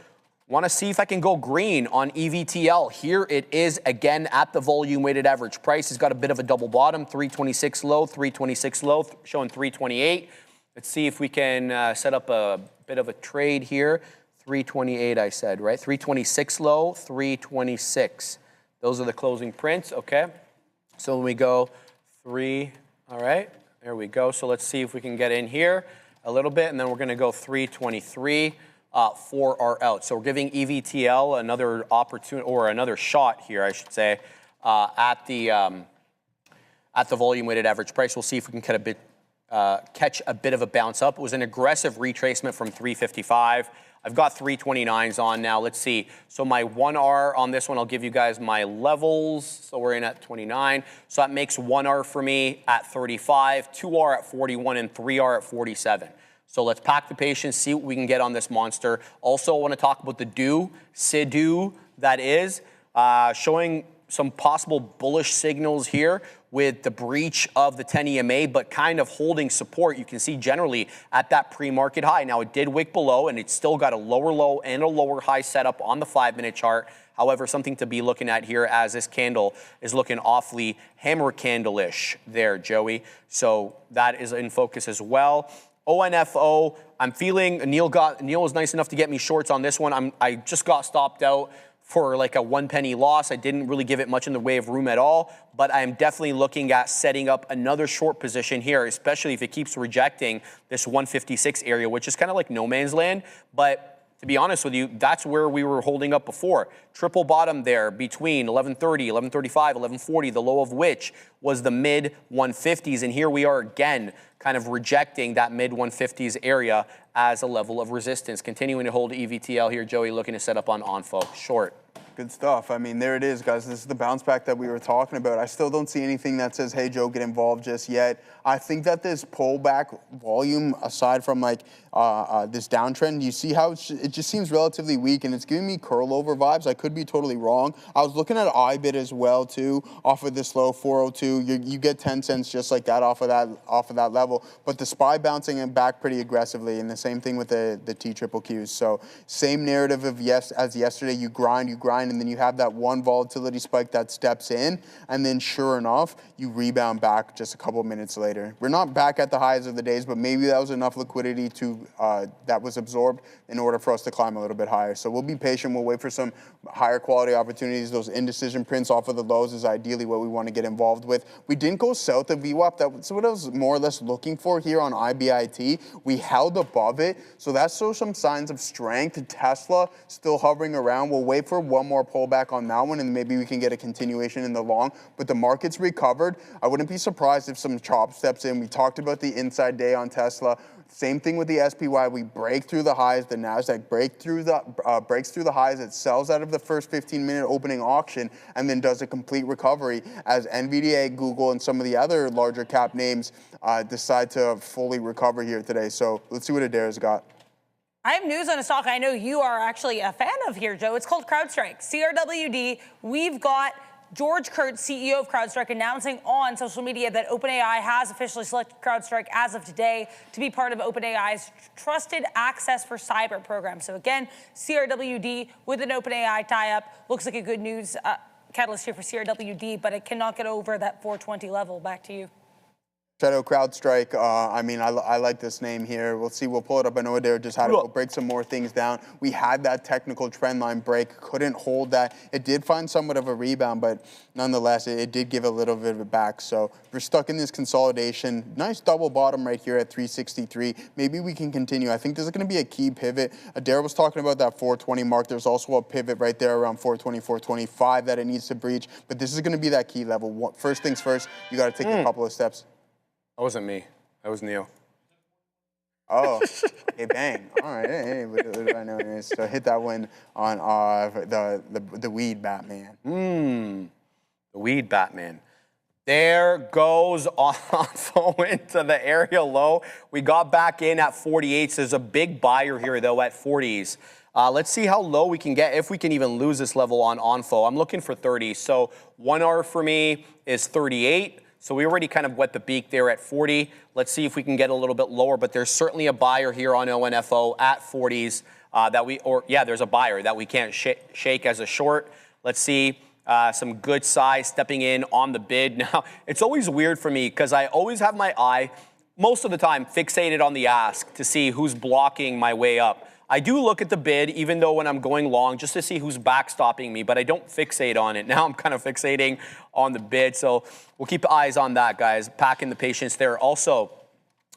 want to see if I can go green on EVTL. Here it is again at the volume-weighted average price. It's got a bit of a double bottom, 326 low, 326 low, showing 328. Let's see if we can set up a bit of a trade here. 328 I said, right? 326 low, 326. Those are the closing prints, okay? So when we go 3, all right, there we go. So let's see if we can get in here a little bit, and then we're gonna go 323 for our out. So we're giving EVTL another opportunity, or another shot here, I should say, at the volume weighted average price. We'll see if we can catch a bit of a bounce up. It was an aggressive retracement from 355. I've got 329s on now. Let's see. So my 1R on this one, I'll give you guys my levels. So we're in at 29. So that makes 1R for me at 35, 2R at 41, and 3R at 47. So let's pack the patience, see what we can get on this monster. Also, I want to talk about the SIDU, that is, showing some possible bullish signals here with the breach of the 10 EMA, but kind of holding support. You can see generally at that pre-market high. Now, it did wick below, and it's still got a lower low and a lower high setup on the 5-minute chart. However, something to be looking at here, as this candle is looking awfully hammer candle-ish there, Joey. So that is in focus as well. ONFO, I'm feeling, Neil was nice enough to get me shorts on this one. I just got stopped out for like a 1 penny loss. I didn't really give it much in the way of room at all, but I am definitely looking at setting up another short position here, especially if it keeps rejecting this 156 area, which is kind of like no man's land. But to be honest with you, that's where we were holding up before. Triple bottom there between 1130, 1135, 1140, the low of which was the mid 150s. And here we are again, kind of rejecting that mid 150s area as a level of resistance. Continuing to hold EVTL here, Joey, looking to set up on ONFO short. Good stuff. I mean, there it is, guys. This is the bounce back that we were talking about. I still don't see anything that says, hey, Joe, get involved just yet. I think that this pullback volume, aside from like this downtrend, you see how it just seems relatively weak, and it's giving me curl over vibes. I could be totally wrong. I was looking at IBIT as well, too, off of this low 402. You get 10 cents just like that off of that level. But the SPY bouncing it back pretty aggressively, and the same thing with the TQQQs. So same narrative as yesterday. You grind, and then you have that one volatility spike that steps in, and then sure enough, you rebound back just a couple minutes later. We're not back at the highs of the days, but maybe that was enough liquidity that was absorbed in order for us to climb a little bit higher. So we'll be patient. We'll wait for some higher quality opportunities. Those indecision prints off of the lows is ideally what we want to get involved with. We didn't go south of VWAP. That's what I was more or less looking for here on IBIT. We held above it, so that shows some signs of strength. Tesla still hovering around. We'll wait for one more pullback on that one, and maybe we can get a continuation in the long. But the market's recovered. I wouldn't be surprised if some chop steps in. We talked about the inside day on Tesla. Same thing with the SPY. We break through the highs. The NASDAQ breaks through the highs. It sells out of the first 15-minute opening auction and then does a complete recovery as NVIDIA, Google, and some of the other larger cap names decide to fully recover here today. So let's see what Adair's got. I have news on a stock I know you are actually a fan of here, Joe. It's called CrowdStrike, CRWD. We've got George Kurtz, CEO of CrowdStrike, announcing on social media that OpenAI has officially selected CrowdStrike as of today to be part of OpenAI's Trusted Access for Cyber program. So again, CRWD with an OpenAI tie-up. Looks like a good news catalyst here for CRWD, but it cannot get over that 420 level. Back to you. Shadow CrowdStrike, I mean, I like this name here. We'll see. We'll pull it up. I know Adair just had it. We'll break some more things down. We had that technical trend line break. Couldn't hold that. It did find somewhat of a rebound, but nonetheless, it did give a little bit of it back. So we're stuck in this consolidation. Nice double bottom right here at 363. Maybe we can continue. I think this is going to be a key pivot. Adair was talking about that 420 mark. There's also a pivot right there around 420, 425 that it needs to breach. But this is going to be that key level. First things first, you got to take a couple of steps. That wasn't me. That was Neil. Oh, hey, bang. All right, hey, what do I know? So hit that one on the weed Batman. The weed Batman. There goes ONFO into the area low. We got back in at 48s. There's a big buyer here, though, at 40s. Let's see how low we can get, if we can even lose this level on ONFO. I'm looking for 30. So 1R for me is 38. So we already kind of wet the beak there at 40. Let's see if we can get a little bit lower, but there's certainly a buyer here on ONFO at 40s there's a buyer that we can't shake as a short. Let's see some good size stepping in on the bid. Now, it's always weird for me because I always have my eye, most of the time, fixated on the ask to see who's blocking my way up. I do look at the bid, even though when I'm going long, just to see who's backstopping me, but I don't fixate on it. Now I'm kind of fixating on the bid, so we'll keep eyes on that, guys. Packing the patience there. Also,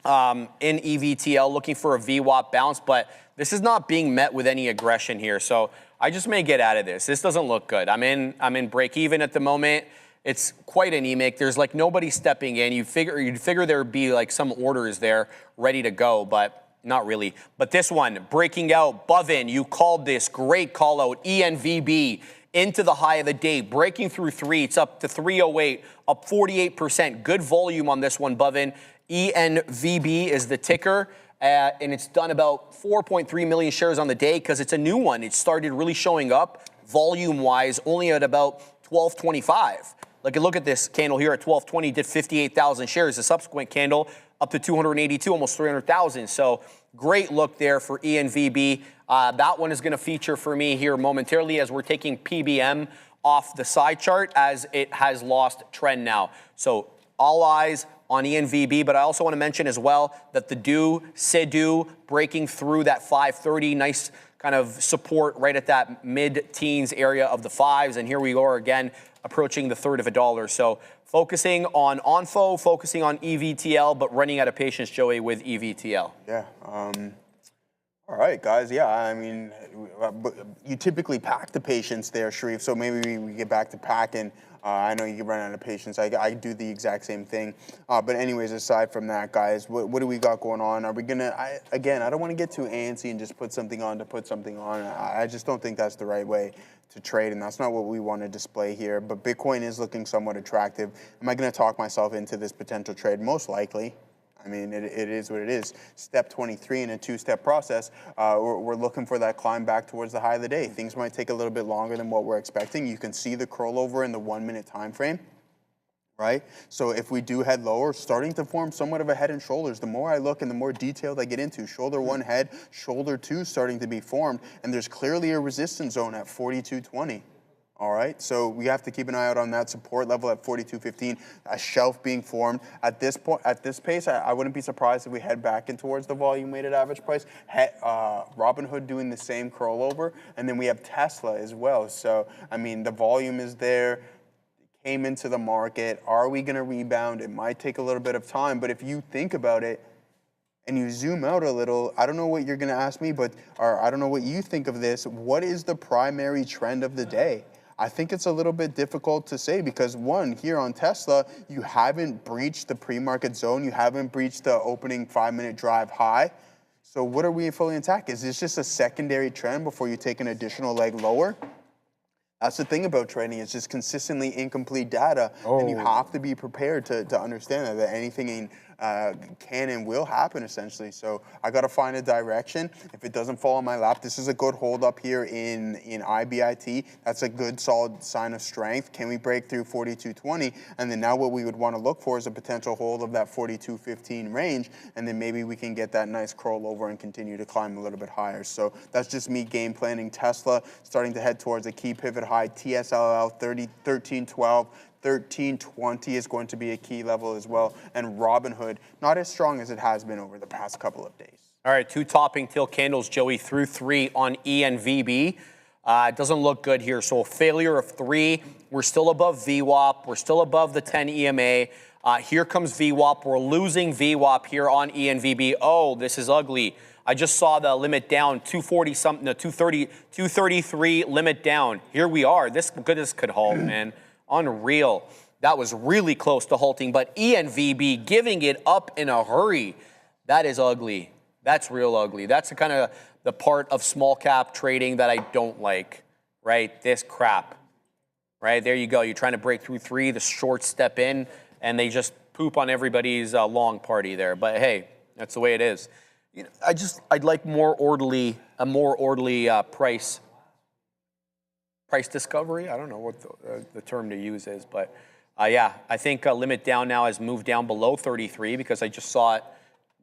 in EVTL, looking for a VWAP bounce, but this is not being met with any aggression here, so I just may get out of this. This doesn't look good. I'm in break even at the moment. It's quite anemic. There's like nobody stepping in. You'd figure there'd be like some orders there ready to go, but not really. But this one, breaking out, Bovin, you called this, great call out, ENVB into the high of the day, breaking through 3, it's up to 308, up 48%. Good volume on this one, Bovin. ENVB is the ticker, and it's done about 4.3 million shares on the day because it's a new one. It started really showing up volume-wise only at about 1225. Look at this candle here at 1220, did 58,000 shares. The subsequent candle up to 282, almost 300,000. So great look there for ENVB. That one is going to feature for me here momentarily as we're taking PBM off the side chart as it has lost trend now. So all eyes on ENVB, but I also want to mention as well that the SIDU breaking through that 530, nice kind of support right at that mid-teens area of the 5s, and here we are again approaching the third of a dollar. So focusing on ONFO, focusing on EVTL, but running out of patience, Joey, with EVTL. Yeah. All right, guys. Yeah, I mean, you typically pack the patience there, Sharif, so maybe we get back to packing. I know you can run out of patience. I do the exact same thing. But anyways, aside from that, guys, what do we got going on? Are we going to, again, I don't want to get too antsy and just put something on to put something on. I just don't think that's the right way to trade, and that's not what we want to display here. But Bitcoin is looking somewhat attractive. Am I going to talk myself into this potential trade? Most likely. I mean, it is what it is. Step 23 in a two-step process, we're looking for that climb back towards the high of the day. Things might take a little bit longer than what we're expecting. You can see the curl over in the 1-minute time frame, right? So if we do head lower, starting to form somewhat of a head and shoulders. The more I look and the more detailed I get into, shoulder 1 head, shoulder 2 starting to be formed, and there's clearly a resistance zone at 42.20. All right, so we have to keep an eye out on that support level at 42.15, a shelf being formed. At this point, at this pace, I wouldn't be surprised if we head back in towards the volume-weighted average price. Robinhood doing the same curl over, and then we have Tesla as well. So, I mean, the volume is there. It came into the market. Are we going to rebound? It might take a little bit of time, but if you think about it, and you zoom out a little, I don't know what you're going to ask me, but or I don't know what you think of this. What is the primary trend of the day? I think it's a little bit difficult to say because, one, here on Tesla, you haven't breached the pre-market zone. You haven't breached the opening 5-minute drive high. So what are we fully intact? Is this just a secondary trend before you take an additional leg lower? That's the thing about trading. It's just consistently incomplete data, and you have to be prepared to understand that anything can and will happen, essentially. So I got to find a direction. If it doesn't fall on my lap, this is a good hold up here in IBIT. That's a good, solid sign of strength. Can we break through 42.20? And then now what we would want to look for is a potential hold of that 42.15 range, and then maybe we can get that nice curl over and continue to climb a little bit higher. So that's just me game planning. Tesla starting to head towards a key pivot high. TSLL 13.12. 1320 is going to be a key level as well. And Robinhood, not as strong as it has been over the past couple of days. All right, 2 topping tail candles, Joey, through 3 on ENVB. It doesn't look good here. So a failure of 3. We're still above VWAP. We're still above the 10 EMA. Here comes VWAP. We're losing VWAP here on ENVB. Oh, this is ugly. I just saw the limit down, 240 something, no, 230, 233 limit down. Here we are. This could halt, man. Unreal. That was really close to halting, but ENVB giving it up in a hurry. That is ugly. That's real ugly. That's the kind of the part of small cap trading that I don't like, right? This crap, right? There you go. You're trying to break through 3, the short step in, and they just poop on everybody's long party there. But hey, that's the way it is. You know, I'd like a more orderly price discovery. I don't know what the term to use is, but yeah, I think limit down now has moved down below 33 because I just saw it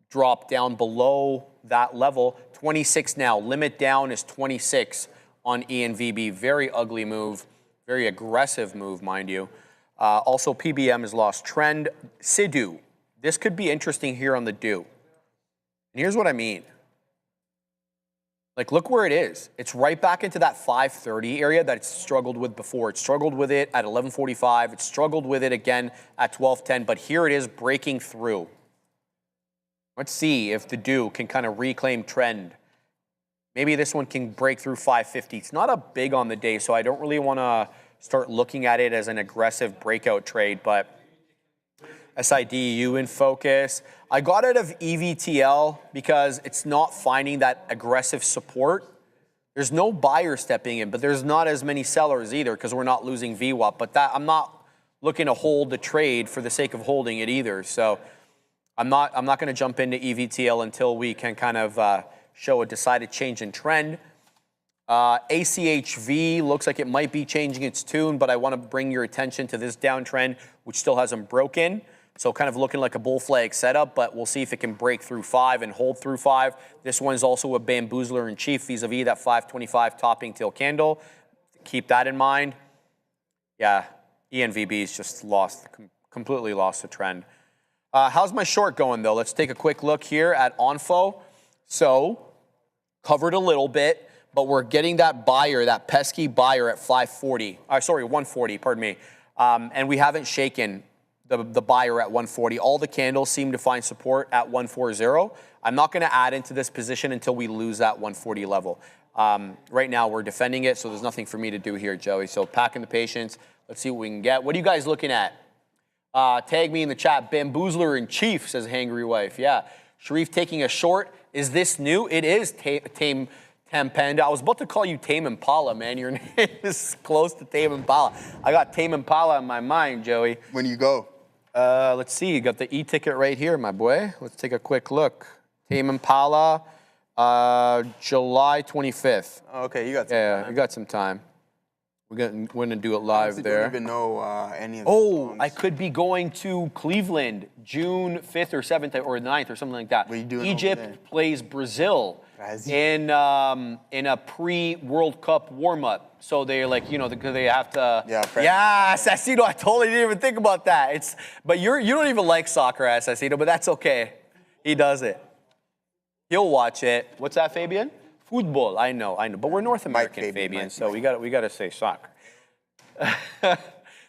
drop down below that level. 26 now. Limit down is 26 on ENVB. Very ugly move, very aggressive move, mind you. Also, PBM has lost trend. SIDU. This could be interesting here on the do. And here's what I mean. Like, look where it is. It's right back into that 530 area that it's struggled with before. It struggled with it at 1145. It struggled with it again at 1210. But here it is breaking through. Let's see if the DO can kind of reclaim trend. Maybe this one can break through 550. It's not a big on the day, so I don't really want to start looking at it as an aggressive breakout trade, but SIDU in focus. I got out of EVTL because it's not finding that aggressive support. There's no buyer stepping in, but there's not as many sellers either because we're not losing VWAP. But that I'm not looking to hold the trade for the sake of holding it either. So I'm not going to jump into EVTL until we can kind of show a decided change in trend. ACHV looks like it might be changing its tune, but I want to bring your attention to this downtrend, which still hasn't broken. So kind of looking like a bull flag setup, but we'll see if it can break through 5 and hold through 5. This one's also a bamboozler in chief vis-a-vis that 525 topping tail candle. Keep that in mind. Yeah, ENVB's just completely lost the trend. How's my short going though? Let's take a quick look here at Onfo. So covered a little bit, but we're getting that buyer, that pesky buyer at 540. Sorry, 140, pardon me. And we haven't shaken the buyer at 140. All the candles seem to find support at 140. I'm not going to add into this position until we lose that 140 level. Right now, we're defending it, so there's nothing for me to do here, Joey. So packing the patience. Let's see what we can get. What are you guys looking at? Tag me in the chat. Bamboozler in chief, says Hangry Wife. Yeah. Sharif taking a short. Is this new? It is Tame Panda. I was about to call you Tame Impala, man. Your name is close to Tame Impala. I got Tame Impala in my mind, Joey. When you go? Let's see. You got the e-ticket right here, my boy. Let's take a quick look. Tame Impala, July 25th. Oh, okay, you got some time. time. You got some time. We're going to do it live there. I don't even know any of the songs. I could be going to Cleveland June 5th or 7th or 9th or something like that. What are you doing Egypt over there? plays Brazil in a pre-World Cup warm-up. So they're like, you know, they have to. Yeah, Assassino. I totally didn't even think about that. But you don't even like soccer, Assassino, but that's okay. He does it. He'll watch it. What's that, Fabian? Football. I know. But we're North American, Fabian, so we got to say soccer.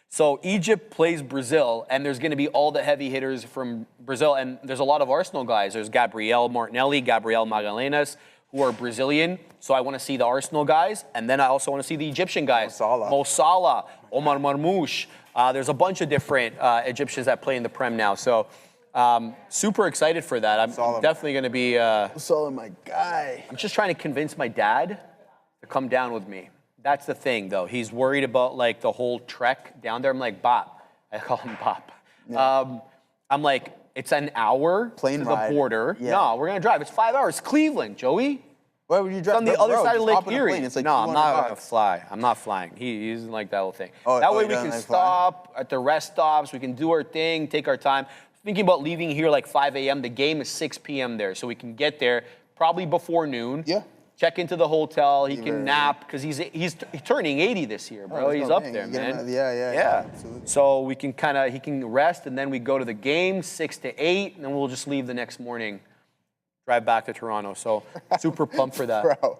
So Egypt plays Brazil, and there's going to be all the heavy hitters from Brazil, and there's a lot of Arsenal guys. There's Gabriel Martinelli, Gabriel Magalhães, who are Brazilian. So I want to see the Arsenal guys, and then I also want to see the Egyptian guys. Mo Salah, Omar Marmoush. There's a bunch of different Egyptians that play in the Prem now. So super excited for that. I'm definitely going to be. Salah, my guy. I'm just trying to convince my dad to come down with me. That's the thing, though. He's worried about like the whole trek down there. I'm like, Bop. I call him Bop. Yeah. I'm like, it's an hour to the border. Yeah. No, we're gonna drive. It's 5 hours. Cleveland, Joey. Why would you drive? It's on the other side of Lake Erie. Like no, I'm not gonna fly. I'm not flying. He doesn't like that whole thing. That way we can stop at the rest stops. We can do our thing, take our time. Thinking about leaving here like 5 a.m. The game is 6 p.m. there, so we can get there probably before noon. Yeah. Check into the hotel. He can nap because he's turning 80 this year, bro. He's up there, man. Yeah. Absolutely. So we can he can rest, and then we go to the game 6 to 8, and then we'll just leave the next morning, drive back to Toronto. So super pumped for that. Bro.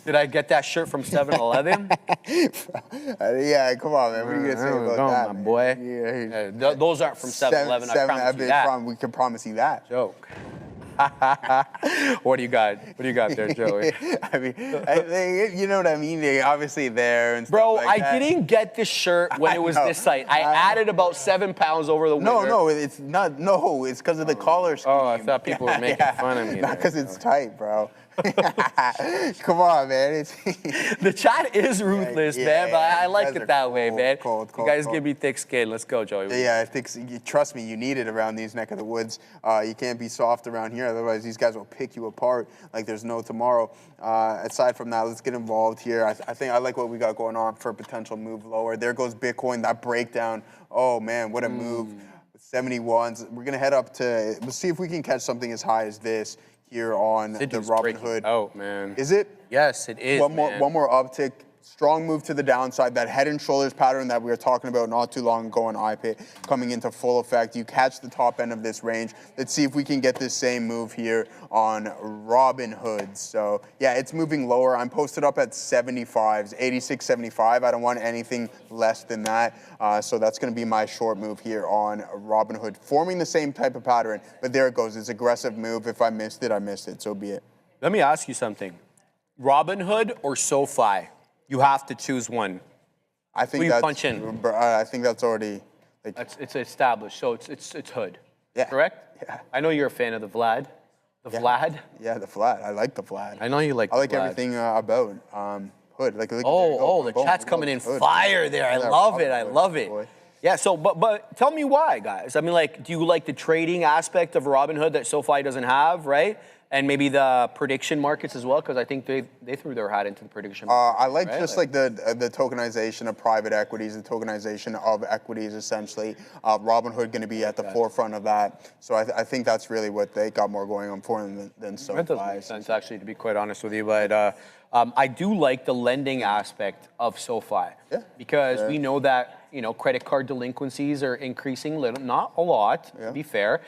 Did I get that shirt from 7-Eleven? Yeah, come on, man. What are you gonna say about that, my boy? Yeah. Those aren't from 7-Eleven. I promise you that. We can promise you that. Joke. What do you got? What do you got there, Joey? I mean, you know what I mean? They're obviously there and stuff like that. I didn't get this shirt when it was this tight. I added about 7 pounds over the winter. No, it's not. No, it's because of the collar scheme. Oh, I thought people were making fun of me. Not because it's tight, bro. Come on, man. The chat is ruthless, man, but I like it that way, man. You guys give me thick skin. Let's go, Joey. Yeah, I think, trust me, you need it around these neck of the woods. You can't be soft around here, otherwise these guys will pick you apart like there's no tomorrow. Aside from that, let's get involved here. I think I like what we got going on for a potential move lower. There goes Bitcoin, that breakdown. Oh, man, what a move. 71s. We're going to head up to, let's see if we can catch something as high as this here on the Robinhood. Oh, man. Is it? Yes, it is. One more uptick. strong move to the downside, that head and shoulders pattern that we were talking about not too long ago on iPay coming into full effect. You catch the top end of this range. Let's see if we can get this same move here on Robinhood. So yeah, it's moving lower. I'm posted up at 75s, 86.75. I don't want anything less than that. So that's going to be my short move here on Robinhood, forming the same type of pattern. But there it goes. It's aggressive move. If I missed it, I missed it. So be it. Let me ask you something. Robinhood or SoFi? You have to choose one. I think that's punch in. I think that's already like it's established. So it's Hood. Yeah. Correct? Yeah. I know you're a fan of the Vlad. Vlad? Yeah, the Vlad. I like the Vlad. I know you like I the like Vlad. everything about Hood. Like, the chat's coming in fire there. I love it. I love it. Boy. Yeah, so, but tell me why, guys. I mean, like, do you like the trading aspect of Robinhood that SoFi doesn't have, right? And maybe the prediction markets as well, because I think they threw their hat into the prediction market. I like just like the tokenization of private equities, the tokenization of equities, essentially. Robinhood going to be at the forefront of that. So I think that's really what they got more going on for them than SoFi. That doesn't make sense, actually, to be quite honest with you. But I do like the lending aspect of SoFi. Yeah. Because we know that, credit card delinquencies are increasing, not a lot, to be fair.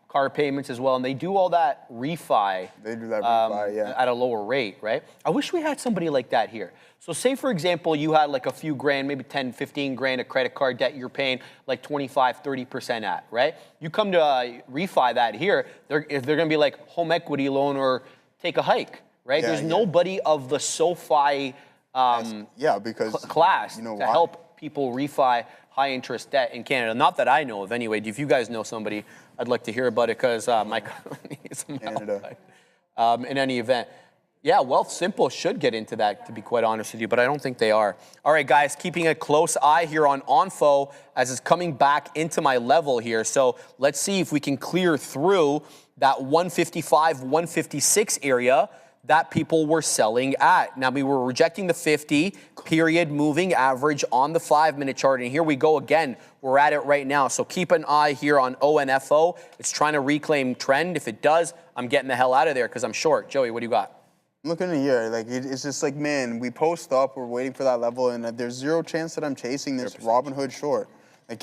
Car payments as well, and they do all that refi. They do that refi, at a lower rate, right? I wish we had somebody like that here. So say, for example, you had like a few grand, maybe 10, 15 grand of credit card debt you're paying like 25, 30% at, right? You come to refi that here, they're going to be like home equity loan or take a hike, right? There's nobody of the SoFi because class to help people refi high interest debt in Canada. Not that I know of anyway. If you guys know somebody, I'd like to hear about it because my company is Canada. In any event. Yeah, Wealth Simple should get into that, to be quite honest with you, but I don't think they are. All right, guys, keeping a close eye here on Onfo as it's coming back into my level here. So let's see if we can clear through that 155, 156 area that people were selling at. Now, we were rejecting the 50-period moving average on the 5-minute chart, and here we go again. We're at it right now, so keep an eye here on ONFO. It's trying to reclaim trend. If it does, I'm getting the hell out of there because I'm short. Joey, what do you got? I'm looking at here, like it's just like, man, we post up, we're waiting for that level, and there's zero chance that I'm chasing this Robinhood short. Like,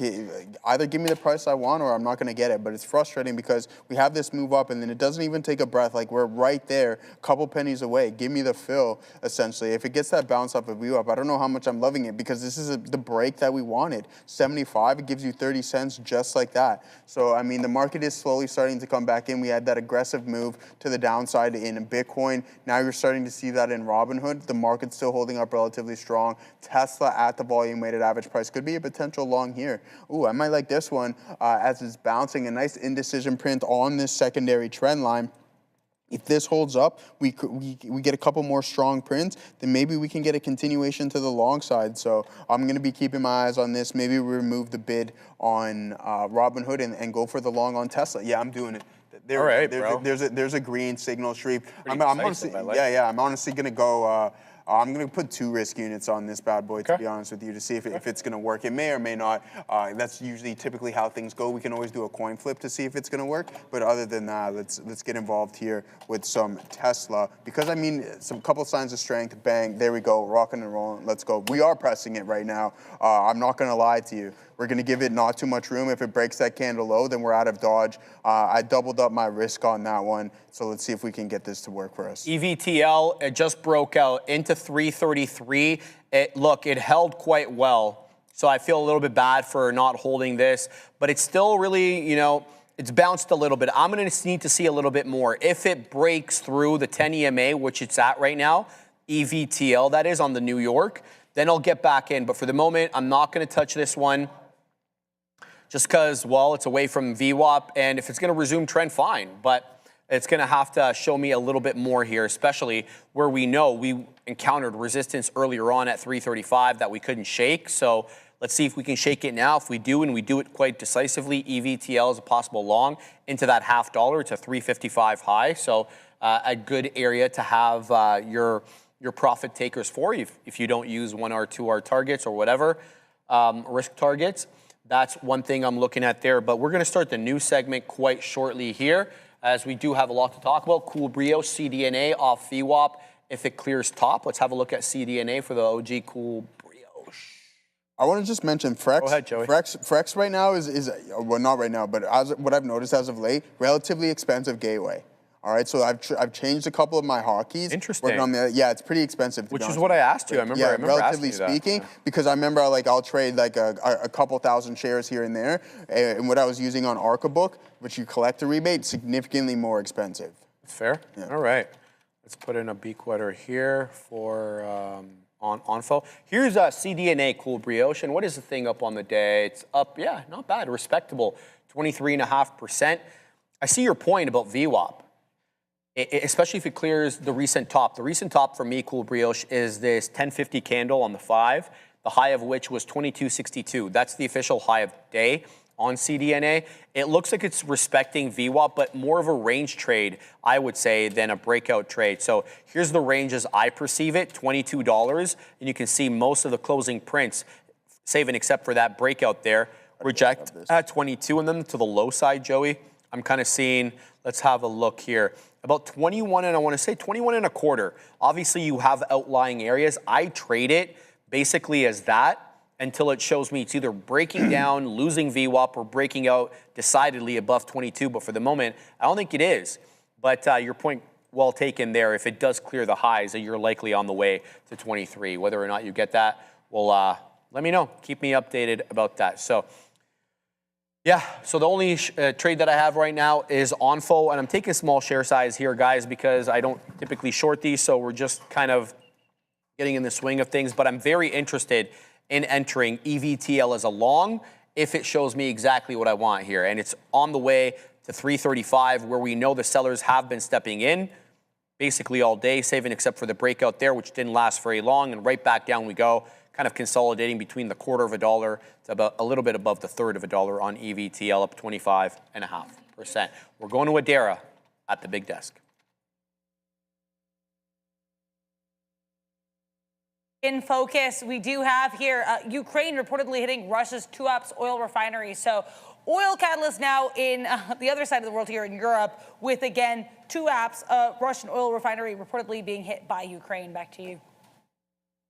either give me the price I want or I'm not going to get it. But it's frustrating because we have this move up and then it doesn't even take a breath. Like, we're right there, a couple pennies away. Give me the fill, essentially. If it gets that bounce up and view up, I don't know how much I'm loving it because this is the break that we wanted. 75, it gives you 30 cents just like that. So, I mean, the market is slowly starting to come back in. We had that aggressive move to the downside in Bitcoin. Now you're starting to see that in Robinhood. The market's still holding up relatively strong. Tesla at the volume weighted average price could be a potential long here. Ooh, I might like this one as it's bouncing. A nice indecision print on this secondary trend line. If this holds up, we get a couple more strong prints, then maybe we can get a continuation to the long side. So I'm going to be keeping my eyes on this. Maybe we remove the bid on Robinhood and go for the long on Tesla. Yeah, I'm doing it. All right, bro. There's a green signal streak. I'm honestly, like I'm honestly going to go. I'm going to put 2 risk units on this bad boy, to be honest with you, to see if it's going to work. It may or may not. That's usually typically how things go. We can always do a coin flip to see if it's going to work. But other than that, let's get involved here with some Tesla. Because, I mean, some couple signs of strength. Bang. There we go. Rocking and rolling. Let's go. We are pressing it right now. I'm not going to lie to you. We're going to give it not too much room. If it breaks that candle low, then we're out of dodge. I doubled up my risk on that one. So let's see if we can get this to work for us. EVTL, it just broke out into 333. It held quite well. So I feel a little bit bad for not holding this. But it's still really, it's bounced a little bit. I'm going to need to see a little bit more. If it breaks through the 10 EMA, which it's at right now, EVTL, that is, on the New York, then I'll get back in. But for the moment, I'm not going to touch this one. Just because, well, it's away from VWAP, and if it's going to resume trend, fine. But it's going to have to show me a little bit more here, especially where we know we encountered resistance earlier on at 335 that we couldn't shake. So let's see if we can shake it now. If we do, and we do it quite decisively, EVTL is a possible long into that $0.50. It's a 355 high. So a good area to have your profit takers for if you don't use 1R, 2R targets or whatever, risk targets. That's one thing I'm looking at there. But we're going to start the new segment quite shortly here, as we do have a lot to talk about. Cool Brio, CDNA off VWAP if it clears top. Let's have a look at CDNA for the OG Cool Brioche. I want to just mention Frex. Go ahead, Joey. Frex right now is well, not right now, but what I've noticed as of late, relatively expensive gateway. All right, so I've changed a couple of my hotkeys. Interesting. Yeah, it's pretty expensive. Which is what I asked you. I remember relatively asking you speaking, that. because I remember like I'll trade like a couple thousand shares here and there, and what I was using on ArcaBook, which you collect a rebate, significantly more expensive. That's fair. Yeah. All right. Let's put in a beak wetter here for Onfo. Here's CDNA Cool Brioche. And what is the thing up on the day? It's up, yeah, not bad, respectable, 23.5%. I see your point about VWAP, especially if it clears the recent top. The recent top for me, Cool Brioche, is this 1050 candle on the 5, the high of which was 2262. That's the official high of the day on CDNA. It looks like it's respecting VWAP, but more of a range trade, I would say, than a breakout trade. So here's the range as I perceive it, $22. And you can see most of the closing prints, save and except for that breakout there, reject at 22. And then to the low side, Joey, I'm kind of seeing, let's have a look here, about 21, and I want to say 21 and a quarter. Obviously, you have outlying areas. I trade it basically as that until it shows me it's either breaking down, losing VWAP, or breaking out decidedly above 22. But for the moment, I don't think it is. But your point well taken there. If it does clear the highs, you're likely on the way to 23. Whether or not you get that, well, let me know. Keep me updated about that. So, yeah, so the only trade that I have right now is Onfo, and I'm taking a small share size here, guys, because I don't typically short these, so we're just kind of getting in the swing of things. But I'm very interested in entering EVTL as a long if it shows me exactly what I want here. And it's on the way to 335, where we know the sellers have been stepping in basically all day, saving except for the breakout there, which didn't last very long. And right back down we go, kind of consolidating between the $0.25 to about a little bit above the $0.33 on EVTL, up 25.5%. We're going to Adara at the big desk. In focus, we do have here Ukraine reportedly hitting Russia's Tsla'S oil refinery. So oil catalyst now in the other side of the world here in Europe with, again, Tsla'S, Russian oil refinery reportedly being hit by Ukraine. Back to you.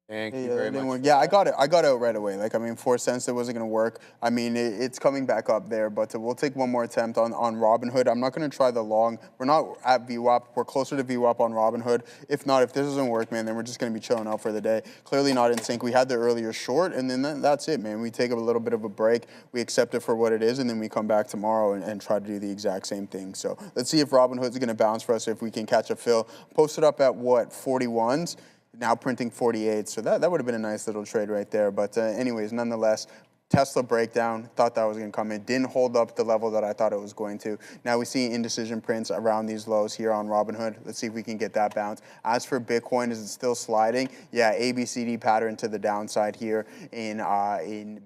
Thank you very much. Yeah, I got it right away. Like, I mean, 4 cents, it wasn't going to work. I mean, it's coming back up there, but we'll take one more attempt on Robinhood. I'm not going to try the long. We're not at VWAP. We're closer to VWAP on Robinhood. If not, if this doesn't work, man, then we're just going to be chilling out for the day. Clearly not in sync. We had the earlier short, and then that's it, man. We take a little bit of a break. We accept it for what it is, and then we come back tomorrow and try to do the exact same thing. So let's see if Robinhood's going to bounce for us, if we can catch a fill. Posted up at, what, 41s? Now printing 48, so that would have been a nice little trade right there. But anyways, nonetheless, Tesla breakdown, thought that was going to come in. Didn't hold up the level that I thought it was going to. Now we see indecision prints around these lows here on Robinhood. Let's see if we can get that bounce. As for Bitcoin, is it still sliding? Yeah, ABCD pattern to the downside here in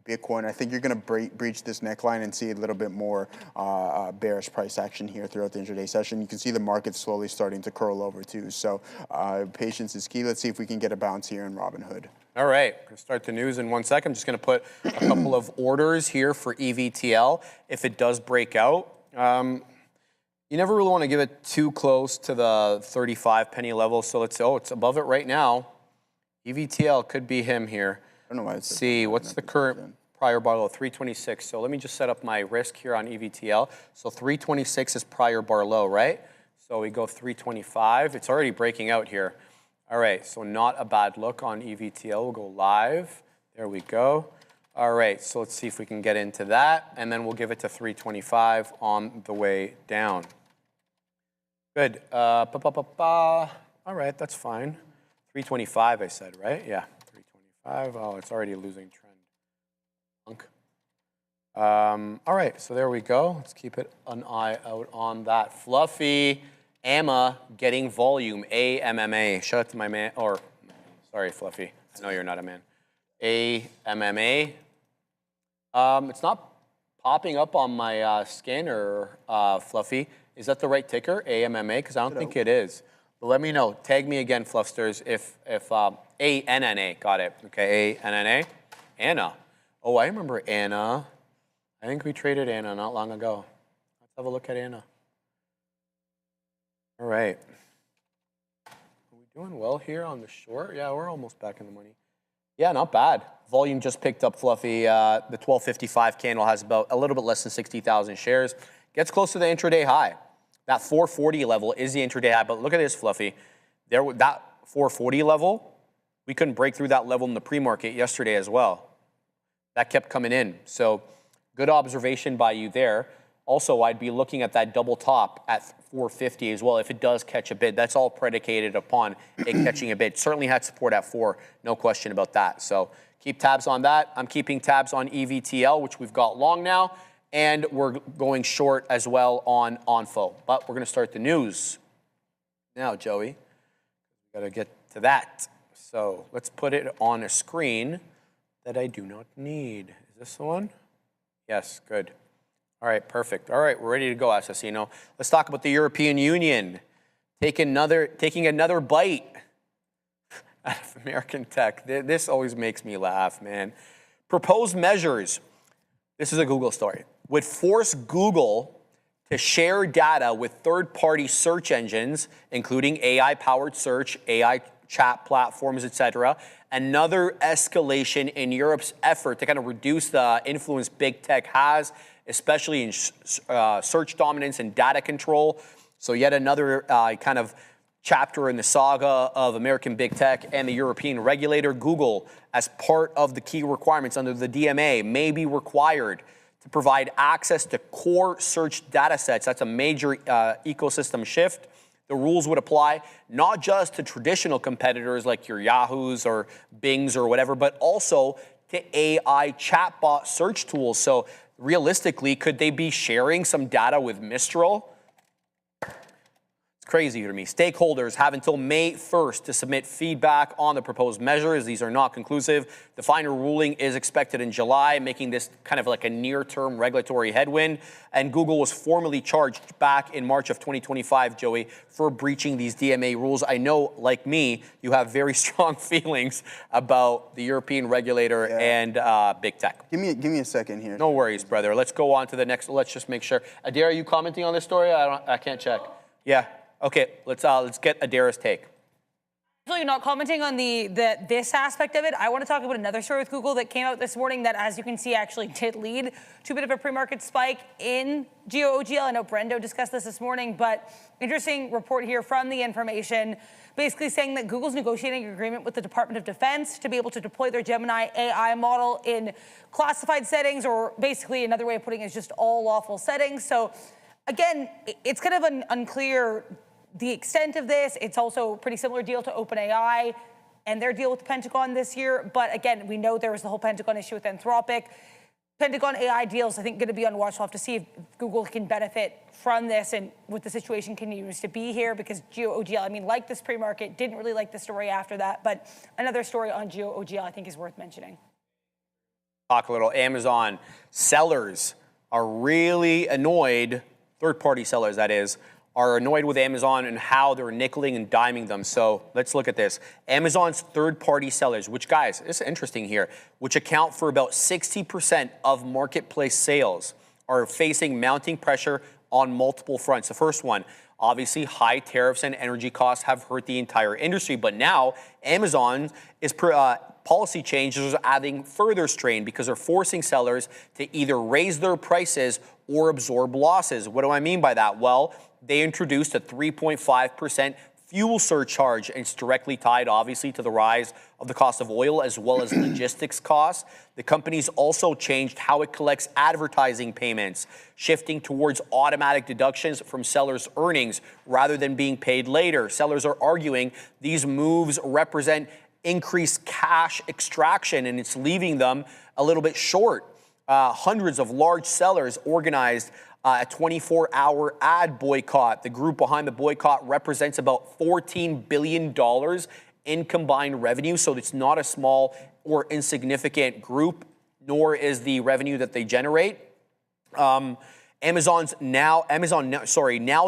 Bitcoin. I think you're going to breach this neckline and see a little bit more bearish price action here throughout the intraday session. You can see the market slowly starting to curl over too. So patience is key. Let's see if we can get a bounce here in Robinhood. All right, we're going to start the news in 1 second. I'm just going to put a couple of orders here for EVTL. If it does break out, you never really want to give it too close to the 35 penny level. So let's say, it's above it right now. EVTL could be him here. I don't know why let's see, what's the current prior bar low? 326. So let me just set up my risk here on EVTL. So 326 is prior bar low, right? So we go 325. It's already breaking out here. All right, so not a bad look on EVTL. We'll go live. There we go. All right, so let's see if we can get into that, and then we'll give it to 325 on the way down. Good. All right, that's fine. 325, I said, right? Yeah, 325. Oh, it's already a losing trend. All right, so there we go. Let's keep an eye out on that. Fluffy. AMA getting volume, AMMA. Shout out to my man, or sorry, Fluffy. I know you're not a man. AMMA. It's not popping up on my scanner, Fluffy. Is that the right ticker, AMMA? Because I don't think it is. But let me know. Tag me again, Fluffsters, if ANNA. Got it. Okay, ANNA. Anna. Oh, I remember Anna. I think we traded Anna not long ago. Let's have a look at Anna. All right. We Doing well here on the short. Yeah, we're almost back in the money. Yeah, not bad. Volume just picked up, Fluffy. The 1255 candle has about a little bit less than 60,000 shares. Gets close to the intraday high. That 440 level is the intraday high, but look at this, Fluffy. That 440 level, we couldn't break through that level in the pre-market yesterday as well. That kept coming in. So good observation by you there. Also, I'd be looking at that double top at 450 as well if it does catch a bid. That's all predicated upon it catching a bid. Certainly had support at 4, no question about that. So keep tabs on that. I'm keeping tabs on EVTL, which we've got long now, and we're going short as well on ONFO. But we're going to start the news now, Joey. Got to get to that. So let's put it on a screen that I do not need. Is this the one? Yes, good. All right, perfect. All right, we're ready to go, Assassino. Let's talk about the European Union taking another bite out of American tech. This always makes me laugh, man. Proposed measures, this is a Google story, would force Google to share data with third-party search engines, including AI-powered search, AI chat platforms, etc. Another escalation in Europe's effort to kind of reduce the influence big tech has, especially in search dominance and data control. So yet another kind of chapter in the saga of American big tech and the European regulator. Google, as part of the key requirements under the DMA, may be required to provide access to core search data sets. That's a major ecosystem shift. The rules would apply not just to traditional competitors like your Yahoos or Bings or whatever, but also to AI chatbot search tools. So realistically, could they be sharing some data with Mistral? It's crazy to me. Stakeholders have until May 1st to submit feedback on the proposed measures. These are not conclusive. The final ruling is expected in July, making this kind of like a near-term regulatory headwind. And Google was formally charged back in March of 2025, Joey, for breaching these DMA rules. I know, like me, you have very strong feelings about the European regulator and big tech. Give me a second here. No worries, brother. Let's go on to the next. Let's just make sure. Adair, are you commenting on this story? I can't check. Yeah. Okay. Let's get Adair's take. Actually, not commenting on this aspect of it. I want to talk about another story with Google that came out this morning that, as you can see, actually did lead to a bit of a pre-market spike in GOOGL. I know Brendo discussed this morning, but interesting report here from the information, basically saying that Google's negotiating an agreement with the Department of Defense to be able to deploy their Gemini AI model in classified settings, or basically another way of putting it is just all lawful settings. So again, it's kind of unclear the extent of this. It's also a pretty similar deal to OpenAI and their deal with the Pentagon this year. But again, we know there was the whole Pentagon issue with Anthropic. Pentagon AI deals, I think, going to be on watch. We'll have to see if Google can benefit from this and what the situation continues to be here, because GeoOGL, I mean, like this pre-market, didn't really like the story after that. But another story on GeoOGL I think is worth mentioning. Talk a little Amazon. Sellers are really annoyed, third-party sellers that is, are annoyed with Amazon and how they're nickeling and diming them. So let's look at this. Amazon's third-party sellers, which, guys, this is interesting here, which account for about 60% of marketplace sales, are facing mounting pressure on multiple fronts. The first one, obviously, high tariffs and energy costs have hurt the entire industry. But now Amazon is policy changes are adding further strain because they're forcing sellers to either raise their prices or absorb losses. What do I mean by that? Well, they introduced a 3.5% fuel surcharge, and it's directly tied, obviously, to the rise of the cost of oil as well as logistics costs. The company's also changed how it collects advertising payments, shifting towards automatic deductions from sellers' earnings rather than being paid later. Sellers are arguing these moves represent increased cash extraction, and it's leaving them a little bit short. Hundreds of large sellers organized a 24-hour ad boycott. The group behind the boycott represents about $14 billion in combined revenue, so it's not a small or insignificant group, nor is the revenue that they generate. Amazon now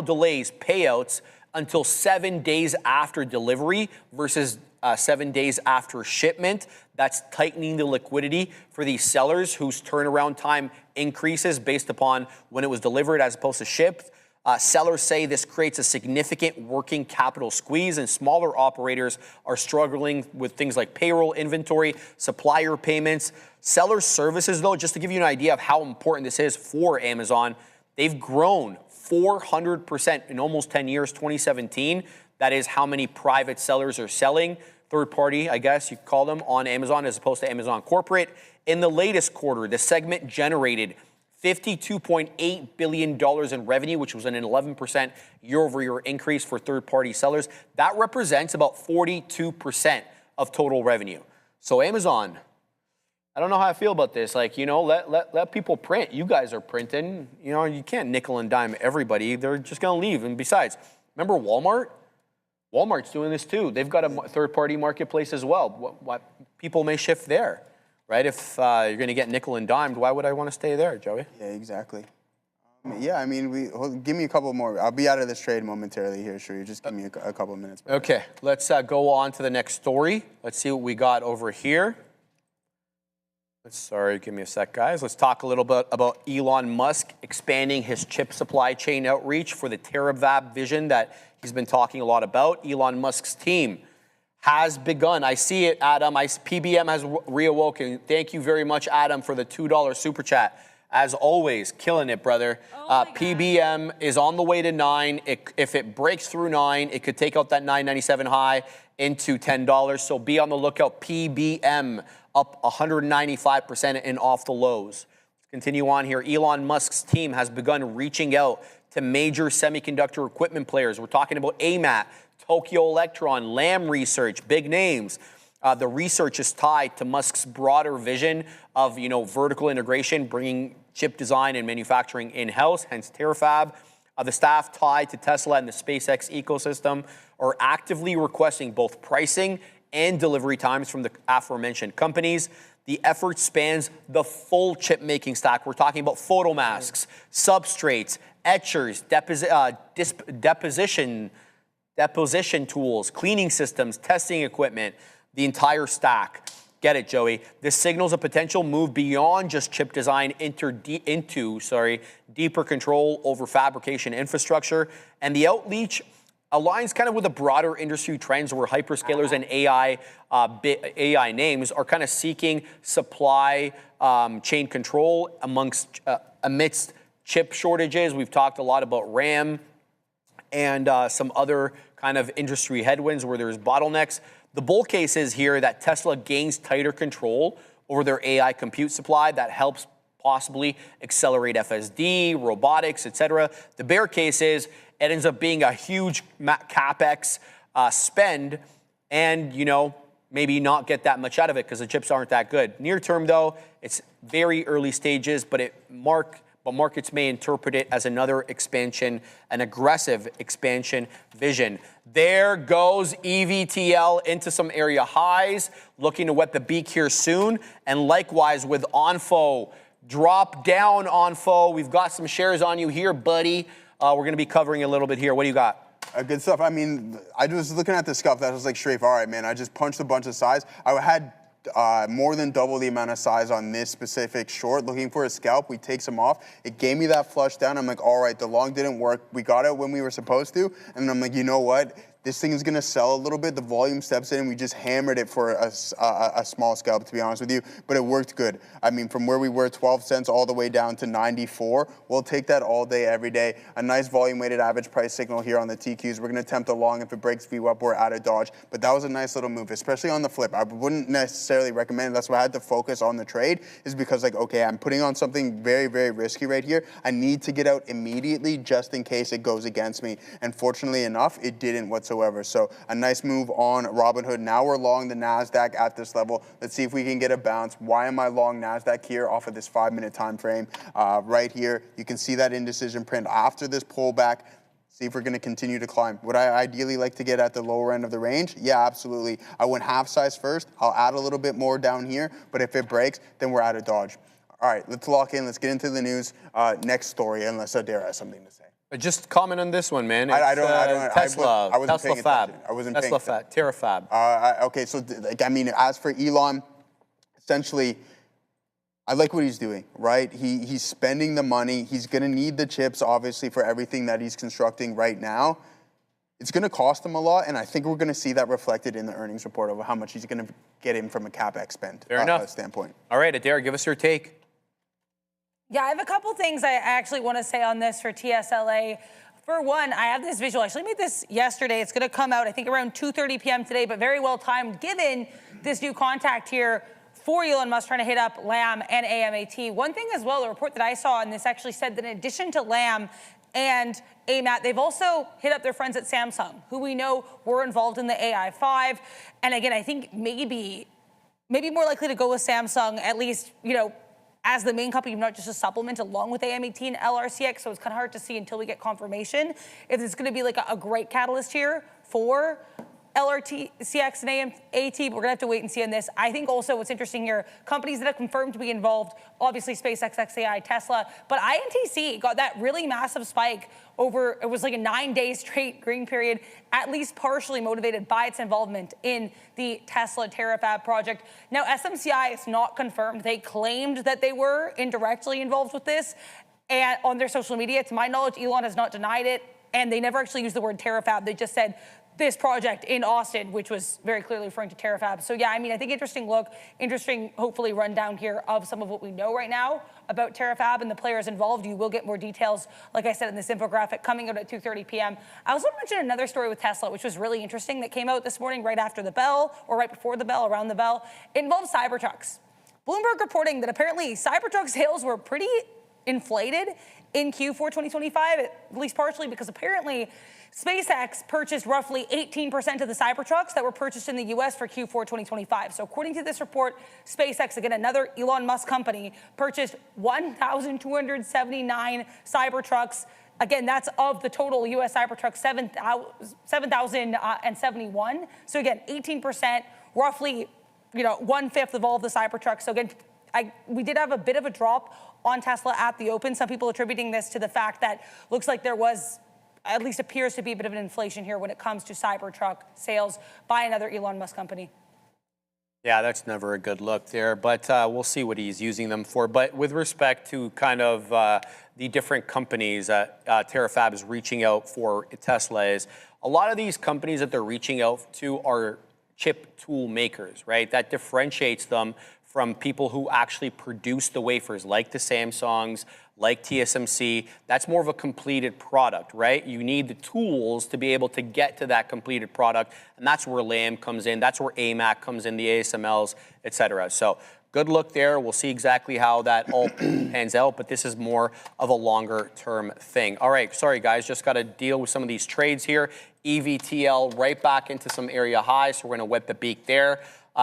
delays payouts until 7 days after delivery versus 7 days after shipment. That's tightening the liquidity for these sellers whose turnaround time increases based upon when it was delivered as opposed to shipped. Sellers say this creates a significant working capital squeeze, and smaller operators are struggling with things like payroll, inventory, supplier payments. Seller services, though, just to give you an idea of how important this is for Amazon, they've grown 400% in almost 10 years, 2017. That is how many private sellers are selling, third party, I guess you call them, on Amazon as opposed to Amazon corporate. In the latest quarter, the segment generated $52.8 billion in revenue, which was an 11% year-over-year increase for third-party sellers. That represents about 42% of total revenue. So Amazon, I don't know how I feel about this. Like, you know, let people print. You guys are printing. You know, you can't nickel and dime everybody. They're just going to leave. And besides, remember Walmart? Walmart's doing this too. They've got a third-party marketplace as well. What people may shift there. Right? If you're going to get nickel and dimed, why would I want to stay there, Joey? Yeah, exactly. Yeah, I mean, give me a couple more. I'll be out of this trade momentarily here, sure. You just give me a couple of minutes. Okay, let's go on to the next story. Let's see what we got over here. Sorry, give me a sec, guys. Let's talk a little bit about Elon Musk expanding his chip supply chain outreach for the Terafab vision that he's been talking a lot about. Elon Musk's team has begun. I see it, Adam. PBM has reawoken. Thank you very much, Adam, for the $2 super chat. As always, killing it, brother. PBM is on the way to 9. If it breaks through 9, it could take out that 9.97 high into $10. So be on the lookout. PBM up 195% and off the lows. Let's continue on here. Elon Musk's team has begun reaching out to major semiconductor equipment players. We're talking about AMAT, Tokyo Electron, Lam Research, big names. The research is tied to Musk's broader vision of, you know, vertical integration, bringing chip design and manufacturing in-house, hence Terafab. The staff tied to Tesla and the SpaceX ecosystem are actively requesting both pricing and delivery times from the aforementioned companies. The effort spans the full chip-making stack. We're talking about photomasks, substrates, etchers, deposition tools, cleaning systems, testing equipment, the entire stack. Get it, Joey. This signals a potential move beyond just chip design into deeper control over fabrication infrastructure. And the outreach aligns kind of with the broader industry trends where hyperscalers and AI names are kind of seeking supply chain control amidst chip shortages. We've talked a lot about RAM and some other kind of industry headwinds where there's bottlenecks. The bull case is here that Tesla gains tighter control over their AI compute supply that helps possibly accelerate FSD, robotics, etc. The bear case is it ends up being a huge CapEx spend and, you know, maybe not get that much out of it because the chips aren't that good. Near term, though, it's very early stages, but markets may interpret it as another expansion, an aggressive expansion vision. There goes EVTL into some area highs, looking to wet the beak here soon. And likewise with Onfo, drop down Onfo. We've got some shares on you here, buddy. We're going to be covering a little bit here. What do you got? Good stuff. I mean, I was looking at the scuff. That was like straight. All right, man. I just punched a bunch of size. I had more than double the amount of size on this specific short. Looking for a scalp. We take some off. It gave me that flush down. I'm like, all right, the long didn't work. We got it when we were supposed to. And I'm like, you know what? This thing is going to sell a little bit. The volume steps in, and we just hammered it for a small scalp, to be honest with you. But it worked good. I mean, from where we were, 12 cents all the way down to 94. We'll take that all day, every day. A nice volume-weighted average price signal here on the TQs. We're going to attempt a long. If it breaks VWAP, we're out of dodge. But that was a nice little move, especially on the flip. I wouldn't necessarily recommend it. That's why I had to focus on the trade, is because, like, okay, I'm putting on something very, very risky right here. I need to get out immediately just in case it goes against me. And fortunately enough, it didn't whatsoever. So a nice move on Robinhood. Now we're long the NASDAQ at this level. Let's see if we can get a bounce. Why am I long NASDAQ here off of this 5-minute time frame? Right here, you can see that indecision print after this pullback. See if we're going to continue to climb. Would I ideally like to get at the lower end of the range? Yeah, absolutely. I went half size first. I'll add a little bit more down here, but if it breaks, then we're out of dodge. All right, let's lock in. Let's get into the news. Next story, unless Adair has something to say. Just comment on this one, man. I don't. Tesla. I wasn't paying Fab. attention. I wasn't Tesla paying Fab. Terafab. Okay, so like, I mean, as for Elon, essentially, I like what he's doing, right? He's spending the money. He's going to need the chips, obviously, for everything that he's constructing right now. It's going to cost him a lot, and I think we're going to see that reflected in the earnings report of how much he's going to get in from a CapEx spend standpoint. All right, Adair, give us your take. Yeah, I have a couple things I actually want to say on this for TSLA. For one, I have this visual. I actually made this yesterday. It's going to come out, I think, around 2:30 p.m. today, but very well timed given this new contact here for Elon Musk trying to hit up Lam and AMAT. One thing as well, the report that I saw on this actually said that in addition to Lam and AMAT, they've also hit up their friends at Samsung, who we know were involved in the AI5. And again, I think maybe more likely to go with Samsung, at least, you know, as the main company, not just a supplement along with AMAT and LRCX. So it's kind of hard to see until we get confirmation if it's going to be like a great catalyst here for LRCX and AMAT, but we're going to have to wait and see on this. I think also what's interesting here, companies that have confirmed to be involved, obviously SpaceX, XAI, Tesla, but INTC got that really massive spike over, it was like a 9-day straight green period, at least partially motivated by its involvement in the Tesla Terafab project. Now, SMCI is not confirmed. They claimed that they were indirectly involved with this and on their social media. To my knowledge, Elon has not denied it, and they never actually used the word Terafab. They just said, this project in Austin, which was very clearly referring to Terafab. So yeah, I mean, I think interesting look, interesting, hopefully rundown here of some of what we know right now about Terafab and the players involved. You will get more details, like I said, in this infographic coming out at 2:30 p.m. I also want to mention another story with Tesla, which was really interesting that came out this morning right after the bell, or right before the bell, around the bell. It involves Cybertrucks. Bloomberg reporting that apparently Cybertruck sales were pretty inflated in Q4 2025, at least partially because apparently SpaceX purchased roughly 18% of the Cybertrucks that were purchased in the US for Q4 2025. So according to this report, SpaceX, again, another Elon Musk company, purchased 1,279 Cybertrucks. Again, that's of the total US Cybertrucks, 7,071. So again, 18%, roughly, you know, 1/5 of all of the Cybertrucks. So again, we did have a bit of a drop on Tesla at the open. Some people attributing this to the fact that looks like there was, at least appears to be, a bit of an inflation here when it comes to Cybertruck sales by another Elon Musk company. Yeah, that's never a good look there, but we'll see what he's using them for. But with respect to kind of the different companies that Terafab is reaching out for Tsla'S, a lot of these companies that they're reaching out to are chip tool makers, right? That differentiates them from people who actually produce the wafers, like the Samsungs, like TSMC. That's more of a completed product, right? You need the tools to be able to get to that completed product, and that's where Lam comes in, that's where AMAC comes in, the ASMLs, et cetera. So good look there. We'll see exactly how that all pans out, but this is more of a longer term thing. All right, sorry guys, just got to deal with some of these trades here. EVTL right back into some area highs, so we're going to wet the beak there.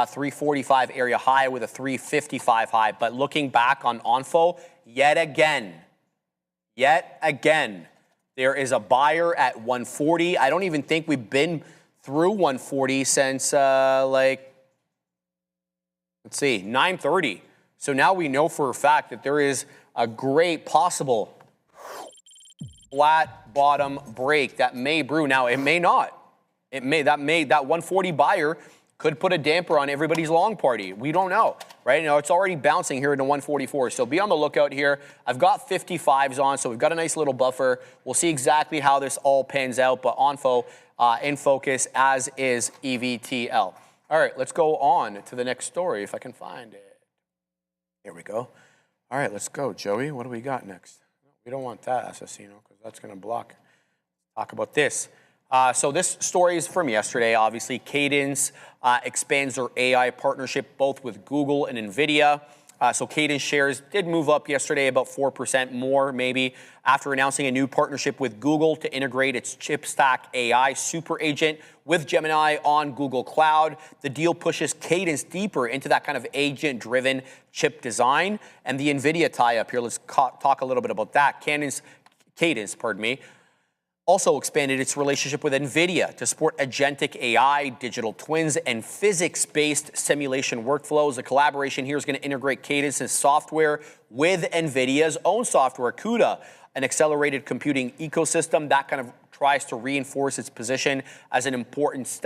345 area high with a 355 high. But looking back on Onfo, yet again, there is a buyer at 140. I don't even think we've been through 140 since let's see, 9:30. So now we know for a fact that there is a great possible flat bottom break that may brew. Now it may not. That 140 buyer could put a damper on everybody's long party. We don't know, right? You know, it's already bouncing here into 144. So be on the lookout here. I've got 55s on, so we've got a nice little buffer. We'll see exactly how this all pans out, but Onfo in focus, as is EVTL. All right, let's go on to the next story if I can find it. Here we go. All right, let's go, Joey. What do we got next? We don't want that, Assassino, because that's going to block. Talk about this. So this story is from yesterday. Obviously, Cadence expands their AI partnership both with Google and NVIDIA. So Cadence shares did move up yesterday about 4% more maybe after announcing a new partnership with Google to integrate its ChipStack AI super agent with Gemini on Google Cloud. The deal pushes Cadence deeper into that kind of agent-driven chip design. And the NVIDIA tie-up here, let's talk a little bit about that. Cadence, also expanded its relationship with NVIDIA to support agentic AI, digital twins, and physics-based simulation workflows. The collaboration here is going to integrate Cadence's software with NVIDIA's own software, CUDA, an accelerated computing ecosystem that kind of tries to reinforce its position as an important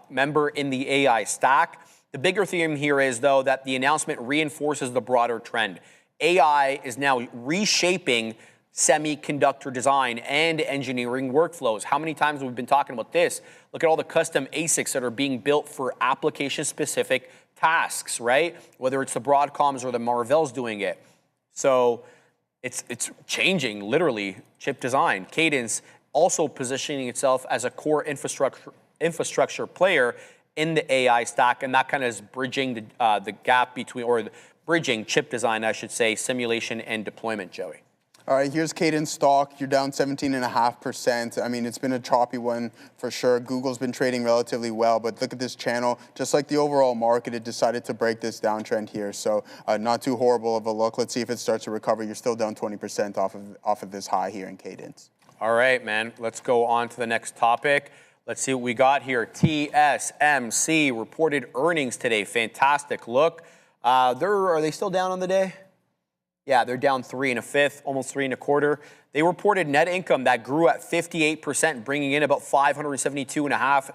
member in the AI stack. The bigger theme here is, though, that the announcement reinforces the broader trend. AI is now reshaping semiconductor design and engineering workflows. How many times have we been talking about this? Look at all the custom ASICs that are being built for application-specific tasks, right? Whether it's the Broadcoms or the Marvells doing it. So it's changing, literally, chip design. Cadence also positioning itself as a core infrastructure player in the AI stack, and that kind of is bridging the gap between, or bridging chip design, I should say, simulation and deployment, Joey. All right, here's Cadence stock. You're down 17.5%. I mean, it's been a choppy one for sure. Google's been trading relatively well, but look at this channel. Just like the overall market, it decided to break this downtrend here. So not too horrible of a look. Let's see if it starts to recover. You're still down 20% off of this high here in Cadence. All right, man. Let's go on to the next topic. Let's see what we got here. TSMC reported earnings today. Fantastic look. Are they still down on the day? Yeah, they're down 3 1/5, almost 3 1/4. They reported net income that grew at 58%, bringing in about 572.5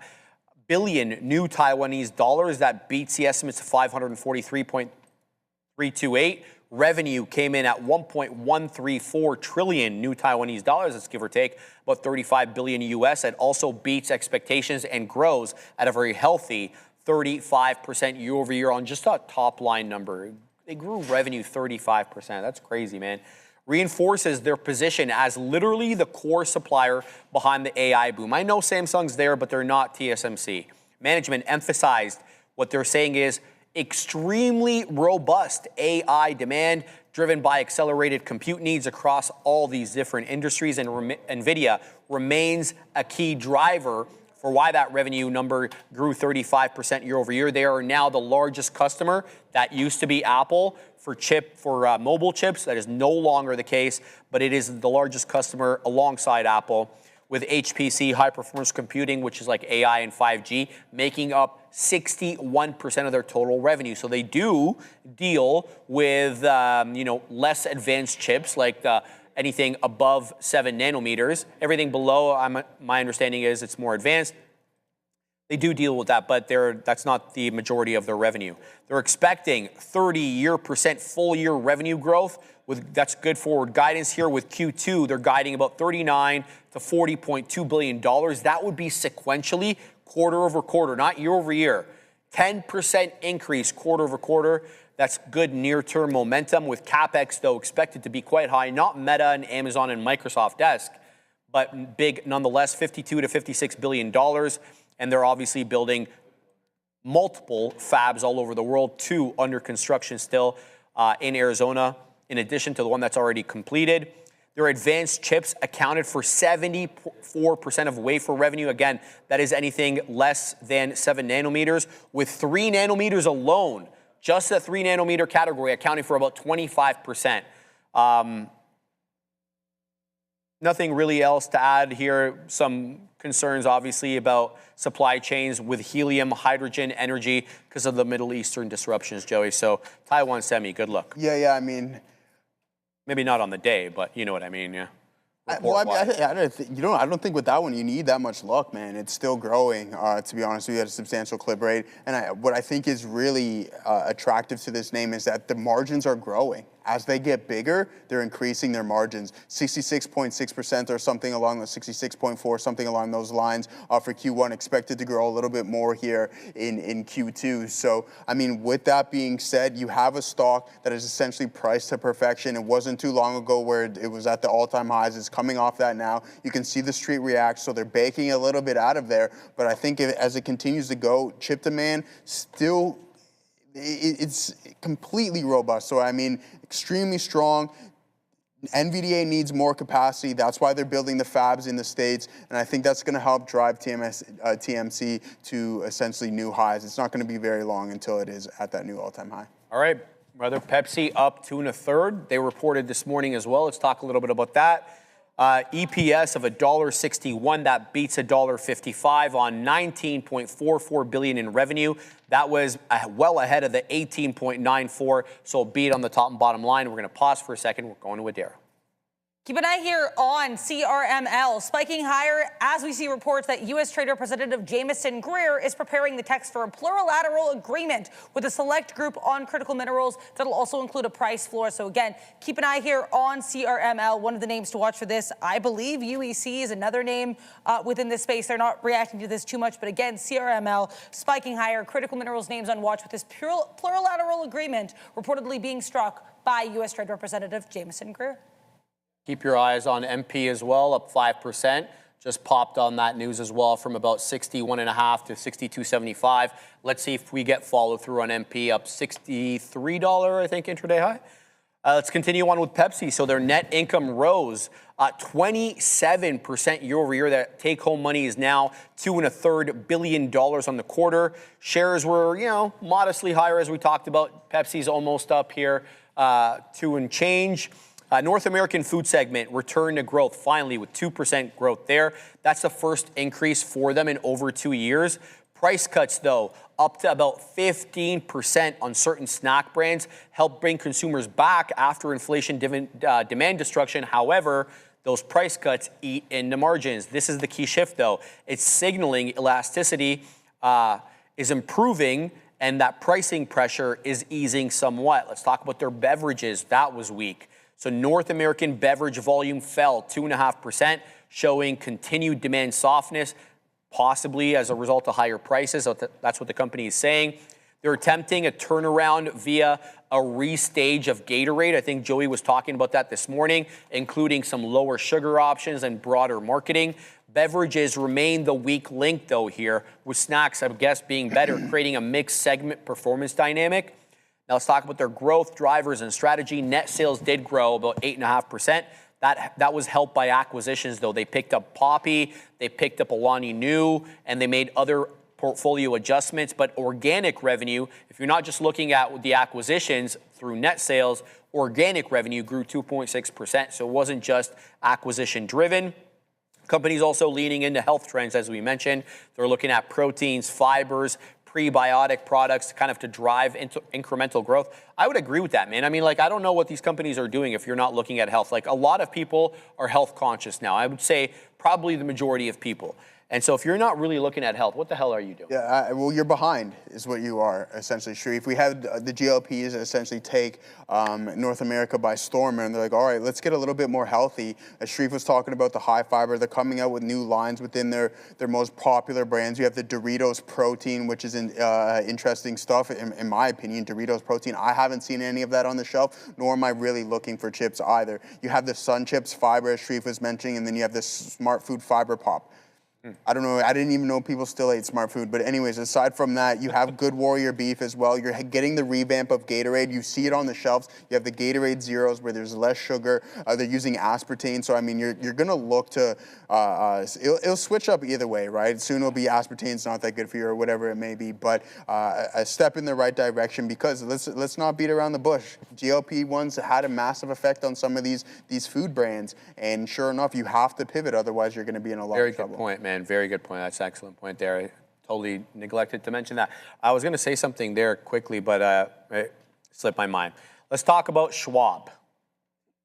billion new Taiwanese dollars. That beats the estimates of 543.328. Revenue came in at 1.134 trillion new Taiwanese dollars. That's give or take about 35 billion US. It also beats expectations and grows at a very healthy 35% year over year on just a top line number. They grew revenue 35%. That's crazy, man. Reinforces their position as literally the core supplier behind the AI boom. I know Samsung's there, but they're not TSMC. Management emphasized what they're saying is extremely robust AI demand driven by accelerated compute needs across all these different industries, and NVIDIA remains a key driver for why that revenue number grew 35% year over year. They are now the largest customer. That used to be Apple for mobile chips. That is no longer the case, but it is the largest customer alongside Apple, with HPC, high performance computing, which is like AI and 5G, making up 61% of their total revenue. So they do deal with less advanced chips like anything above 7 nanometers. Everything below, my understanding is it's more advanced. They do deal with that, but that's not the majority of their revenue. They're expecting 30% full-year revenue growth. That's good forward guidance here. With Q2, they're guiding about $39 to $40.2 billion. That would be sequentially quarter over quarter, not year over year. 10% increase quarter over quarter. That's good near-term momentum, with CapEx, though, expected to be quite high. Not Meta and Amazon and Microsoft desk, but big nonetheless, $52 to $56 billion. And they're obviously building multiple fabs all over the world, 2 under construction still in Arizona, in addition to the one that's already completed. Their advanced chips accounted for 74% of wafer revenue. Again, that is anything less than 7 nanometers, with 3 nanometers alone. Just the 3 nanometer category accounting for about 25%. Nothing really else to add here. Some concerns, obviously, about supply chains with helium, hydrogen, energy because of the Middle Eastern disruptions, Joey. So Taiwan Semi, good luck. Yeah, I mean, maybe not on the day, but you know what I mean, yeah. I don't think with that one you need that much luck, man. It's still growing. To be honest, we had a substantial clip rate, and what I think is really attractive to this name is that the margins are growing. As they get bigger, they're increasing their margins. 66.6% or something along the 66.4, something along those lines for Q1. Expected to grow a little bit more here in Q2. So, I mean, with that being said, you have a stock that is essentially priced to perfection. It wasn't too long ago where it was at the all-time highs. It's coming off that now. You can see the street react, so they're baking a little bit out of there. But I think as it continues to go, chip demand still, it's completely robust. So, I mean, extremely strong. NVDA needs more capacity. That's why they're building the fabs in the States. And I think that's going to help drive TMC to essentially new highs. It's not going to be very long until it is at that new all-time high. All right, brother. Pepsi up 2 1/3. They reported this morning as well. Let's talk a little bit about that. EPS of $1.61, that beats $1.55 on $19.44 billion in revenue. That was well ahead of the $18.94, so beat on the top and bottom line. We're going to pause for a second. We're going to Adara. Keep an eye here on CRML, spiking higher as we see reports that U.S. Trade Representative Jamison Greer is preparing the text for a plurilateral agreement with a select group on critical minerals that'll also include a price floor. So again, keep an eye here on CRML. One of the names to watch for this, I believe UEC is another name within this space. They're not reacting to this too much, but again, CRML spiking higher. Critical minerals names on watch with this plurilateral agreement reportedly being struck by U.S. Trade Representative Jamison Greer. Keep your eyes on MP as well, up 5%. Just popped on that news as well from about 61.5 to 62.75. Let's see if we get follow through on MP, up $63, I think, intraday high. Let's continue on with Pepsi. So their net income rose 27% year over year. That take-home money is now $2.33 billion on the quarter. Shares were, modestly higher as we talked about. Pepsi's almost up here, 2 and change. North American food segment returned to growth finally with 2% growth there. That's the first increase for them in over 2 years. Price cuts, though, up to about 15% on certain snack brands, help bring consumers back after inflation demand destruction. However, those price cuts eat into margins. This is the key shift, though. It's signaling elasticity is improving and that pricing pressure is easing somewhat. Let's talk about their beverages. That was weak. So North American beverage volume fell 2.5%, showing continued demand softness, possibly as a result of higher prices. So that's what the company is saying. They're attempting a turnaround via a restage of Gatorade. I think Joey was talking about that this morning, including some lower sugar options and broader marketing. Beverages remain the weak link, though, here, with snacks, I guess, being better, creating a mixed segment performance dynamic. Now let's talk about their growth drivers and strategy. Net sales did grow about 8.5%. That was helped by acquisitions, though. They picked up Poppy, they picked up Alani Nu, and they made other portfolio adjustments. But organic revenue, if you're not just looking at the acquisitions through net sales, organic revenue grew 2.6%. So it wasn't just acquisition driven. Companies also leaning into health trends, as we mentioned. They're looking at proteins, fibers, prebiotic products kind of to drive into incremental growth. I would agree with that, man. I mean, I don't know what these companies are doing if you're not looking at health. A lot of people are health conscious now. I would say probably the majority of people. And so if you're not really looking at health, what the hell are you doing? Yeah, well, you're behind is what you are, essentially, Sharif. We had the GLPs essentially take North America by storm, and they're like, all right, let's get a little bit more healthy. As Sharif was talking about the high fiber, they're coming out with new lines within their most popular brands. You have the Doritos Protein, which is interesting stuff, in my opinion, Doritos Protein. I haven't seen any of that on the shelf, nor am I really looking for chips either. You have the Sun Chips Fiber, as Sharif was mentioning, and then you have this Smart Food Fiber Pop. I don't know. I didn't even know people still ate Smart Food. But anyways, aside from that, you have Good Warrior Beef as well. You're getting the revamp of Gatorade. You see it on the shelves. You have the Gatorade Zeros where there's less sugar. They're using aspartame. So, I mean, you're going to look to, it'll switch up either way, right? Soon it'll be aspartame's not that good for you or whatever it may be. But a step in the right direction because let's not beat around the bush. GLP-1s had a massive effect on some of these food brands. And sure enough, you have to pivot. Otherwise, you're going to be in a lot of trouble. Very good point, man. Very good point. That's an excellent point there. I totally neglected to mention that. I was going to say something there quickly, but it slipped my mind. Let's talk about Schwab.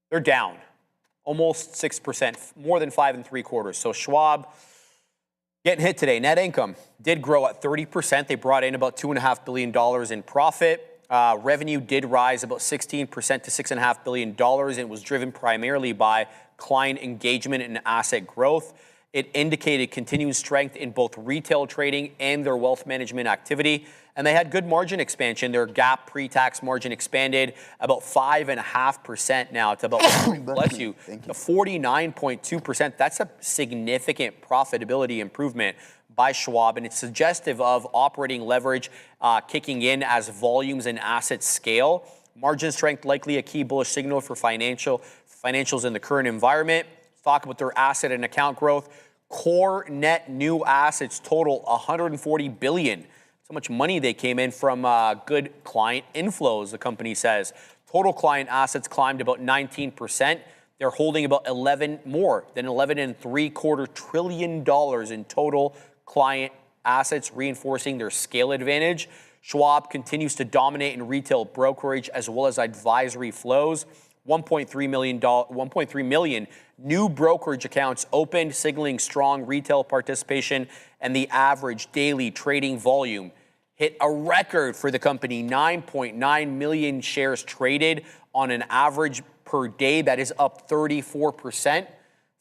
They're down almost 6%, more than 5 3/4. So Schwab getting hit today. Net income did grow at 30%. They brought in about $2.5 billion in profit. Revenue did rise about 16% to $6.5 billion, and it was driven primarily by client engagement and asset growth. It indicated continued strength in both retail trading and their wealth management activity. And they had good margin expansion. Their GAAP pre-tax margin expanded about 5.5% now to about, bless you, to 49.2%. That's a significant profitability improvement by Schwab, and it's suggestive of operating leverage kicking in as volumes and assets scale. Margin strength likely a key bullish signal for financials in the current environment. Talk about their asset and account growth. Core net new assets total $140 billion. That's how much money they came in from good client inflows, the company says. Total client assets climbed about 19%. They're holding about more than $11.75 trillion in total client assets, reinforcing their scale advantage. Schwab continues to dominate in retail brokerage as well as advisory flows. 1.3 million new brokerage accounts opened, signaling strong retail participation, and the average daily trading volume hit a record for the company, 9.9 million shares traded on an average per day. That is up 34%.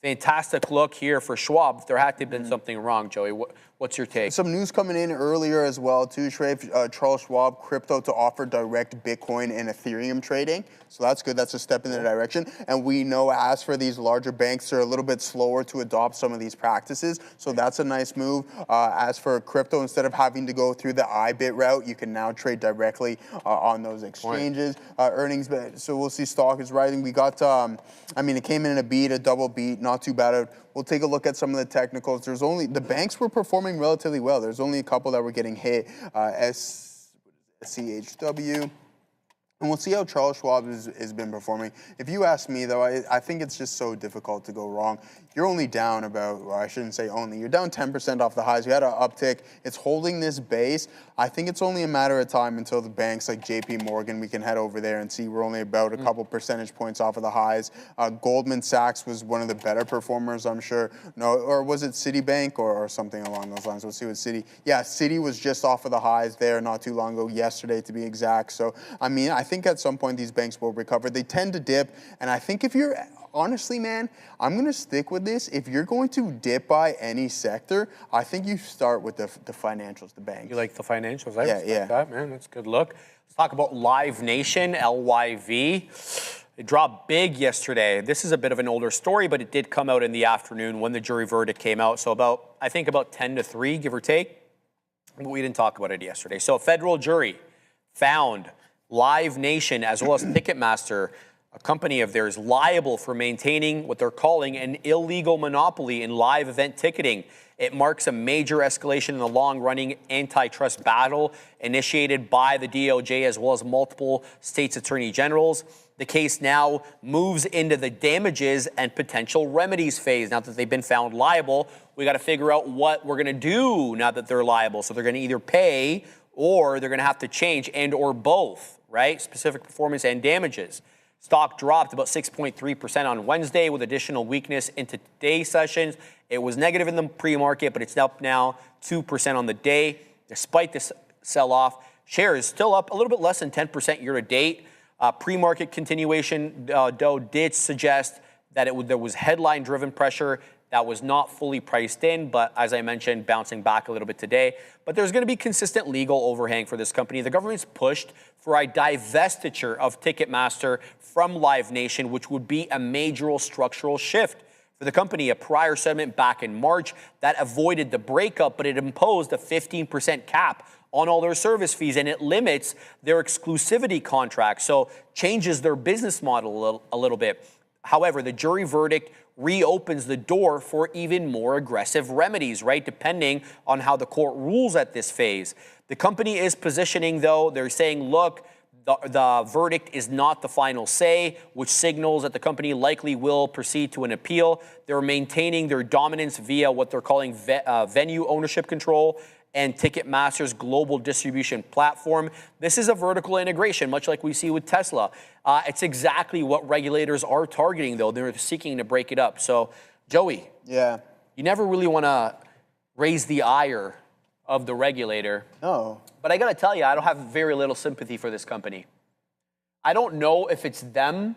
Fantastic look here for Schwab. If there had to have been something wrong, Joey, what's your take? Some news coming in earlier as well, too, Trey. Charles Schwab, crypto to offer direct Bitcoin and Ethereum trading. So that's good. That's a step in the direction. And we know as for these larger banks, they're a little bit slower to adopt some of these practices. So that's a nice move. As for crypto, instead of having to go through the IBIT route, you can now trade directly on those exchanges. Earnings, so we'll see stock is rising. We got, I mean, it came in a beat, a double beat, not too bad. We'll take a look at some of the technicals. There's only, the banks were performing relatively well. There's only a couple that were getting hit. SCHW. And we'll see how Charles Schwab has been performing. If you ask me, though, I think it's just so difficult to go wrong. You're only down about, well, I shouldn't say only, you're down 10% off the highs. You had an uptick. It's holding this base. I think it's only a matter of time until the banks like JP Morgan, we can head over there and see we're only about a couple percentage points off of the highs. Goldman Sachs was one of the better performers, I'm sure. No, or was it Citibank or something along those lines? We'll see what Citi. Yeah, Citi was just off of the highs there not too long ago, yesterday to be exact. So, I mean, I think at some point these banks will recover. They tend to dip, and I think if you're, honestly, man, I'm going to stick with this. If you're going to dip by any sector, I think you start with the financials, the banks. You like the financials? I yeah. That, man. That's a good look. Let's talk about Live Nation, LYV. It dropped big yesterday. This is a bit of an older story, but it did come out in the afternoon when the jury verdict came out. So I think about 10 to 3, give or take. But we didn't talk about it yesterday. So a federal jury found Live Nation as well as Ticketmaster, a company of theirs, liable for maintaining what they're calling an illegal monopoly in live event ticketing. It marks a major escalation in the long-running antitrust battle initiated by the DOJ as well as multiple states' attorney generals. The case now moves into the damages and potential remedies phase. Now that they've been found liable, we got to figure out what we're going to do now that they're liable. So they're going to either pay or they're going to have to change and or both, right? Specific performance and damages. Stock dropped about 6.3% on Wednesday with additional weakness into today's sessions. It was negative in the pre-market, but it's up now 2% on the day. Despite this sell-off, shares still up a little bit less than 10% year-to-date. Pre-market continuation, though, did suggest that there was headline-driven pressure that was not fully priced in, but as I mentioned, bouncing back a little bit today. But there's going to be consistent legal overhang for this company. The government's pushed for a divestiture of Ticketmaster from Live Nation, which would be a major structural shift for the company. A prior settlement back in March that avoided the breakup, but it imposed a 15% cap on all their service fees, and it limits their exclusivity contracts, so changes their business model a little bit. However, the jury verdict reopens the door for even more aggressive remedies, right, depending on how the court rules at this phase. The company is positioning, though, they're saying, look, the verdict is not the final say, which signals that the company likely will proceed to an appeal. They're maintaining their dominance via what they're calling venue ownership control and Ticketmaster's global distribution platform. This is a vertical integration, much like we see with Tesla. It's exactly what regulators are targeting, though. They're seeking to break it up. So, Joey, yeah, you never really want to raise the ire of the regulator. No. But I got to tell you, I don't have very little sympathy for this company. I don't know if it's them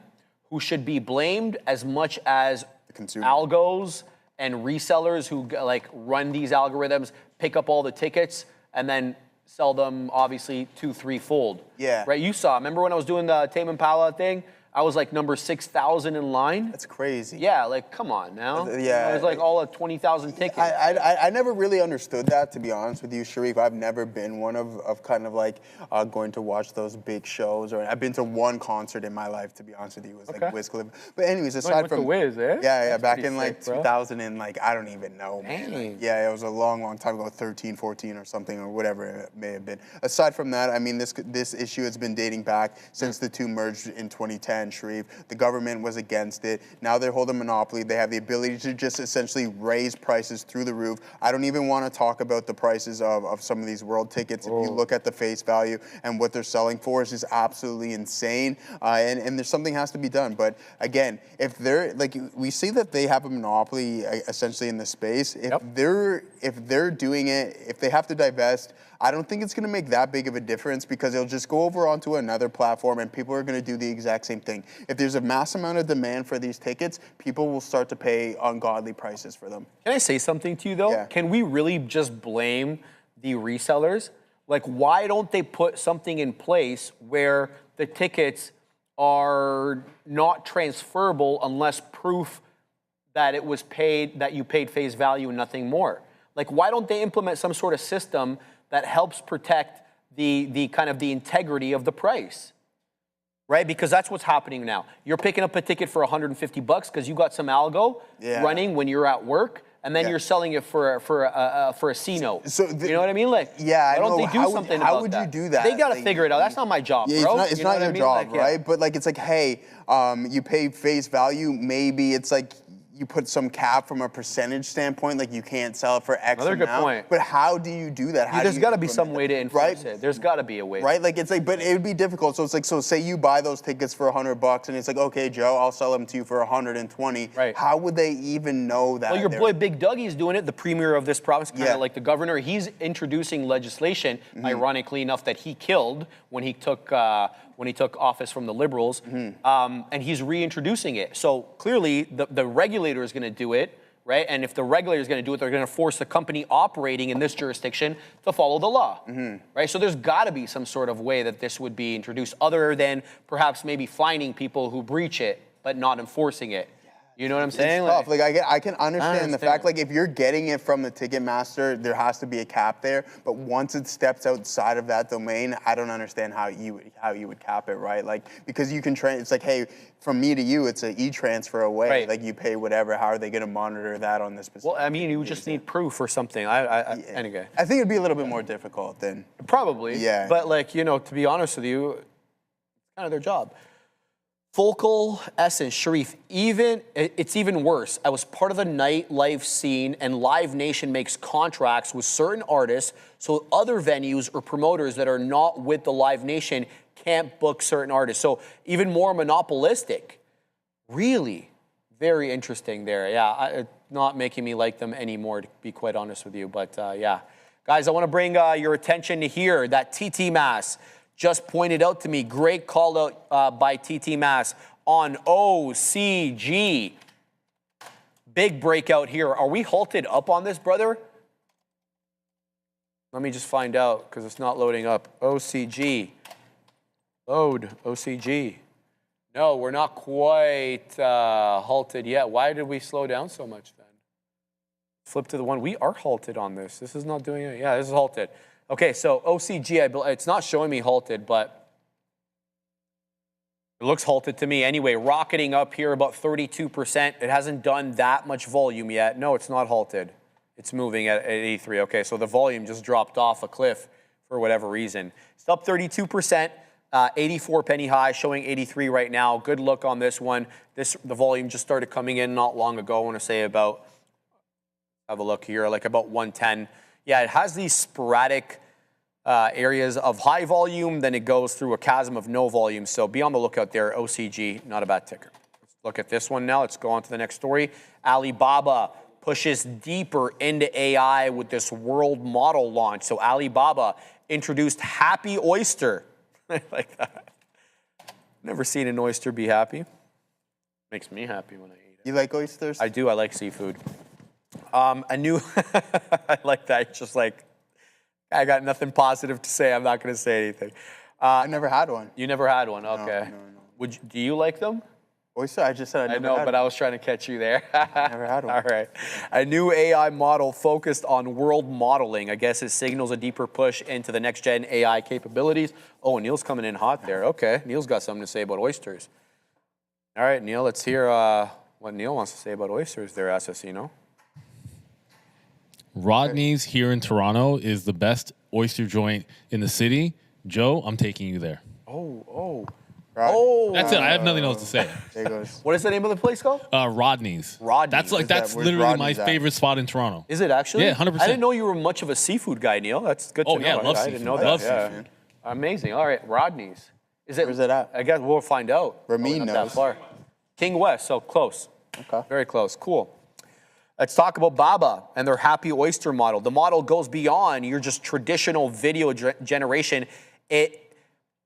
who should be blamed as much as the consumer. Algos and resellers who like run these algorithms, pick up all the tickets, and then sell them obviously 2-3-fold. Yeah. Right? You saw. Remember when I was doing the Tame Impala thing? I was like number 6,000 in line. That's crazy. Yeah, like come on now. Yeah. It was like all at 20,000 tickets. I never really understood that, to be honest with you, Sharif. I've never been one of kind of like going to watch those big shows. Or I've been to one concert in my life, to be honest with you. It was like Wiz Khalifa. But anyways, aside from Wiz, eh? Yeah, back in sick, like bro. 2000 and like I don't even know, man. Dang. Yeah, it was a long time ago, 13, 14 or something or whatever it may have been. Aside from that, I mean, this issue has been dating back since the two merged in 2010. ban, Sharif. The government was against it. Now they hold a monopoly. They have the ability to just essentially raise prices through the roof. I don't even want to talk about the prices of some of these world tickets. If you look at the face value and what they're selling for, is just absolutely insane. And there's something has to be done. But again, if they're like, we see that they have a monopoly essentially in the space. If they're doing it, if they have to divest, I don't think it's going to make that big of a difference because it'll just go over onto another platform and people are going to do the exact same thing. If there's a mass amount of demand for these tickets, people will start to pay ungodly prices for them. Can I say something to you though? Yeah. Can we really just blame the resellers? Like, why don't they put something in place where the tickets are not transferable unless proof that it was paid, that you paid face value and nothing more? Like, why don't they implement some sort of system that helps protect the kind of the integrity of the price, right? Because that's what's happening now. You're picking up a ticket for $150 because you got some algo running when you're at work, and then you're selling it for a C note. So you know what I mean? Like, yeah, why don't they do something about that? How would you do that? They got to like, figure it out. That's not my job, yeah, bro. It's not your job, right? But like, it's like, hey, you pay face value. Maybe it's like you put some cap from a percentage standpoint, like you can't sell it for X Another amount. good point. But how do you do that? There's got to be some way to enforce it. There's got to be a way. Right? Like, it's like, but it would be difficult. So it's like, so say you buy those tickets for $100 and it's like, okay, Joe, I'll sell them to you for 120. Right. How would they even know that? Well, your boy Big Dougie's doing it, the premier of this province, kind of like the governor. He's introducing legislation, ironically enough, that he killed when he took office from the Liberals, and he's reintroducing it. So clearly, the regulator is going to do it, right? And if the regulator is going to do it, they're going to force the company operating in this jurisdiction to follow the law, right? So there's got to be some sort of way that this would be introduced, other than perhaps maybe fining people who breach it, but not enforcing it. You know what I'm saying? It's tough. Like I can understand the fact, like, if you're getting it from the Ticketmaster, there has to be a cap there. But once it steps outside of that domain, I don't understand how you would cap it, right? Like, because you can it's like, hey, from me to you, it's an e-transfer away. Right. Like, you pay whatever. How are they going to monitor that on this specific? Well, I mean, you just need proof or something. Anyway. I think it'd be a little bit more difficult than. Probably. Yeah. But like, you know, to be honest with you, it's kind of their job. Focal Essence, Sharif, it's even worse. I was part of the nightlife scene, and Live Nation makes contracts with certain artists, so other venues or promoters that are not with the Live Nation can't book certain artists. So even more monopolistic. Really very interesting there. Yeah, it's not making me like them anymore, to be quite honest with you. But yeah, guys, I want to bring your attention to here that TT Mass just pointed out to me. Great call out by TT Mass on OCG. Big breakout here. Are we halted up on this, brother? Let me just find out because it's not loading up. OCG. Load OCG. No, we're not quite halted yet. Why did we slow down so much then? Flip to the one. We are halted on this. This is not doing it. Yeah, this is halted. Okay, so OCG, it's not showing me halted, but it looks halted to me. Anyway, rocketing up here about 32%. It hasn't done that much volume yet. No, it's not halted. It's moving at 83. Okay, so the volume just dropped off a cliff for whatever reason. It's up 32%, 84 penny high, showing 83 right now. Good look on this one. The volume just started coming in not long ago. I want to say about, have a look here, like about 110. Yeah, it has these sporadic areas of high volume, then it goes through a chasm of no volume. So be on the lookout there. OCG, not a bad ticker. Let's look at this one now. Let's go on to the next story. Alibaba pushes deeper into AI with this world model launch. So Alibaba introduced Happy Oyster. I like that. Never seen an oyster be happy. Makes me happy when I eat it. You like oysters? I do. I like seafood. A new, I like that. It's just like, I got nothing positive to say. I'm not going to say anything. I never had one. You never had one? Okay. No. Do you like them? Oyster? I just said I never know, had but one. I was trying to catch you there. Never had one. All right. A new AI model focused on world modeling. I guess it signals a deeper push into the next-gen AI capabilities. Oh, Neil's coming in hot there. Okay. Neil's got something to say about oysters. All right, Neil, let's hear what Neil wants to say about oysters there, Assassino. Rodney's here in Toronto is the best oyster joint in the city. Joe, I'm taking you there. Oh. Oh, That's it. I have nothing else to say. There goes. what is the name of the place called? Rodney's. Rodney's. That's Where's literally my Rodney's at? favorite spot in Toronto. Is it actually? Yeah, 100%. I didn't know you were much of a seafood guy, Neil. That's good to Oh, know. yeah, I love I didn't seafood. know I that. love yeah. seafood. Amazing. All right, Rodney's. Where's it at? I guess we'll find out. Ramin Not knows. that far. King West, so close. Okay. Very close. Cool. Let's talk about Baba and their Happy Oyster model. The model goes beyond your just traditional video generation. It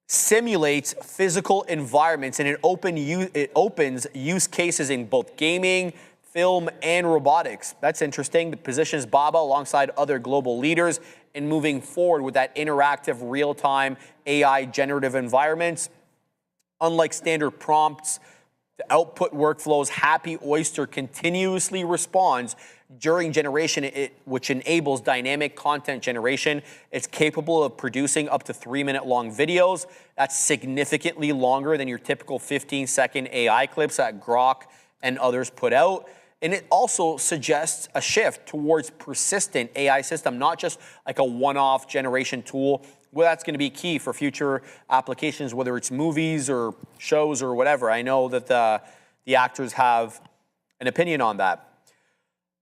simulates physical environments, and it opens use cases in both gaming, film, and robotics. That's interesting. It positions Baba alongside other global leaders in moving forward with that interactive, real-time AI generative environments. Unlike standard prompts, the output workflows, Happy Oyster continuously responds during generation, which enables dynamic content generation. It's capable of producing up to 3-minute long videos. That's significantly longer than your typical 15-second AI clips that Grok and others put out. And it also suggests a shift towards persistent AI system, not just like a one-off generation tool. Well, that's going to be key for future applications, whether it's movies or shows or whatever. I know that the actors have an opinion on that.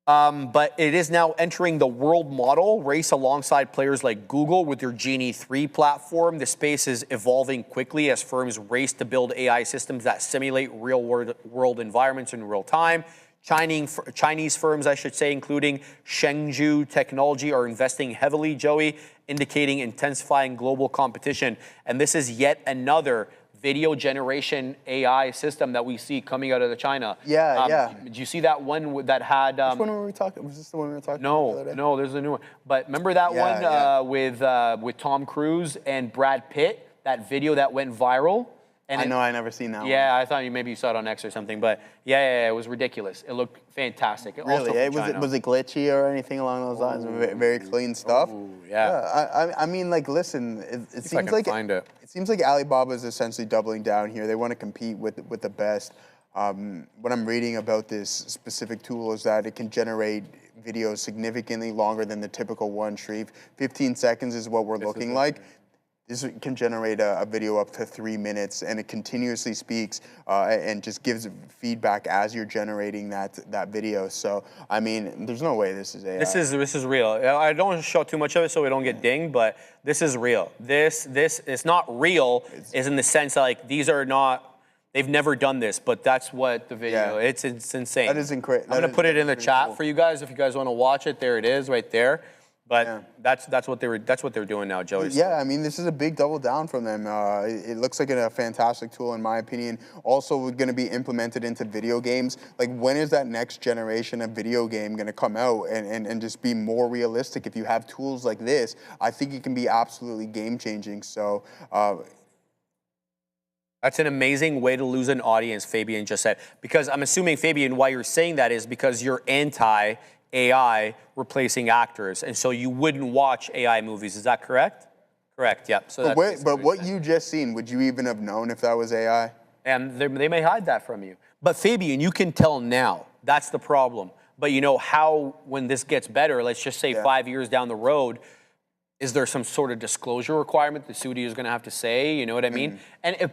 But it is now entering the world model race alongside players like Google with their Genie 3 platform. The space is evolving quickly as firms race to build AI systems that simulate real-world environments in real time. Chinese firms, I should say, including SCHW Technology, are investing heavily, Joey, indicating intensifying global competition. And this is yet another video generation AI system that we see coming out of China. Yeah. Did you see that one that had... Which one were we talking? Was this the one we were talking about the other day? No, there's a new one. But remember that one with Tom Cruise and Brad Pitt? That video that went viral? And I know, I never seen that one. Yeah, I thought maybe you saw it on X or something, but yeah, it was ridiculous. It looked fantastic. Really? Was it glitchy or anything along those lines? Very clean stuff. Ooh, yeah. I mean, like, listen, it seems like it seems like Alibaba is essentially doubling down here. They want to compete with the best. What I'm reading about this specific tool is that it can generate videos significantly longer than the typical one, Shreve. 15 seconds is what we're looking like. This can generate a video up to 3 minutes, and it continuously speaks and just gives feedback as you're generating that video. So, I mean, there's no way this is AI. This is real. I don't want to show too much of it so we don't get dinged, but this is real. This is not real, is in the sense that, like, these are not, they've never done this, but that's what the video, it's insane. That is incredible. I'm going to put it in the chat for you guys if you guys want to watch it. There it is right there. But that's what they're doing now, Joey. Yeah, I mean, this is a big double down from them. It looks like a fantastic tool, in my opinion. Also, going to be implemented into video games. Like, when is that next generation of video game going to come out and just be more realistic? If you have tools like this, I think it can be absolutely game-changing. So. That's an amazing way to lose an audience, Fabian just said. Because I'm assuming, Fabian, why you're saying that is because you're anti-AI replacing actors, and so you wouldn't watch AI movies. Is that correct? Correct, yep. So but what you just seen, would you even have known if that was AI? And they may hide that from you. But Fabian, you can tell now. That's the problem. But you know how, when this gets better, let's just say 5 years down the road, is there some sort of disclosure requirement the studio is going to have to say? You know what I mean?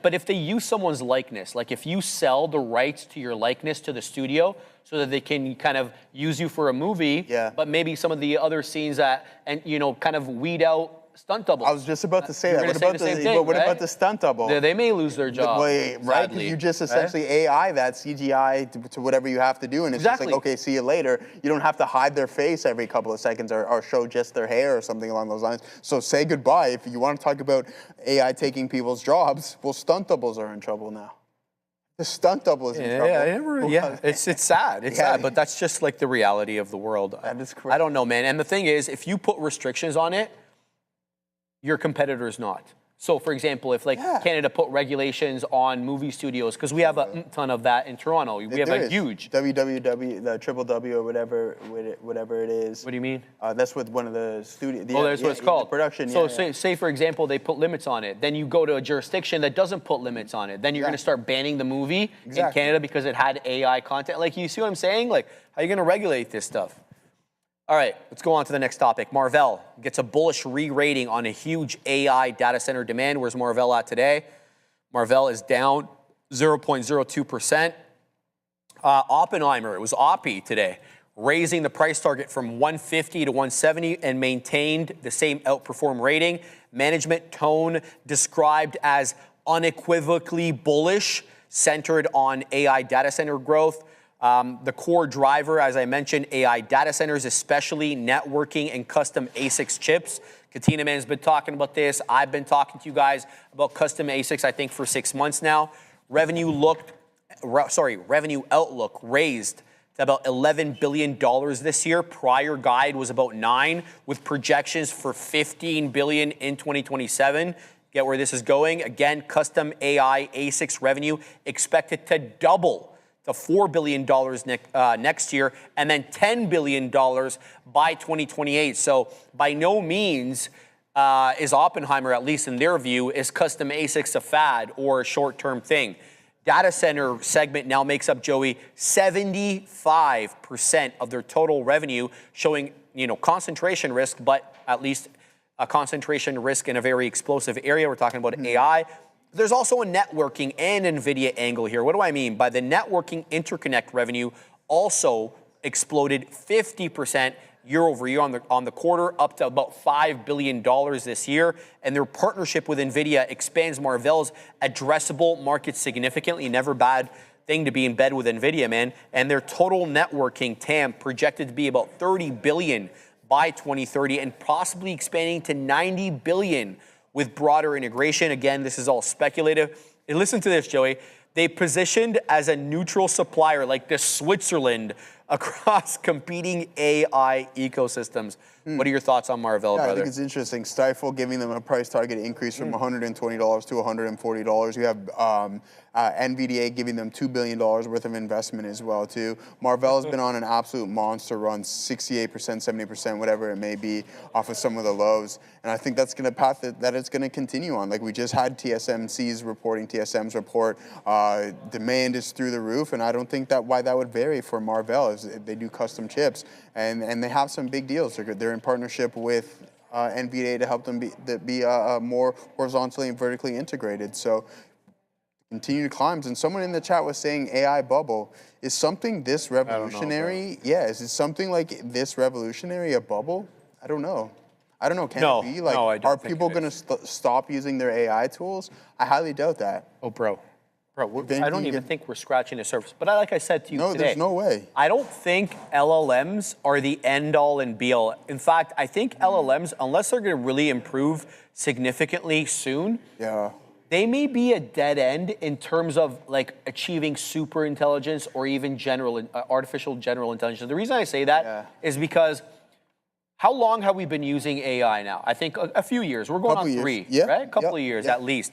But if they use someone's likeness, like if you sell the rights to your likeness to the studio so that they can kind of use you for a movie, but maybe some of the other scenes that, and you know, kind of weed out stunt doubles. I was just about to say that. What about the stunt double? They may lose their job. Right? Because you just essentially AI that CGI to whatever you have to do, and it's just like, okay, see you later. You don't have to hide their face every couple of seconds or show just their hair or something along those lines. So say goodbye. If you want to talk about AI taking people's jobs, well, stunt doubles are in trouble now. The stunt double is in trouble. It's sad. It's sad, but that's just like the reality of the world. That is correct. I don't know, man. And the thing is, if you put restrictions on it, your competitor's not. So, for example, if like Canada put regulations on movie studios, because we have a ton of that in Toronto, we have a huge WWW, the Triple W or whatever it is. What do you mean? That's with one of the studios. That's what it's called. Production. So say for example they put limits on it. Then you go to a jurisdiction that doesn't put limits on it. Then you're going to start banning the movie in Canada because it had AI content. Like, you see what I'm saying? Like, how are you going to regulate this stuff? All right, let's go on to the next topic. Marvell gets a bullish re-rating on a huge AI data center demand. Where's Marvell at today? Marvell is down 0.02%. Oppenheimer, it was Oppie today, raising the price target from 150 to 170 and maintained the same outperform rating. Management tone described as unequivocally bullish, centered on AI data center growth. The core driver, as I mentioned, AI data centers, especially networking and custom ASICs chips. Katina Man's been talking about this. I've been talking to you guys about custom ASICs, I think, for 6 months now. Revenue outlook raised to about $11 billion this year. Prior guide was about 9, with projections for $15 billion in 2027. Get where this is going? Again, custom AI ASICs revenue expected to double to $4 billion next year, and then $10 billion by 2028. So by no means is Oppenheimer, at least in their view, is custom ASICs a fad or a short-term thing. Data center segment now makes up, Joey, 75% of their total revenue, showing, concentration risk, but at least a concentration risk in a very explosive area. We're talking about AI. There's also a networking and NVIDIA angle here. What do I mean? By the networking interconnect revenue also exploded 50% year over year on the quarter, up to about $5 billion this year. And their partnership with NVIDIA expands Marvell's addressable market significantly. Never bad thing to be in bed with NVIDIA, man. And their total networking TAM projected to be about $30 billion by 2030 and possibly expanding to $90 billion with broader integration. Again, this is all speculative. And listen to this, Joey. They positioned as a neutral supplier, like the Switzerland, across competing AI ecosystems. What are your thoughts on Marvell, brother? I think it's interesting. Stifle giving them a price target increase from $120 to $140. You have NVDA giving them $2 billion worth of investment as well, too. Marvell has been on an absolute monster run, 68%, 70%, whatever it may be, off of some of the lows. And I think that's going to path that it's going to continue on. Like we just had TSMC's reporting, TSM's report. Demand is through the roof, and I don't think why that would vary for Marvell is they do custom chips, and they have some big deals. They're in partnership with NVDA to help them be more horizontally and vertically integrated. So continued climbs. And someone in the chat was saying AI bubble. Is something this revolutionary? Is it something like this revolutionary a bubble? I don't know. Can it be? Like, I don't are think people going to stop using their AI tools? I highly doubt that. Oh, bro, I don't even think we're scratching the surface. But like I said to you today, there's no way. I don't think LLMs are the end-all and be-all. In fact, I think LLMs, unless they're going to really improve significantly soon, they may be a dead end in terms of like achieving super intelligence or even artificial general intelligence. The reason I say that is because how long have we been using AI now? I think a few years. We're going on 3, right? A couple of years at least.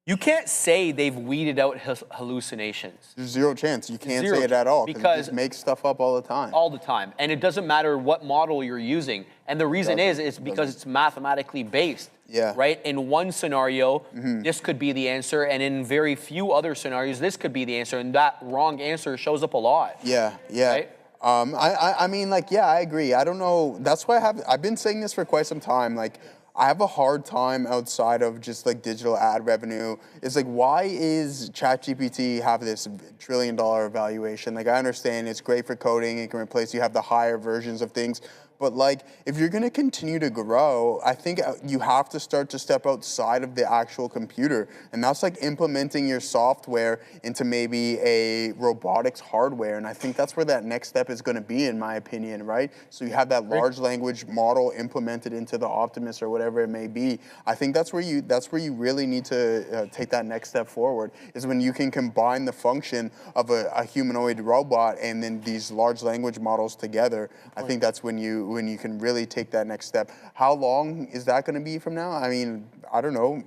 You can't say they've weeded out hallucinations. There's zero chance. You can't say it at all because it just makes stuff up all the time. All the time. And it doesn't matter what model you're using. And the reason is because it's mathematically based. Right? In one scenario, this could be the answer. And in very few other scenarios, this could be the answer. And that wrong answer shows up a lot. Right? I mean, like, I agree. I don't know. That's why I've been saying this for quite some time. Like, I have a hard time outside of just like digital ad revenue. It's like, why is ChatGPT have this $1 trillion valuation? Like, I understand it's great for coding. It can replace, you have the higher versions of things. But like, if you're going to continue to grow, I think you have to start to step outside of the actual computer. And that's like implementing your software into maybe a robotics hardware. And I think that's where that next step is going to be, in my opinion, right? So you have that large language model implemented into the Optimus or whatever it may be. I think that's where you really need to take that next step forward, is when you can combine the function of a humanoid robot and then these large language models together. I think that's when you can really take that next step. How long is that going to be from now? I mean, I don't know,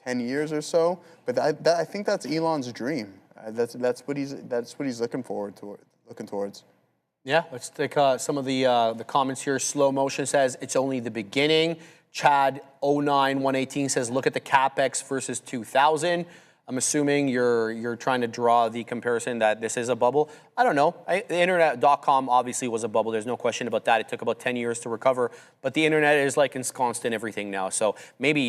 10 years or so. But I think that's Elon's dream. That's what he's looking towards. Yeah, let's take some of the comments here. Slow Motion says it's only the beginning. Chad 09118 says look at the CapEx versus 2000. I'm assuming you're trying to draw the comparison that this is a bubble. I don't know. The internet.com obviously was a bubble. There's no question about that. It took about 10 years to recover. But the internet is like ensconced in everything now. So maybe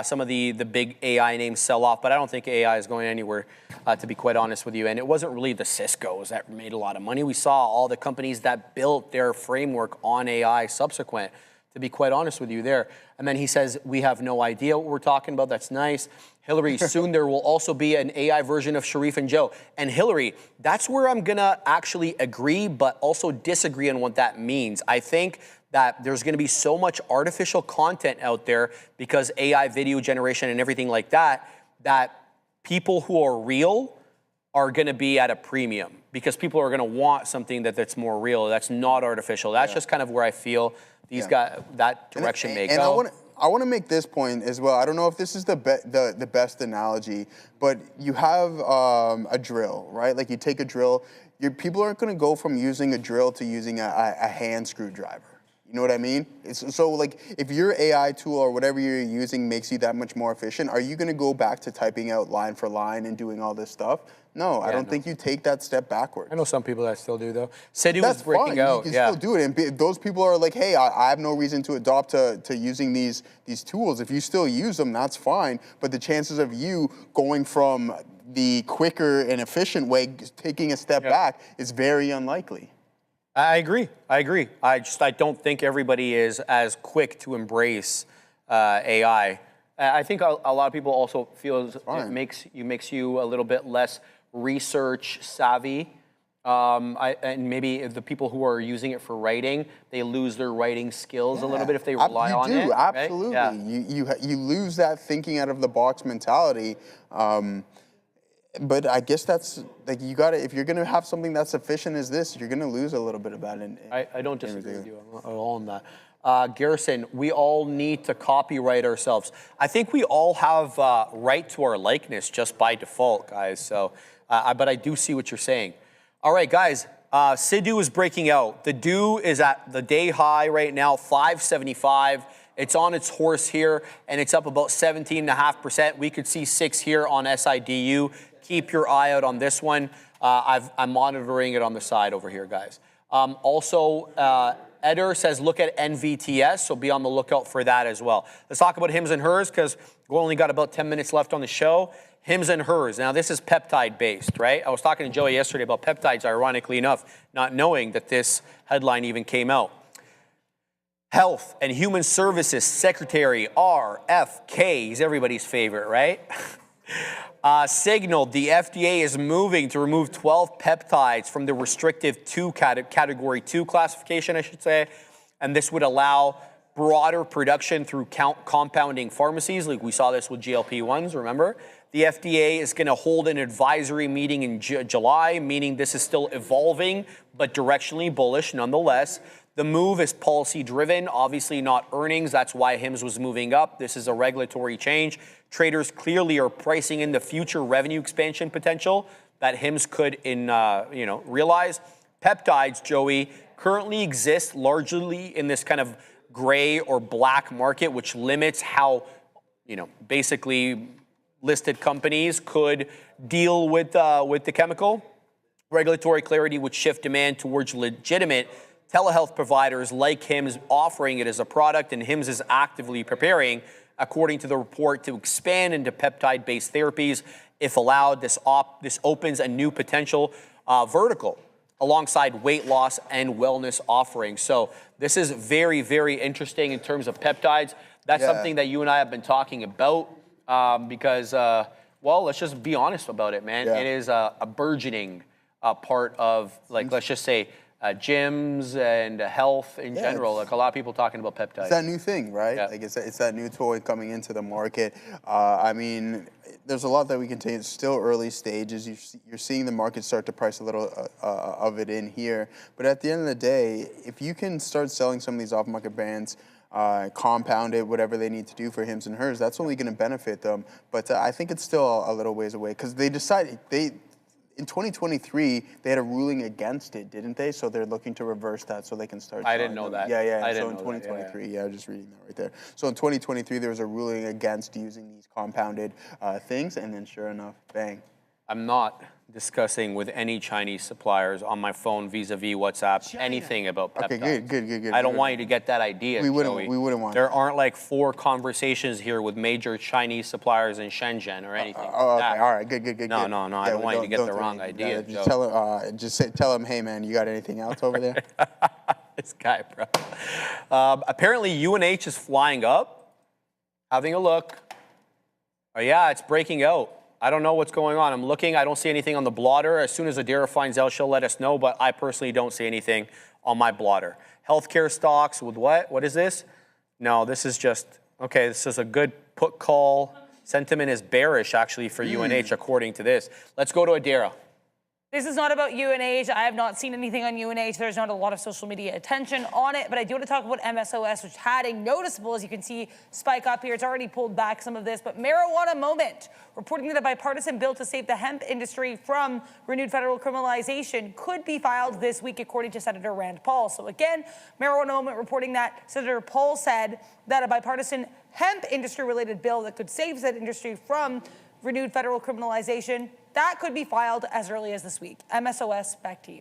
some of the big AI names sell off, but I don't think AI is going anywhere, to be quite honest with you. And it wasn't really the Ciscos that made a lot of money. We saw all the companies that built their framework on AI subsequent, to be quite honest with you there. And then he says, we have no idea what we're talking about. That's nice. Hillary, soon there will also be an AI version of Sharif and Joe. And Hillary, that's where I'm going to actually agree, but also disagree on what that means. I think that there's going to be so much artificial content out there because AI video generation and everything like that, that people who are real are going to be at a premium because people are going to want something that's more real, that's not artificial. That's just kind of where I feel these guys, that direction may go. I want to make this point as well. I don't know if this is the best analogy, but you have a drill, right? Like you take a drill, people aren't going to go from using a drill to using a hand screwdriver. You know what I mean? So like if your AI tool or whatever you're using makes you that much more efficient, are you going to go back to typing out line for line and doing all this stuff? No, I don't think you take that step backwards. I know some people that still do though. SIDU That's is breaking fine. out. You can still do it, and those people are like, "Hey, I have no reason to adopt to using these tools. If you still use them, that's fine. But the chances of you going from the quicker and efficient way, taking a step back, is very unlikely." I agree. I don't think everybody is as quick to embrace AI. I think a lot of people also feel it makes you a little bit less research savvy. And maybe the people who are using it for writing, they lose their writing skills a little bit if they rely on it. Absolutely. Right? Yeah. You lose that thinking out of the box mentality. But I guess that's like you got to, if you're going to have something that's efficient as this, you're going to lose a little bit of that. I don't disagree with you at all on that. Garrison, we all need to copyright ourselves. I think we all have right to our likeness just by default, guys. So, but I do see what you're saying. All right, guys, SIDU is breaking out. The DO is at the day high right now, 575. It's on its horse here, and it's up about 17.5%. We could see 6 here on SIDU. Keep your eye out on this one. I'm monitoring it on the side over here, guys. Also, Eder says look at NVTS, so be on the lookout for that as well. Let's talk about hims and hers because we only got about 10 minutes left on the show. Hims and hers. Now, this is peptide based, right? I was talking to Joey yesterday about peptides, ironically enough, not knowing that this headline even came out. Health and Human Services Secretary RFK, he's everybody's favorite, right? Signaled the FDA is moving to remove 12 peptides from the restrictive category 2 classification, I should say. And this would allow broader production through compounding pharmacies. Like we saw this with GLP-1s, remember? The FDA is going to hold an advisory meeting in July, meaning this is still evolving, but directionally bullish nonetheless. The move is policy-driven, obviously not earnings. That's why HIMS was moving up. This is a regulatory change. Traders clearly are pricing in the future revenue expansion potential that HIMS could realize. Peptides, Joey, currently exist largely in this kind of gray or black market, which limits how, basically listed companies could deal with the chemical. Regulatory clarity would shift demand towards legitimate telehealth providers like HIMS offering it as a product, and HIMS is actively preparing, according to the report, to expand into peptide-based therapies. If allowed, this opens a new potential vertical alongside weight loss and wellness offerings. So this is very, very interesting in terms of peptides. That's something that you and I have been talking about because, let's just be honest about it, man. It is a burgeoning part of, let's just say, gyms and health in general. Like a lot of people talking about peptides. It's that new thing, right? Yeah. Like it's that new toy coming into the market. I mean, there's a lot that we can take. It's still early stages. You're seeing the market start to price a little of it in here. But at the end of the day, if you can start selling some of these off-market brands, compound it, whatever they need to do for hims and hers, that's only going to benefit them. But I think it's still a little ways away because they decided in 2023, they had a ruling against it, didn't they? So they're looking to reverse that so they can start. I didn't know that. Yeah. I so didn't in know that. 2023, I was just reading that right there. So in 2023, there was a ruling against using these compounded things, and then sure enough, bang. I'm not discussing with any Chinese suppliers on my phone vis-a-vis WhatsApp anything about peptides. Okay, good. I don't want you to get that idea, We wouldn't Joey. want There that. aren't like 4 conversations here with major Chinese suppliers in Shenzhen or anything. Oh, like okay, that. all right, good. No, I don't want you to get the wrong do idea, that. Joe. Tell him, hey man, you got anything else over there? This guy, bro. Apparently, UNH is flying up. Having a look. Oh, yeah, it's breaking out. I don't know what's going on. I'm looking. I don't see anything on the blotter. As soon as Adira finds out, she'll let us know, but I personally don't see anything on my blotter. Healthcare stocks with what? What is this? No, this is just, okay, this is a good put call. Sentiment is bearish, actually, for UNH, according to this. Let's go to Adira. This is not about UNH. I have not seen anything on UNH. There's not a lot of social media attention on it, but I do want to talk about MSOS, which had a noticeable, as you can see, spike up here. It's already pulled back some of this, but marijuana moment, reporting that a bipartisan bill to save the hemp industry from renewed federal criminalization could be filed this week, according to Senator Rand Paul. So again, marijuana moment reporting that Senator Paul said that a bipartisan hemp industry-related bill that could save that industry from renewed federal criminalization, that could be filed as early as this week. MSOS, back to you.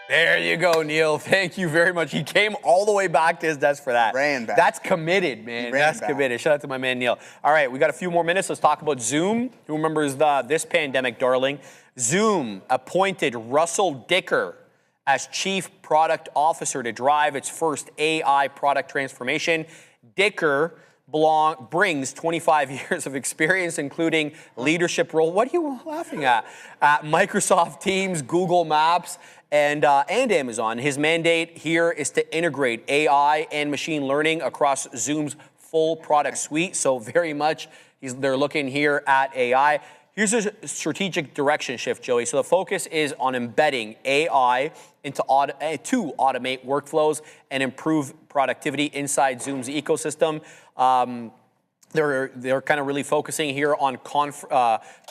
There you go, Neil. Thank you very much. He came all the way back to his desk for that. Ran back. That's committed, man. That's committed. Shout out to my man, Neil. All right, we got a few more minutes. Let's talk about Zoom. Who remembers this pandemic, darling? Zoom appointed Russell Dicker as Chief Product Officer to drive its first AI product transformation. Dicker brings 25 years of experience, including leadership role. What are you laughing at? At Microsoft Teams, Google Maps, and Amazon. His mandate here is to integrate AI and machine learning across Zoom's full product suite. So very much they're looking here at AI. Here's a strategic direction shift, Joey. So the focus is on embedding AI to automate workflows and improve productivity inside Zoom's ecosystem. They're kind of really focusing here on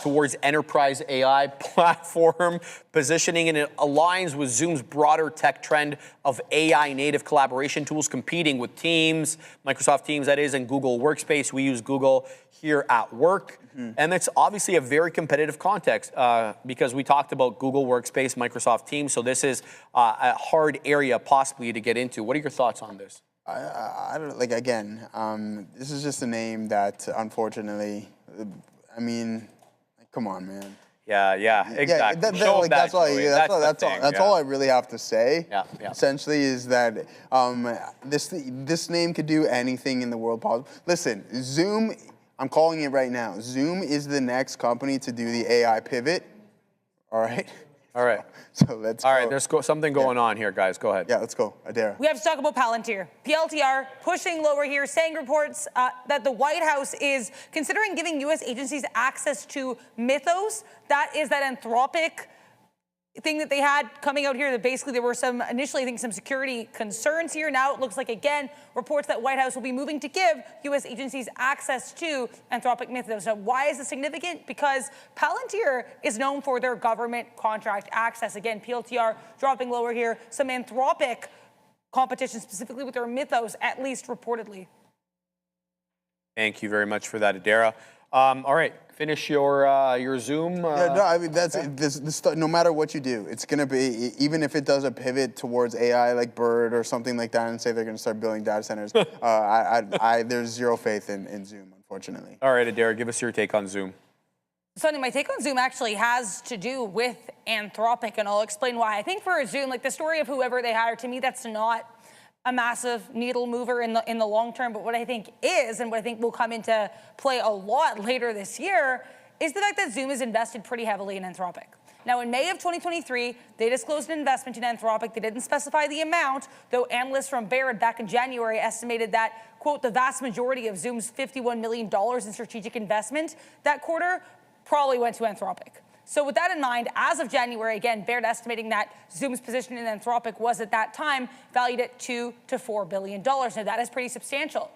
towards enterprise AI platform positioning, and it aligns with Zoom's broader tech trend of AI native collaboration tools competing with Teams, Microsoft Teams that is, and Google Workspace. We use Google here at work. And it's obviously a very competitive context because we talked about Google Workspace, Microsoft Teams. So this is a hard area possibly to get into. What are your thoughts on this? I don't like. Again, this is just a name that, unfortunately, I mean, come on, man. Yeah, exactly. That's all I really have to say. Yeah. Essentially, is that this name could do anything in the world possible. Listen, Zoom. I'm calling it right now. Zoom is the next company to do the AI pivot. All right. So let's. All right. There's something going on here, guys. Go ahead. Yeah, let's go. Adira. We have to talk about Palantir. PLTR pushing lower here, saying reports that the White House is considering giving U.S. agencies access to Mythos. That is that Anthropic thing that they had coming out here, that basically there were initially, I think, some security concerns here. Now it looks like, again, reports that White House will be moving to give U.S. agencies access to Anthropic Mythos. Now, why is this significant? Because Palantir is known for their government contract access. Again, PLTR dropping lower here. Some Anthropic competition, specifically with their Mythos, at least reportedly. Thank you very much for that, Adira. All right, finish your Zoom. Yeah, no, I mean that's this. No matter what you do, it's gonna be, even if it does a pivot towards AI like Bird or something like that, and say they're gonna start building data centers. There's zero faith in Zoom, unfortunately. All right, Adira, give us your take on Zoom. Sonny, my take on Zoom actually has to do with Anthropic, and I'll explain why. I think for Zoom, like the story of whoever they hire, to me, that's not a massive needle mover in the long term. But what I think is, and what I think will come into play a lot later this year, is the fact that Zoom is invested pretty heavily in Anthropic. Now, in May of 2023, they disclosed an investment in Anthropic. They didn't specify the amount, though analysts from Baird back in January estimated that, quote, the vast majority of Zoom's $51 million in strategic investment that quarter probably went to Anthropic. So with that in mind, as of January, again, Baird estimating that Zoom's position in Anthropic was at that time valued at $2 to $4 billion. Now, that is pretty substantial.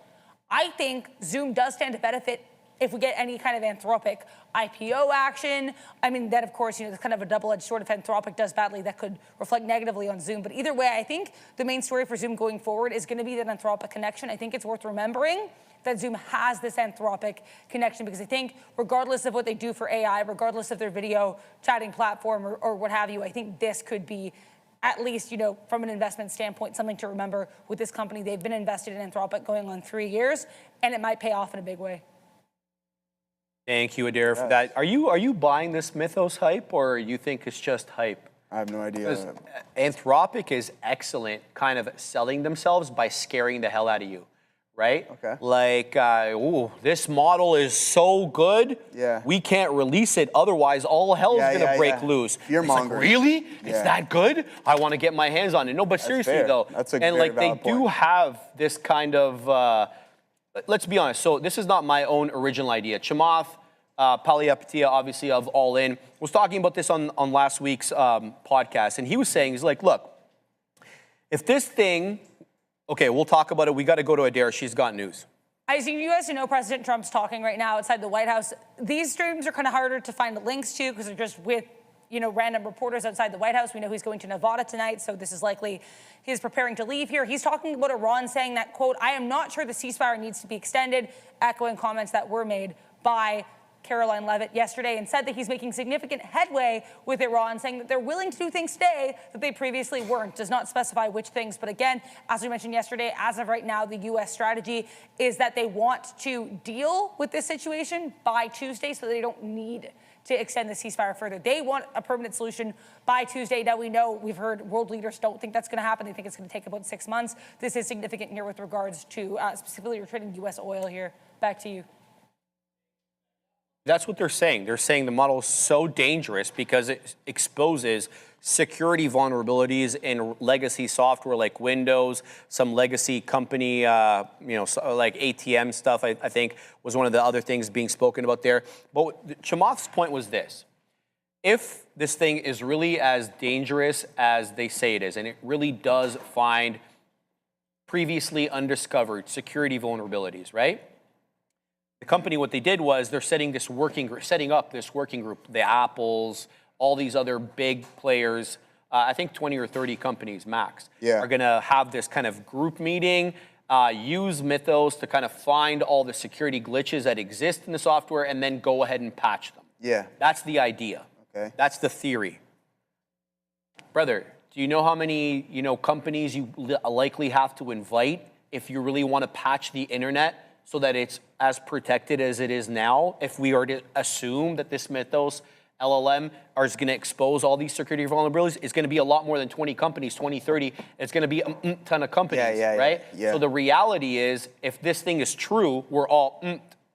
I think Zoom does stand to benefit if we get any kind of Anthropic IPO action. I mean, that, of course, there's kind of a double-edged sword. If Anthropic does badly, that could reflect negatively on Zoom. But either way, I think the main story for Zoom going forward is going to be that Anthropic connection. I think it's worth remembering that Zoom has this Anthropic connection, because I think regardless of what they do for AI, regardless of their video chatting platform or what have you, I think this could be, at least, from an investment standpoint, something to remember with this company. They've been invested in Anthropic going on 3 years, and it might pay off in a big way. Thank you, Adair, for that. Are you buying this Mythos hype, or you think it's just hype? I have no idea. Anthropic is excellent kind of selling themselves by scaring the hell out of you, right? Okay. Like, this model is so good, we can't release it, otherwise all hell's gonna break loose. Fear It's like, mongering. really? It's that good? I want to get my hands on it. No, but seriously fair. though, That's a and very like they valid do point. have this kind of, let's be honest, so this is not my own original idea. Chamath Palihapitiya, obviously of All In, was talking about this on last week's podcast, and he was saying, he's like, look, if this thing, okay, we'll talk about it. We got to go to Adair. She's got news. I see you guys know President Trump's talking right now outside the White House. These streams are kind of harder to find links to because they're just with, random reporters outside the White House. We know he's going to Nevada tonight, so this is likely he's preparing to leave here. He's talking about Iran, saying that, quote, I am not sure the ceasefire needs to be extended, echoing comments that were made by Caroline Levitt yesterday, and said that he's making significant headway with Iran, saying that they're willing to do things today that they previously weren't. Does not specify which things, but again, as we mentioned yesterday, as of right now, the U.S. strategy is that they want to deal with this situation by Tuesday so they don't need to extend the ceasefire further. They want a permanent solution by Tuesday. Now, we know, we've heard world leaders don't think that's going to happen. They think it's going to take about 6 months. This is significant here with regards to specifically trading U.S. oil here. Back to you. That's what they're saying. They're saying the model is so dangerous because it exposes security vulnerabilities in legacy software like Windows, some legacy company, like ATM stuff, I think, was one of the other things being spoken about there. But Chamath's point was this. If this thing is really as dangerous as they say it is, and it really does find previously undiscovered security vulnerabilities, right? The company, what they did was they're setting up this working group, the Apples, all these other big players, I think 20 or 30 companies max, are going to have this kind of group meeting, use Mythos to kind of find all the security glitches that exist in the software and then go ahead and patch them. Yeah. That's the idea. Okay. That's the theory. Brother, do you know how many, companies you likely have to invite if you really want to patch the internet so that it's as protected as it is now? If we are to assume that this Mythos LLM is going to expose all these security vulnerabilities, it's going to be a lot more than 20 companies, 20, 30. It's going to be a ton of companies, right? Yeah. So the reality is, if this thing is true, we're all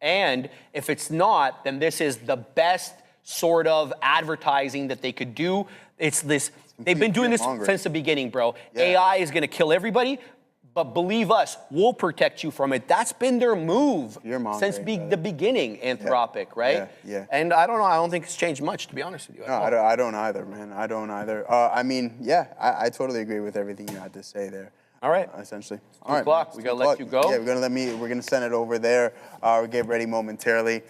and if it's not, then this is the best sort of advertising that they could do. It's this, they've been doing this since the beginning, bro. Yeah. AI is going to kill everybody. But believe us, we'll protect you from it. That's been their move since the beginning, Anthropic, right? Yeah. And I don't know. I don't think it's changed much, to be honest with you. No, I don't either, man. I don't either. I totally agree with everything you had to say there. All right. Essentially. All right. O'clock. We got to let you go. Yeah, we're going to send it over there. We'll get ready momentarily.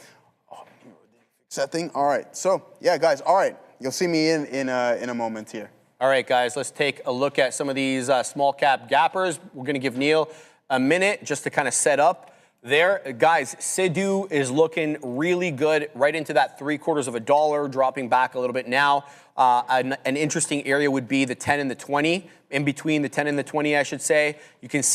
Setting. All right. So, yeah, guys. All right. You'll see me in a moment here. All right, guys, let's take a look at some of these small cap gappers. We're going to give Neil a minute just to kind of set up there. Guys, SIDU is looking really good right into that $0.75, dropping back a little bit now. An interesting area would be the 10 and the 20, in between the 10 and the 20, I should say. You can see